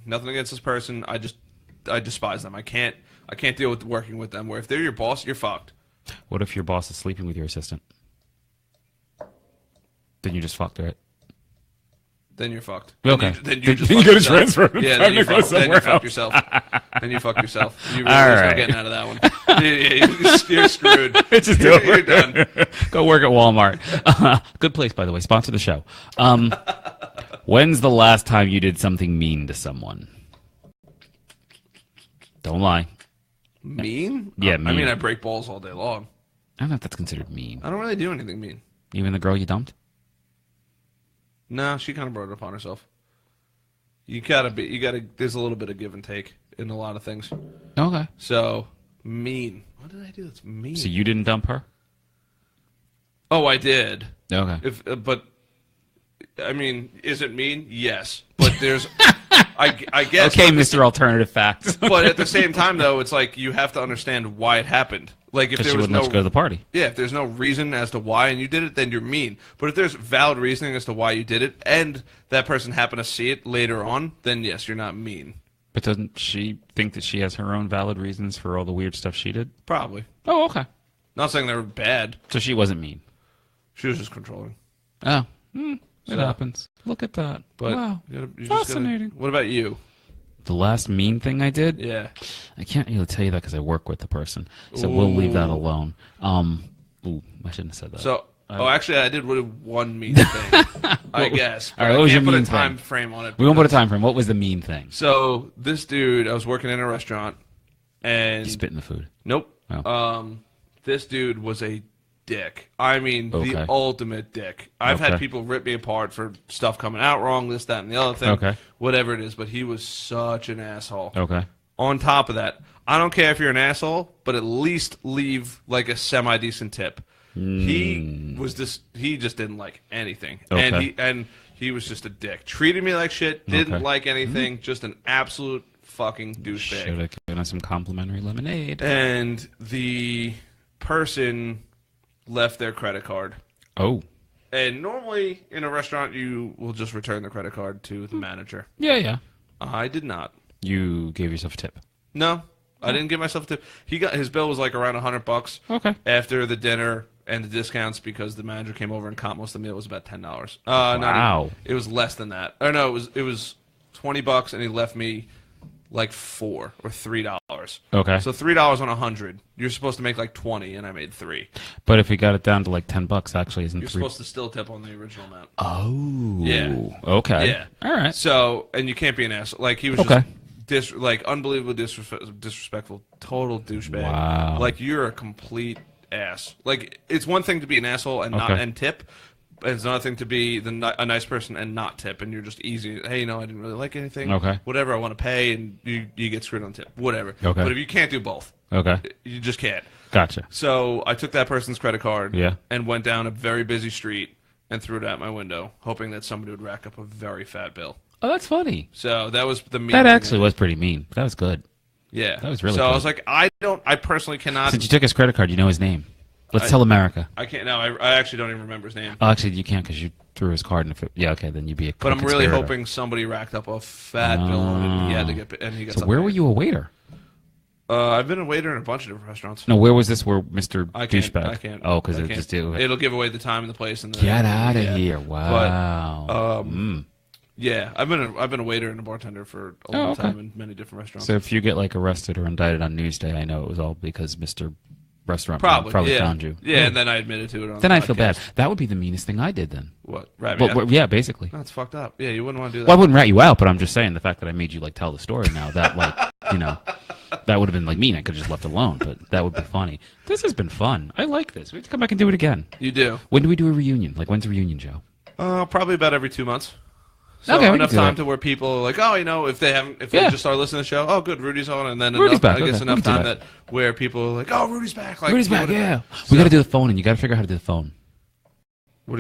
Speaker 2: nothing against this person. I despise them. I can't deal with working with them. Where if they're your boss, you're fucked.
Speaker 1: What if your boss is sleeping with your assistant? Then you just fucked, right?
Speaker 2: Then you're fucked.
Speaker 1: Okay.
Speaker 2: Then you just
Speaker 1: you got to transfer.
Speaker 2: Yeah. Then you fuck yourself. Then you fuck yourself. You really start getting out of that one. You're screwed.
Speaker 1: It's just over.
Speaker 2: You're done.
Speaker 1: Go work at Walmart. Good place, by the way. Sponsor the show. When's the last time you did something mean to someone? Don't lie.
Speaker 2: Mean?
Speaker 1: Yeah, mean.
Speaker 2: I mean, I break balls all day long.
Speaker 1: I don't know if that's considered mean.
Speaker 2: I don't really do anything mean.
Speaker 1: Even the girl you dumped?
Speaker 2: No, she kind of brought it upon herself. You gotta. There's a little bit of give and take in a lot of things.
Speaker 1: Okay.
Speaker 2: So mean. What did I do that's mean?
Speaker 1: So you didn't dump her?
Speaker 2: Oh, I did.
Speaker 1: Okay.
Speaker 2: But I mean, is it mean? Yes. But there's, I guess.
Speaker 1: Okay, Mr. Alternative Facts.
Speaker 2: But at the same time, though, it's like you have to understand why it happened. Like if there was no,
Speaker 1: go to the party.
Speaker 2: Yeah, if there's no reason as to why and you did it, then you're mean. But if there's valid reasoning as to why you did it, and that person happened to see it later on, then yes, you're not mean.
Speaker 1: But doesn't she think that she has her own valid reasons for all the weird stuff she did?
Speaker 2: Probably.
Speaker 1: Oh, okay.
Speaker 2: Not saying they were bad.
Speaker 1: So she wasn't mean.
Speaker 2: She was just controlling.
Speaker 1: Oh, it happens. Look at that.
Speaker 2: But
Speaker 1: wow,
Speaker 2: you
Speaker 1: fascinating.
Speaker 2: What about you?
Speaker 1: The last mean thing I did?
Speaker 2: Yeah.
Speaker 1: I can't really tell you that because I work with the person, so we'll leave that alone. Ooh, I shouldn't have said that.
Speaker 2: So, actually, I did one mean thing, I guess.
Speaker 1: All right, what was your mean thing?
Speaker 2: Put a time frame on it.
Speaker 1: We won't put a time frame. What was the mean thing?
Speaker 2: So, this dude, I was working in a restaurant, and
Speaker 1: You spit in the food.
Speaker 2: Nope.
Speaker 1: Oh.
Speaker 2: This dude was a dick. I mean, the ultimate dick. I've had people rip me apart for stuff coming out wrong, this, that, and the other thing. Whatever it is, but he was such an asshole.
Speaker 1: Okay.
Speaker 2: On top of that, I don't care if you're an asshole, but at least leave like a semi-decent tip. He just didn't like anything.
Speaker 1: Okay.
Speaker 2: And he was just a dick. Treated me like shit, didn't like anything, just an absolute fucking douchebag.
Speaker 1: Should have given us some complimentary lemonade.
Speaker 2: And the person left their credit card.
Speaker 1: Oh.
Speaker 2: And normally in a restaurant you will just return the credit card to the manager.
Speaker 1: Yeah.
Speaker 2: I did not.
Speaker 1: You gave yourself a tip.
Speaker 2: No, I didn't give myself a tip. His bill was like around $100.
Speaker 1: Okay.
Speaker 2: After the dinner and the discounts because the manager came over and comped most of the meal. It was about $10.
Speaker 1: Wow.
Speaker 2: It was less than that. Or no, it was $20 and he left me like $4 or $3.
Speaker 1: Okay.
Speaker 2: So $3 on 100. You're supposed to make like 20, and I made 3.
Speaker 1: But if we got it down to like $10, actually isn't.
Speaker 2: You're supposed to still tip on the original amount.
Speaker 1: Oh.
Speaker 2: Yeah.
Speaker 1: Okay.
Speaker 2: Yeah.
Speaker 1: All right.
Speaker 2: So, and you can't be an asshole. Like he was just unbelievably disrespectful, total douchebag.
Speaker 1: Wow.
Speaker 2: Like you're a complete ass. Like it's one thing to be an asshole and not and tip. It's another thing to be a nice person and not tip, and you're just easy. Hey, I didn't really like anything.
Speaker 1: Okay.
Speaker 2: Whatever, I want to pay, and you get screwed on tip. Whatever.
Speaker 1: Okay.
Speaker 2: But if you can't do both, you just can't.
Speaker 1: Gotcha.
Speaker 2: So I took that person's credit card and went down a very busy street and threw it out my window, hoping that somebody would rack up a very fat bill.
Speaker 1: Oh, that's funny.
Speaker 2: So that was the mean.
Speaker 1: That actually was pretty mean. That was good.
Speaker 2: Yeah.
Speaker 1: That was really
Speaker 2: good. So
Speaker 1: good.
Speaker 2: I was like, I personally cannot.
Speaker 1: Since you took his credit card, you know his name. Let's tell America.
Speaker 2: I can't. No, I actually don't even remember his name.
Speaker 1: Oh, actually, you can't because you threw his card. Okay, then you'd be a.
Speaker 2: But I'm really hoping somebody racked up a fat bill on it, and he had to get. And he got.
Speaker 1: So where were you a waiter?
Speaker 2: I've been a waiter in a bunch of different restaurants.
Speaker 1: No, where was this? Where Mr. Douchebag?
Speaker 2: I can't.
Speaker 1: Oh, because it just
Speaker 2: it'll give away the time and the place and the.
Speaker 1: Get out of here! Wow.
Speaker 2: But, yeah, I've been a waiter and a bartender for a long time in many different restaurants.
Speaker 1: So if you get like arrested or indicted on Newsday, I know it was all because Mr. Restaurant probably found you.
Speaker 2: Yeah, and then I admitted to it on
Speaker 1: Then
Speaker 2: the
Speaker 1: I feel bad. That would be the meanest thing I did then.
Speaker 2: What? Rat me out?
Speaker 1: Yeah, basically.
Speaker 2: That's fucked up. Yeah, you wouldn't want to do that.
Speaker 1: Well, I wouldn't rat you out, but I'm just saying the fact that I made you like tell the story now, that like, that would have been like mean. I could have just left it alone, but that would be funny. This has been fun. I like this. We have to come back and do it again.
Speaker 2: You do.
Speaker 1: When do we do a reunion? Like, when's a reunion, Joe?
Speaker 2: Probably about every 2 months. So enough time to where people are like, if they just start listening to the show, oh, good, Rudy's on, and then enough time that where people are like, oh, Rudy's back. Like,
Speaker 1: Rudy's back, yeah. We got to do the phone, and you got to figure out how to do the phone.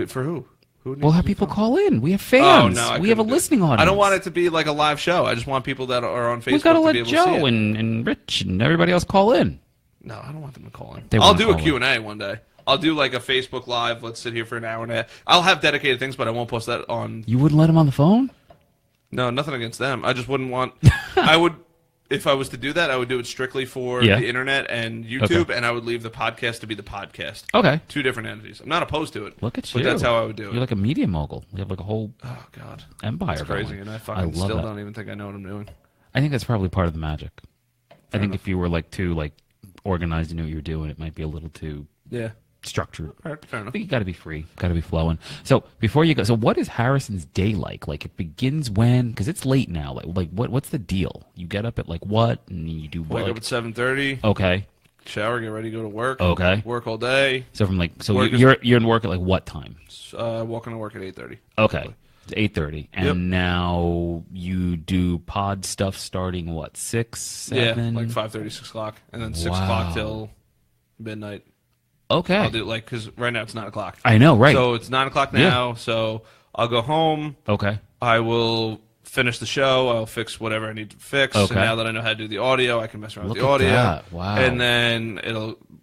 Speaker 2: For who?
Speaker 1: We'll have people call in. We have fans.
Speaker 2: Oh, no,
Speaker 1: we have a listening audience.
Speaker 2: I don't want it to be like a live show. I just want people that are on Facebook
Speaker 1: We've got to
Speaker 2: be
Speaker 1: let
Speaker 2: able
Speaker 1: Joe
Speaker 2: to see it.
Speaker 1: and Rich and everybody else call in.
Speaker 2: No, I don't want them to call in.
Speaker 1: I'll
Speaker 2: do a Q&A one day. I'll do like a Facebook Live. Let's sit here for an hour and a half. I'll have dedicated things, but I won't post that on.
Speaker 1: You wouldn't let them on the phone?
Speaker 2: No, nothing against them. I just wouldn't want. I would, if I was to do that, I would do it strictly for the internet and YouTube, and I would leave the podcast to be the podcast.
Speaker 1: Okay.
Speaker 2: 2 different entities. I'm not opposed to it.
Speaker 1: Look at you.
Speaker 2: But that's how I would do it.
Speaker 1: You're like a media mogul. You have like a whole empire.
Speaker 2: That's crazy,
Speaker 1: going.
Speaker 2: and I still don't even think I know what I'm doing.
Speaker 1: I think that's probably part of the magic. I think if you were like too like organized and knew what you were doing, it might be a little too structured.
Speaker 2: All right, fair enough.
Speaker 1: I think you got to be free, got to be flowing. So before you go, so what is Harrison's day like? Like it begins when? Because it's late now. Like what's the deal? You get up at like what, and you do what?
Speaker 2: Wake up at 7:30.
Speaker 1: Okay.
Speaker 2: Shower, get ready to go to work.
Speaker 1: Okay.
Speaker 2: Work all day.
Speaker 1: So from like you're in work at like what time?
Speaker 2: Walking to work at 8:30.
Speaker 1: Okay. 8:30, and now you do pod stuff starting what 6, 7?
Speaker 2: Yeah, like 5:30, 6 o'clock, and then 6 o'clock till midnight.
Speaker 1: Okay.
Speaker 2: I'll do because right now it's 9 o'clock.
Speaker 1: I know, right?
Speaker 2: So it's 9 o'clock now. So I'll go home.
Speaker 1: Okay.
Speaker 2: I will finish the show. I'll fix whatever I need to fix. Okay. And now that I know how to do the audio, I can mess around with the audio.
Speaker 1: That. Wow.
Speaker 2: And then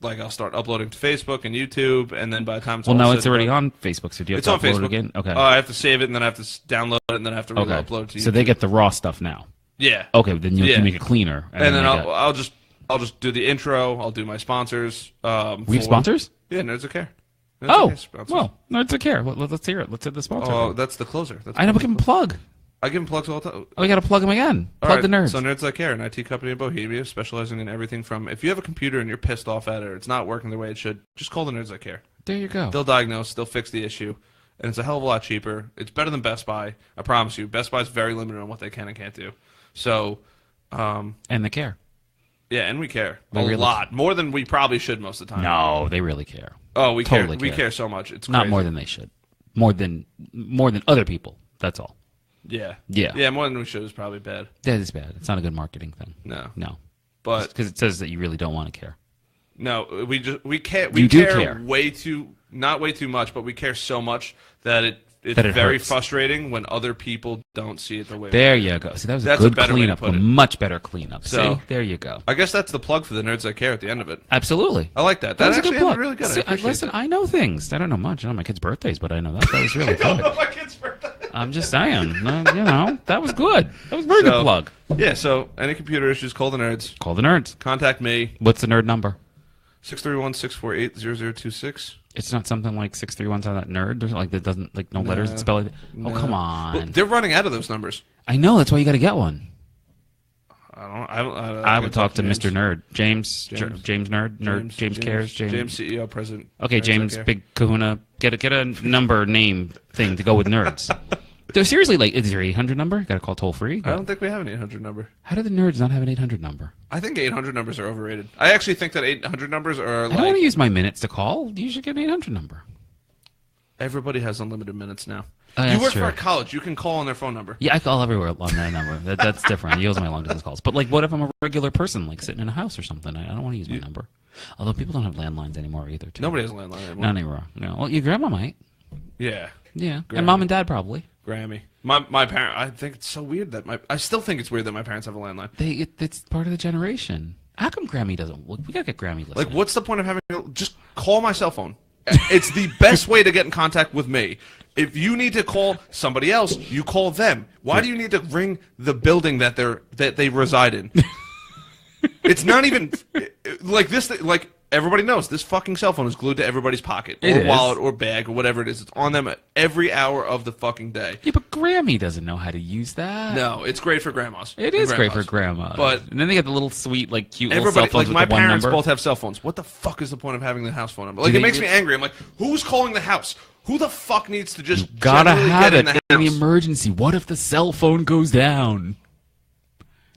Speaker 2: I'll start uploading to Facebook and YouTube, and then by the time it's
Speaker 1: now it's already on Facebook, so do you have to upload
Speaker 2: Facebook.
Speaker 1: it again? Okay.
Speaker 2: I have to save it, and then I have to download it, and then I have to upload it to YouTube.
Speaker 1: So they get the raw stuff now.
Speaker 2: Yeah.
Speaker 1: Okay, then you make it cleaner.
Speaker 2: And then I'll just do the intro. I'll do my sponsors.
Speaker 1: We have sponsors?
Speaker 2: Yeah, Nerds That Care.
Speaker 1: Nerds That Care. Let's hear it. Let's hit the sponsor.
Speaker 2: Oh, that's the closer.
Speaker 1: I know, but give him a plug.
Speaker 2: I give them plugs all the time.
Speaker 1: Oh, you got to plug them again. Plug the nerds.
Speaker 2: So Nerds That Care, an IT company in Bohemia, specializing in everything from if you have a computer and you're pissed off at it or it's not working the way it should, just call the Nerds That Care.
Speaker 1: There you go.
Speaker 2: They'll diagnose, they'll fix the issue, and it's a hell of a lot cheaper. It's better than Best Buy, I promise you. Best Buy's very limited on what they can and can't do. So,
Speaker 1: and they care.
Speaker 2: Yeah, and we care a lot more than we probably should most of the time.
Speaker 1: No, they really care.
Speaker 2: Oh, we totally care. We care so much. It's
Speaker 1: not
Speaker 2: crazy.
Speaker 1: More than they should. More than other people. That's all.
Speaker 2: Yeah.
Speaker 1: Yeah.
Speaker 2: Yeah, more than we should is probably bad.
Speaker 1: That is bad. It's not a good marketing thing.
Speaker 2: No.
Speaker 1: But because it says that you really don't want to care.
Speaker 2: No, we care. We care way too, not way too much, but we care so much that it's very frustrating when other people don't see it the way.
Speaker 1: There you go. See, that's a good cleanup. A much better cleanup. So, see, there you go.
Speaker 2: I guess that's the plug for the Nerds That Care at the end of it.
Speaker 1: Absolutely.
Speaker 2: I like that. That actually was really good.
Speaker 1: See, listen, I know things. I don't know much. I know my kids' birthdays, but I know that was really good.
Speaker 2: I don't know my kids' birthday.
Speaker 1: I'm just saying. That was good. That was a very good plug.
Speaker 2: Yeah. So any computer issues, call the Nerds.
Speaker 1: Call the Nerds.
Speaker 2: Contact me.
Speaker 1: What's the nerd number?
Speaker 2: 631-648-0026.
Speaker 1: It's not something like 631's on that nerd. There's like that doesn't no letters. It's spelled. Oh, come on.
Speaker 2: Well, they're running out of those numbers.
Speaker 1: I know. That's why you got to get one.
Speaker 2: I
Speaker 1: would talk to Mr. Nerd. James Nerd. James cares.
Speaker 2: James CEO president.
Speaker 1: Okay, James Big Kahuna. Get a number name thing to go with nerds. Seriously, like, is there an 800 number? Got to call toll free?
Speaker 2: I don't think we have an 800 number.
Speaker 1: How do the nerds not have an 800 number?
Speaker 2: I think 800 numbers are overrated. I actually think that 800 numbers are like...
Speaker 1: I don't want to use my minutes to call. You should get an 800 number.
Speaker 2: Everybody has unlimited minutes now.
Speaker 1: You
Speaker 2: work for a college. You can call on their phone number.
Speaker 1: Yeah, I call everywhere on that number. That's different. I use my long-distance calls. But, like, what if I'm a regular person, like, sitting in a house or something? I don't want to use my number. Although people don't have landlines anymore either, too.
Speaker 2: Nobody has a landline anymore.
Speaker 1: Not anymore. No. Well, your grandma might.
Speaker 2: Yeah.
Speaker 1: Yeah. Grammy. And mom and dad probably.
Speaker 2: Grammy. My parent. I think it's so weird that I still think it's weird that my parents have a landline.
Speaker 1: It's part of the generation. How come Grammy doesn't? We gotta get Grammy listening.
Speaker 2: Like, what's the point of having? Just call my cell phone. It's the best way to get in contact with me. If you need to call somebody else, you call them. Why do you need to ring the building that they reside in? It's not even like this. Like, everybody knows this fucking cell phone is glued to everybody's pocket or wallet or bag or whatever it is. It's on them every hour of the fucking day.
Speaker 1: Yeah, but Grammy doesn't know how to use that.
Speaker 2: No, it's great for grandmas.
Speaker 1: It is great for grandmas. And then they get the little sweet, like, cute little cell phones with
Speaker 2: my
Speaker 1: the one
Speaker 2: parents
Speaker 1: number.
Speaker 2: both have cell phones. What the fuck is the point of having the house phone number? Like, it makes me angry. I'm like, who's calling the house? Who the fuck needs to just
Speaker 1: gotta have
Speaker 2: get
Speaker 1: it
Speaker 2: in the house?
Speaker 1: In the emergency? What if the cell phone goes down?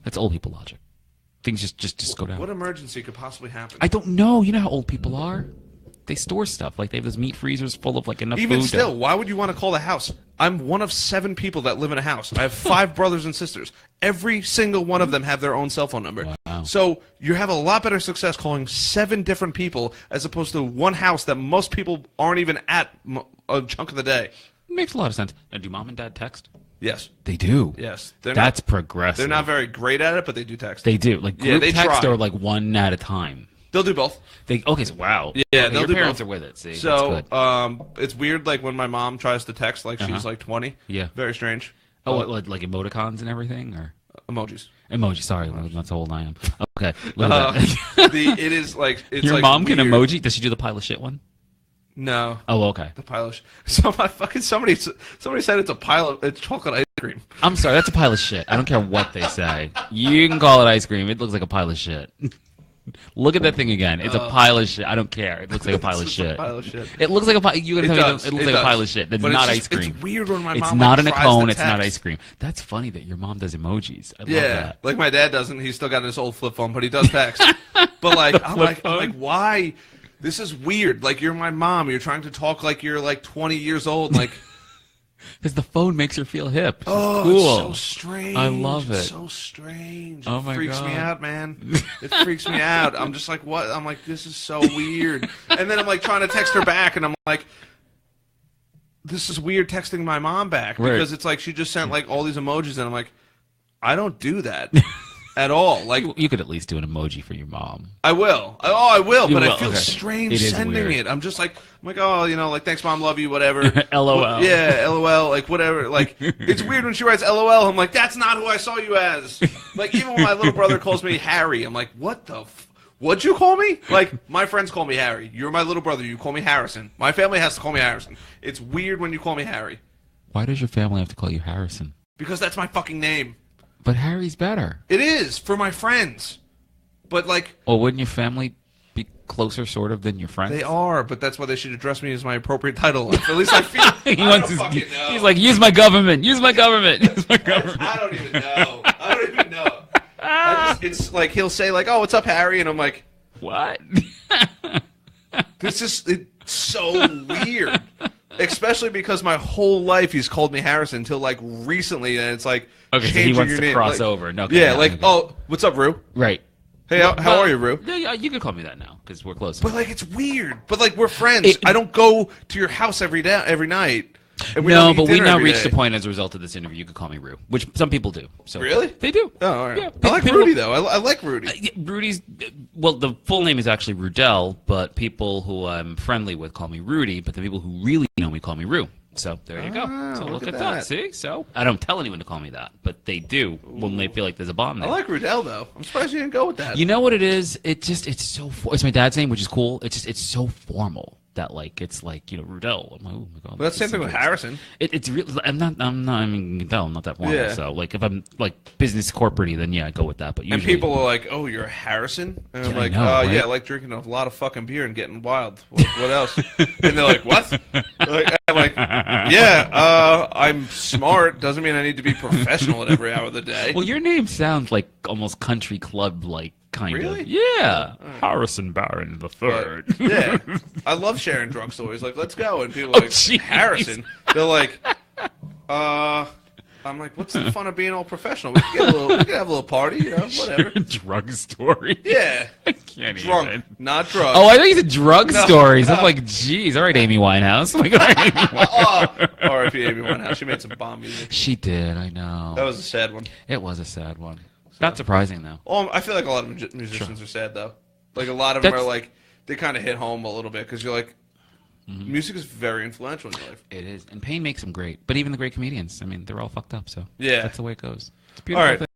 Speaker 1: That's old people logic. Things just go down.
Speaker 2: What emergency could possibly happen?
Speaker 1: I don't know. You know how old people are? They store stuff. Like, they have those meat freezers full of, like, enough food.
Speaker 2: Even still, why would you want to call the house? I'm one of 7 people that live in a house. I have 5 brothers and sisters. Every single one of them have their own cell phone number.
Speaker 1: Wow.
Speaker 2: So you have a lot better success calling 7 different people as opposed to one house that most people aren't even at a chunk of the day.
Speaker 1: Makes a lot of sense. Now, do mom and dad text?
Speaker 2: Yes.
Speaker 1: They do?
Speaker 2: Yes.
Speaker 1: That's progressive.
Speaker 2: They're not very great at it, but they do text.
Speaker 1: They do. Like, group
Speaker 2: they
Speaker 1: text
Speaker 2: try.
Speaker 1: or, like, one at a time?
Speaker 2: They'll do both.
Speaker 1: Okay, so wow.
Speaker 2: Yeah,
Speaker 1: okay,
Speaker 2: they'll
Speaker 1: your
Speaker 2: do
Speaker 1: parents
Speaker 2: both.
Speaker 1: are with it. See,
Speaker 2: so it's weird, like, when my mom tries to text, like, she's like 20.
Speaker 1: Yeah.
Speaker 2: Very strange.
Speaker 1: Oh, like emoticons and everything, or
Speaker 2: emojis?
Speaker 1: Emoji. Sorry, that's how old I am. Okay.
Speaker 2: It is like it's
Speaker 1: your
Speaker 2: like
Speaker 1: mom
Speaker 2: weird.
Speaker 1: can emoji. Does she do the pile of shit one?
Speaker 2: No.
Speaker 1: Oh, okay.
Speaker 2: The pile of shit. So my fucking somebody said it's a pile of chocolate ice cream.
Speaker 1: I'm sorry, that's a pile of shit. I don't care what they say. You can call it ice cream. It looks like a pile of shit. Look at that thing again. It's a pile of shit. I don't care. It looks like a pile of shit.
Speaker 2: A pile of shit.
Speaker 1: It looks like a pile. You gotta tell me it looks like a pile of shit. That's not ice cream.
Speaker 2: It's weird when my mom.
Speaker 1: It's not in a cone.
Speaker 2: It's
Speaker 1: not ice cream. That's funny that your mom does emojis. I love that.
Speaker 2: Like my dad doesn't. He's still got his old flip phone, but he does text. But like, I'm like, why? This is weird. Like, you're my mom. You're trying to talk like you're like 20 years old. Like,
Speaker 1: Because the phone makes her feel hip.
Speaker 2: Oh,
Speaker 1: cool.
Speaker 2: It's so strange.
Speaker 1: I love it.
Speaker 2: It's so strange.
Speaker 1: Oh my
Speaker 2: God. It freaks me out, man. It freaks me out. I'm just like, what? I'm like, this is so weird. And then I'm like trying to text her back, and I'm like, this is weird texting my mom back. Because it's like she just sent like all these emojis, and I'm like, I don't do that. At all. Like
Speaker 1: you could at least do an emoji for your mom.
Speaker 2: I will. I will, but I feel
Speaker 1: okay.
Speaker 2: strange sending it. I'm just like, oh, you know, like, thanks, Mom, love you, whatever.
Speaker 1: LOL.
Speaker 2: Yeah, LOL, like, whatever. Like, it's weird when she writes LOL. I'm like, that's not who I saw you as. Like, even when my little brother calls me Harry, I'm like, what the what'd you call me? Like, my friends call me Harry. You're my little brother. You call me Harrison. My family has to call me Harrison. It's weird when you call me Harry.
Speaker 1: Why does your family have to call you Harrison?
Speaker 2: Because that's my fucking name.
Speaker 1: But Harry's better.
Speaker 2: It is, for my friends. But, like...
Speaker 1: Well, wouldn't your family be closer, sort of, than your friends?
Speaker 2: They are, but that's why they should address me as my appropriate title. At least I feel...
Speaker 1: He's like, use my government. Use my government. Use my government.
Speaker 2: I don't even know. I don't even know. It's like, he'll say, like, oh, what's up, Harry? And I'm like...
Speaker 1: What?
Speaker 2: This is... It's so weird. Especially because my whole life he's called me Harrison until like recently, and it's like
Speaker 1: okay, so he wants to cross over. No,
Speaker 2: yeah, like oh, what's up, Rue?
Speaker 1: Right.
Speaker 2: Hey, how are you, Rue?
Speaker 1: Yeah, you can call me that now because we're close.
Speaker 2: But like, it's weird. But like, we're friends. I don't go to your house every night.
Speaker 1: No, but we now reached the point as a result of this interview. You could call me Rue, which some people do. So
Speaker 2: really,
Speaker 1: they do.
Speaker 2: Oh, all right.
Speaker 1: Yeah,
Speaker 2: I like Rudy though. I like Rudy.
Speaker 1: Rudy's well, the full name is actually Rudell, but people who I'm friendly with call me Rudy. But the people who really know me call me Rue. So there you go. So look at that. See? So I don't tell anyone to call me that, but they do when they feel like there's a bomb there.
Speaker 2: I like Rudell though. I'm surprised you didn't go with that.
Speaker 1: You know what it is? It's my dad's name, which is cool. It's so formal that like it's like, you know, Rudell. I'm like, oh my god.
Speaker 2: Well, that's the same thing with Harrison.
Speaker 1: It's really, I'm not that formal. Yeah. So like if I'm like business corporate-y, then yeah, I go with that. But usually,
Speaker 2: and people are like, oh, you're a Harrison, and I'm like,
Speaker 1: right?
Speaker 2: Yeah, I like drinking a lot of fucking beer and getting wild. What else? And they're like, what? I'm like, yeah, I'm smart. Doesn't mean I need to be professional at every hour of the day.
Speaker 1: Well, your name sounds like almost country club like. Kind
Speaker 2: really?
Speaker 1: of. Yeah. Right. Harrison Barron the Third.
Speaker 2: Yeah. I love sharing drunk stories. Like, let's go. And people are like, Harrison. They're like, I'm like, what's the fun of being all professional? We can have a little party, you know, whatever.
Speaker 1: Drug story.
Speaker 2: Yeah.
Speaker 1: I can't
Speaker 2: drunk,
Speaker 1: even.
Speaker 2: not drunk.
Speaker 1: Oh, I thought you said drug stories. I'm like, geez. All right, Amy Winehouse. I'm like, all right, Amy Winehouse.
Speaker 2: R.I.P. Amy Winehouse. She made some bomb music.
Speaker 1: She did, I know.
Speaker 2: That was a sad one.
Speaker 1: It was a sad one. Not surprising, though.
Speaker 2: Oh, I feel like a lot of musicians are sad, though. Like, a lot of them are like, they kind of hit home a little bit, because you're like, music is very influential in your life.
Speaker 1: It is. And pain makes them great. But even the great comedians, I mean, they're all fucked up, so
Speaker 2: yeah,
Speaker 1: that's the way it goes. It's a beautiful thing.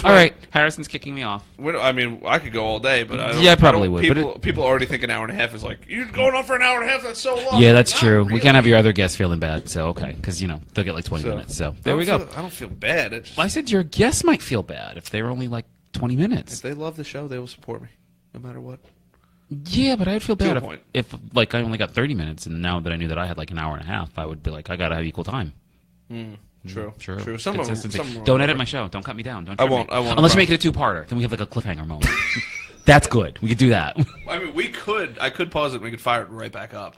Speaker 2: All
Speaker 1: right, Harrison's kicking me off.
Speaker 2: I mean, I could go all day, but I don't,
Speaker 1: yeah, I probably would.
Speaker 2: People already think an hour and a half is like, you're going on for an hour and a half, that's so long.
Speaker 1: Yeah, that's true. Really. We can't have your other guests feeling bad, so okay, because, you know, they'll get like 20 minutes, so there we go.
Speaker 2: I don't feel bad.
Speaker 1: I said your guests might feel bad if they were only like 20 minutes.
Speaker 2: If they love the show, they will support me, no matter what.
Speaker 1: Yeah, but I'd feel bad if like I only got 30 minutes, and now that I knew that I had like an hour and a half, I would be like, I gotta have equal time.
Speaker 2: True.
Speaker 1: Some of them don't edit my show. Don't cut me down. Don't.
Speaker 2: I won't.
Speaker 1: Unless you make it a two-parter, then we have like a cliffhanger moment. That's good. We could do that.
Speaker 2: I mean, I could pause it and we could fire it right back up.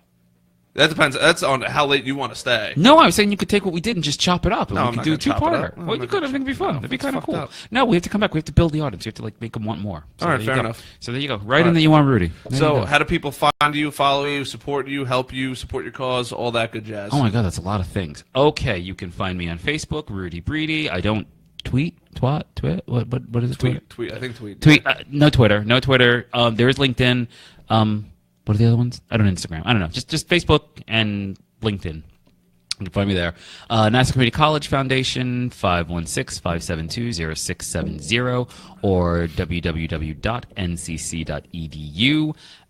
Speaker 2: That depends. That's on how late you want to stay.
Speaker 1: No, I was saying you could take what we did and just chop it up, and we could do a two-parter.
Speaker 2: No,
Speaker 1: well, you could. I think it'd be fun. It'd be kind of cool.
Speaker 2: Up.
Speaker 1: No, we have to come back. We have to build the audience. We have to like make them want more. So
Speaker 2: all right, fair enough.
Speaker 1: So there you go. Right in that you want Rudy.
Speaker 2: So how do people find you, follow you, support you, help you, support your cause, all that good jazz?
Speaker 1: Oh my God, that's a lot of things. Okay, you can find me on Facebook, Rudy Breedy. I don't tweet. What is it?
Speaker 2: Tweet. I think tweet.
Speaker 1: Tweet. No Twitter. There is LinkedIn. What are the other ones? I don't know, Instagram. I don't know. Just Facebook and LinkedIn. You can find me there. Nassau Community College Foundation, 516-572-0670, or www.ncc.edu.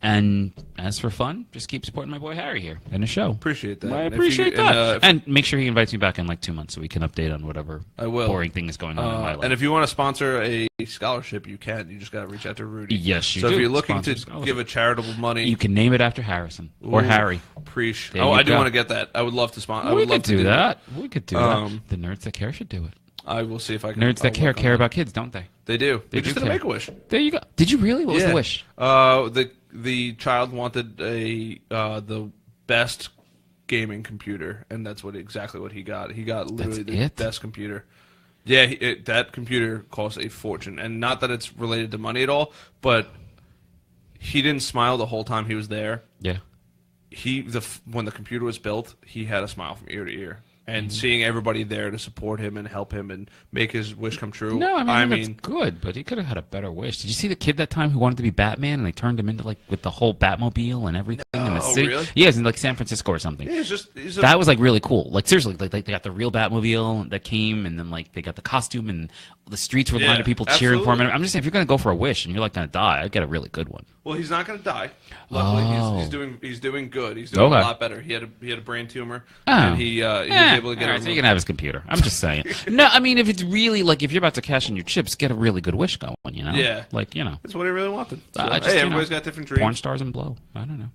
Speaker 1: And as for fun, just keep supporting my boy Harry here in the show.
Speaker 2: Appreciate that.
Speaker 1: I appreciate that. And make sure he invites me back in like 2 months so we can update on whatever boring thing is going on in my life.
Speaker 2: And if you want to sponsor a scholarship, you can. You just got to reach out to Rudy.
Speaker 1: Yes, you
Speaker 2: do.
Speaker 1: So
Speaker 2: if you're looking to give a charitable money,
Speaker 1: you can name it after Harrison or Harry.
Speaker 2: I do want to get that. I would love to sponsor.
Speaker 1: We could do that. We could do that. The Nerds That Care should do it.
Speaker 2: I will see if I can.
Speaker 1: Nerds That Care about kids, don't they?
Speaker 2: They do. They just
Speaker 1: did
Speaker 2: a Make-A-Wish.
Speaker 1: There you go. Did you really? What was the wish?
Speaker 2: The child wanted the best gaming computer, and that's exactly what he got. He got literally the best computer. Yeah, that computer cost a fortune, and not that it's related to money at all, but he didn't smile the whole time he was there.
Speaker 1: Yeah.
Speaker 2: When the computer was built, he had a smile from ear to ear. And seeing everybody there to support him and help him and make his wish come true.
Speaker 1: No, I mean that's good, but he could have had a better wish. Did you see the kid that time who wanted to be Batman and they turned him into with the whole Batmobile and everything in the city?
Speaker 2: Really?
Speaker 1: Yeah, in San Francisco or something.
Speaker 2: Yeah,
Speaker 1: that was really cool. Seriously, they got the real Batmobile that came, and then they got the costume, and the streets were lined of people cheering for him. And I'm just saying, if you're gonna go for a wish and you're gonna die, I'd get a really good one.
Speaker 2: Well, he's not gonna die. Luckily, he's doing good. He's doing a lot better. He had a brain tumor, and he was able to get.
Speaker 1: Right, so you can have his computer. I'm just saying. No, I mean, if it's really if you're about to cash in your chips, get a really good wish going.
Speaker 2: Yeah,
Speaker 1: that's
Speaker 2: what he really wanted. So, everybody's got different dreams.
Speaker 1: Porn stars and blow. I don't know.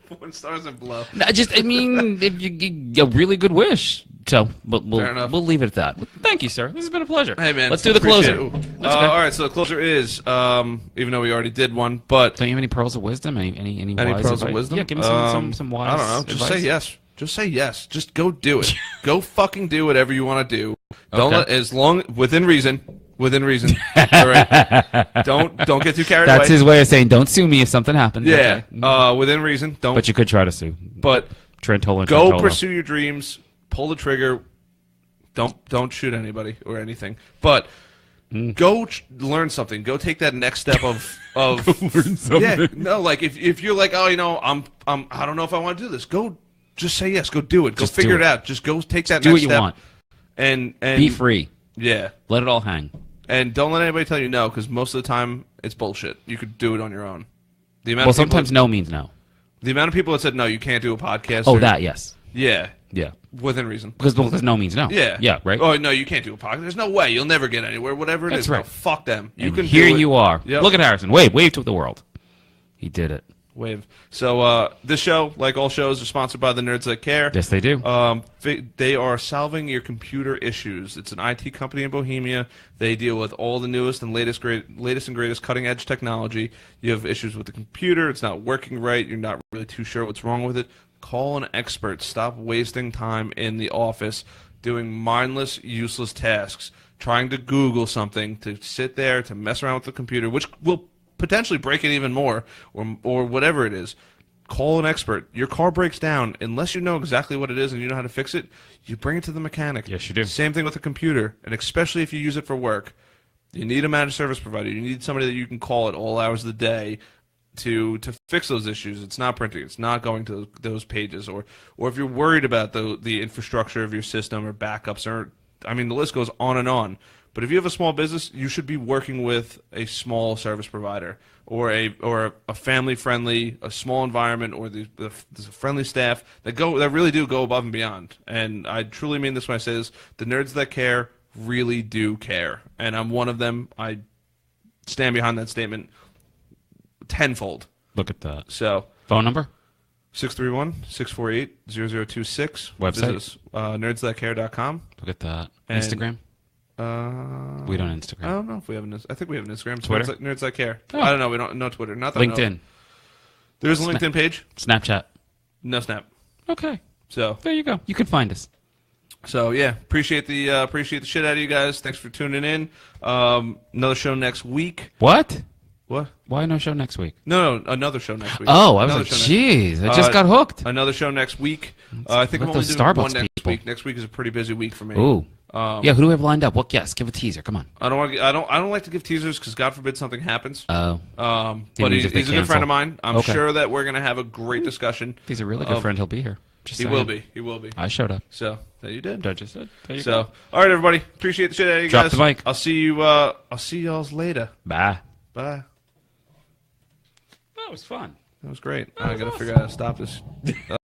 Speaker 2: Porn stars and blow.
Speaker 1: No, I mean, if you get a really good wish. So we'll leave it at that. Thank you, sir. This has been a pleasure.
Speaker 2: Hey, man.
Speaker 1: Let's do the closer.
Speaker 2: All right, so the closer is, even though we already did one, but...
Speaker 1: Don't you have any pearls of wisdom? Any wise
Speaker 2: pearls of wisdom?
Speaker 1: Yeah, give me some wise
Speaker 2: I don't know. Just say yes. Just say yes. Just go do it. Go fucking do whatever you want to do. Don't within reason. Within reason. All right. Don't get too carried away.
Speaker 1: That's his way of saying don't sue me if something happens.
Speaker 2: Yeah. Okay. Within reason. Don't.
Speaker 1: But you could try to sue.
Speaker 2: But
Speaker 1: Go
Speaker 2: pursue your dreams. Pull the trigger. Don't shoot anybody or anything. But go learn something. Go take that next step of
Speaker 1: learn something.
Speaker 2: Yeah. No, if you're like, I don't know if I want to do this. Go. Just say yes. Go do it. Go figure it out. Just go take that next step. Do what you want. And
Speaker 1: be free.
Speaker 2: Yeah.
Speaker 1: Let it all hang.
Speaker 2: And don't let anybody tell you no, because most of the time it's bullshit. You could do it on your own.
Speaker 1: Sometimes no means no.
Speaker 2: The amount of people that said no, you can't do a podcast.
Speaker 1: Oh, that yes.
Speaker 2: Yeah.
Speaker 1: Yeah.
Speaker 2: Within reason.
Speaker 1: Because no means no.
Speaker 2: Yeah.
Speaker 1: Yeah. Right.
Speaker 2: Oh no, you can't do a podcast. There's no way. You'll never get anywhere. Whatever it is. Right. No, fuck them.
Speaker 1: You can. Here you are. Yep. Look at Harrison. Wave to the world. He did it.
Speaker 2: Wave. So this show, like all shows, are sponsored by the Nerds That Care.
Speaker 1: Yes, they do.
Speaker 2: They are solving your computer issues. It's an IT company in Bohemia. They deal with all the newest and latest and greatest cutting-edge technology. You have issues with the computer. It's not working right. You're not really too sure what's wrong with it. Call an expert. Stop wasting time in the office doing mindless, useless tasks, trying to Google something, to sit there, to mess around with the computer, which will potentially break it even more, or whatever it is. Call an expert. Your car breaks down. Unless you know exactly what it is and you know how to fix it, you bring it to the mechanic.
Speaker 1: Yes, you do.
Speaker 2: Same thing with a computer, and especially if you use it for work. You need a managed service provider. You need somebody that you can call at all hours of the day to fix those issues. It's not printing. It's not going to those pages. Or if you're worried about the infrastructure of your system or backups, the list goes on and on. But if you have a small business, you should be working with a small service provider or a family-friendly, a small environment, or the friendly staff that really do go above and beyond. And I truly mean this when I say this. The Nerds That Care really do care, and I'm one of them. I stand behind that statement tenfold.
Speaker 1: Look at that.
Speaker 2: So
Speaker 1: phone number?
Speaker 2: 631-648-0026.
Speaker 1: Website?
Speaker 2: Visit us, nerdsthatcare.com.
Speaker 1: Look at that. Instagram? We don't Instagram.
Speaker 2: I don't know if we have an. I think we have an Instagram.
Speaker 1: Twitter.
Speaker 2: Nerds That Care.
Speaker 1: Oh.
Speaker 2: I don't know. We don't know Twitter. Not that
Speaker 1: LinkedIn.
Speaker 2: There's a LinkedIn page.
Speaker 1: Snapchat.
Speaker 2: No Snap.
Speaker 1: Okay.
Speaker 2: So
Speaker 1: there you go. You can find us.
Speaker 2: So yeah, appreciate the shit out of you guys. Thanks for tuning in. Another show next week.
Speaker 1: What?
Speaker 2: What?
Speaker 1: Why no show next week?
Speaker 2: No, another show next week.
Speaker 1: Oh, I was like, jeez, I just got hooked.
Speaker 2: Another show next week. I think I'm only doing one next week. Next week is a pretty busy week for me.
Speaker 1: Ooh. Yeah, who do we have lined up? What guest? Give a teaser. Come on.
Speaker 2: I don't like to give teasers because God forbid something happens.
Speaker 1: Oh.
Speaker 2: But he's a good friend of mine. I'm sure that we're gonna have a great discussion.
Speaker 1: If he's a really good friend, he'll be here.
Speaker 2: He will be. He will be.
Speaker 1: I showed up.
Speaker 2: So there you did.
Speaker 1: I just said.
Speaker 2: All right, everybody. Appreciate the shit out of you guys.
Speaker 1: Drop the mic.
Speaker 2: I'll see you. I'll see y'all's later.
Speaker 1: Bye.
Speaker 2: Bye.
Speaker 1: That was fun.
Speaker 2: That was great. I gotta figure out how to stop this.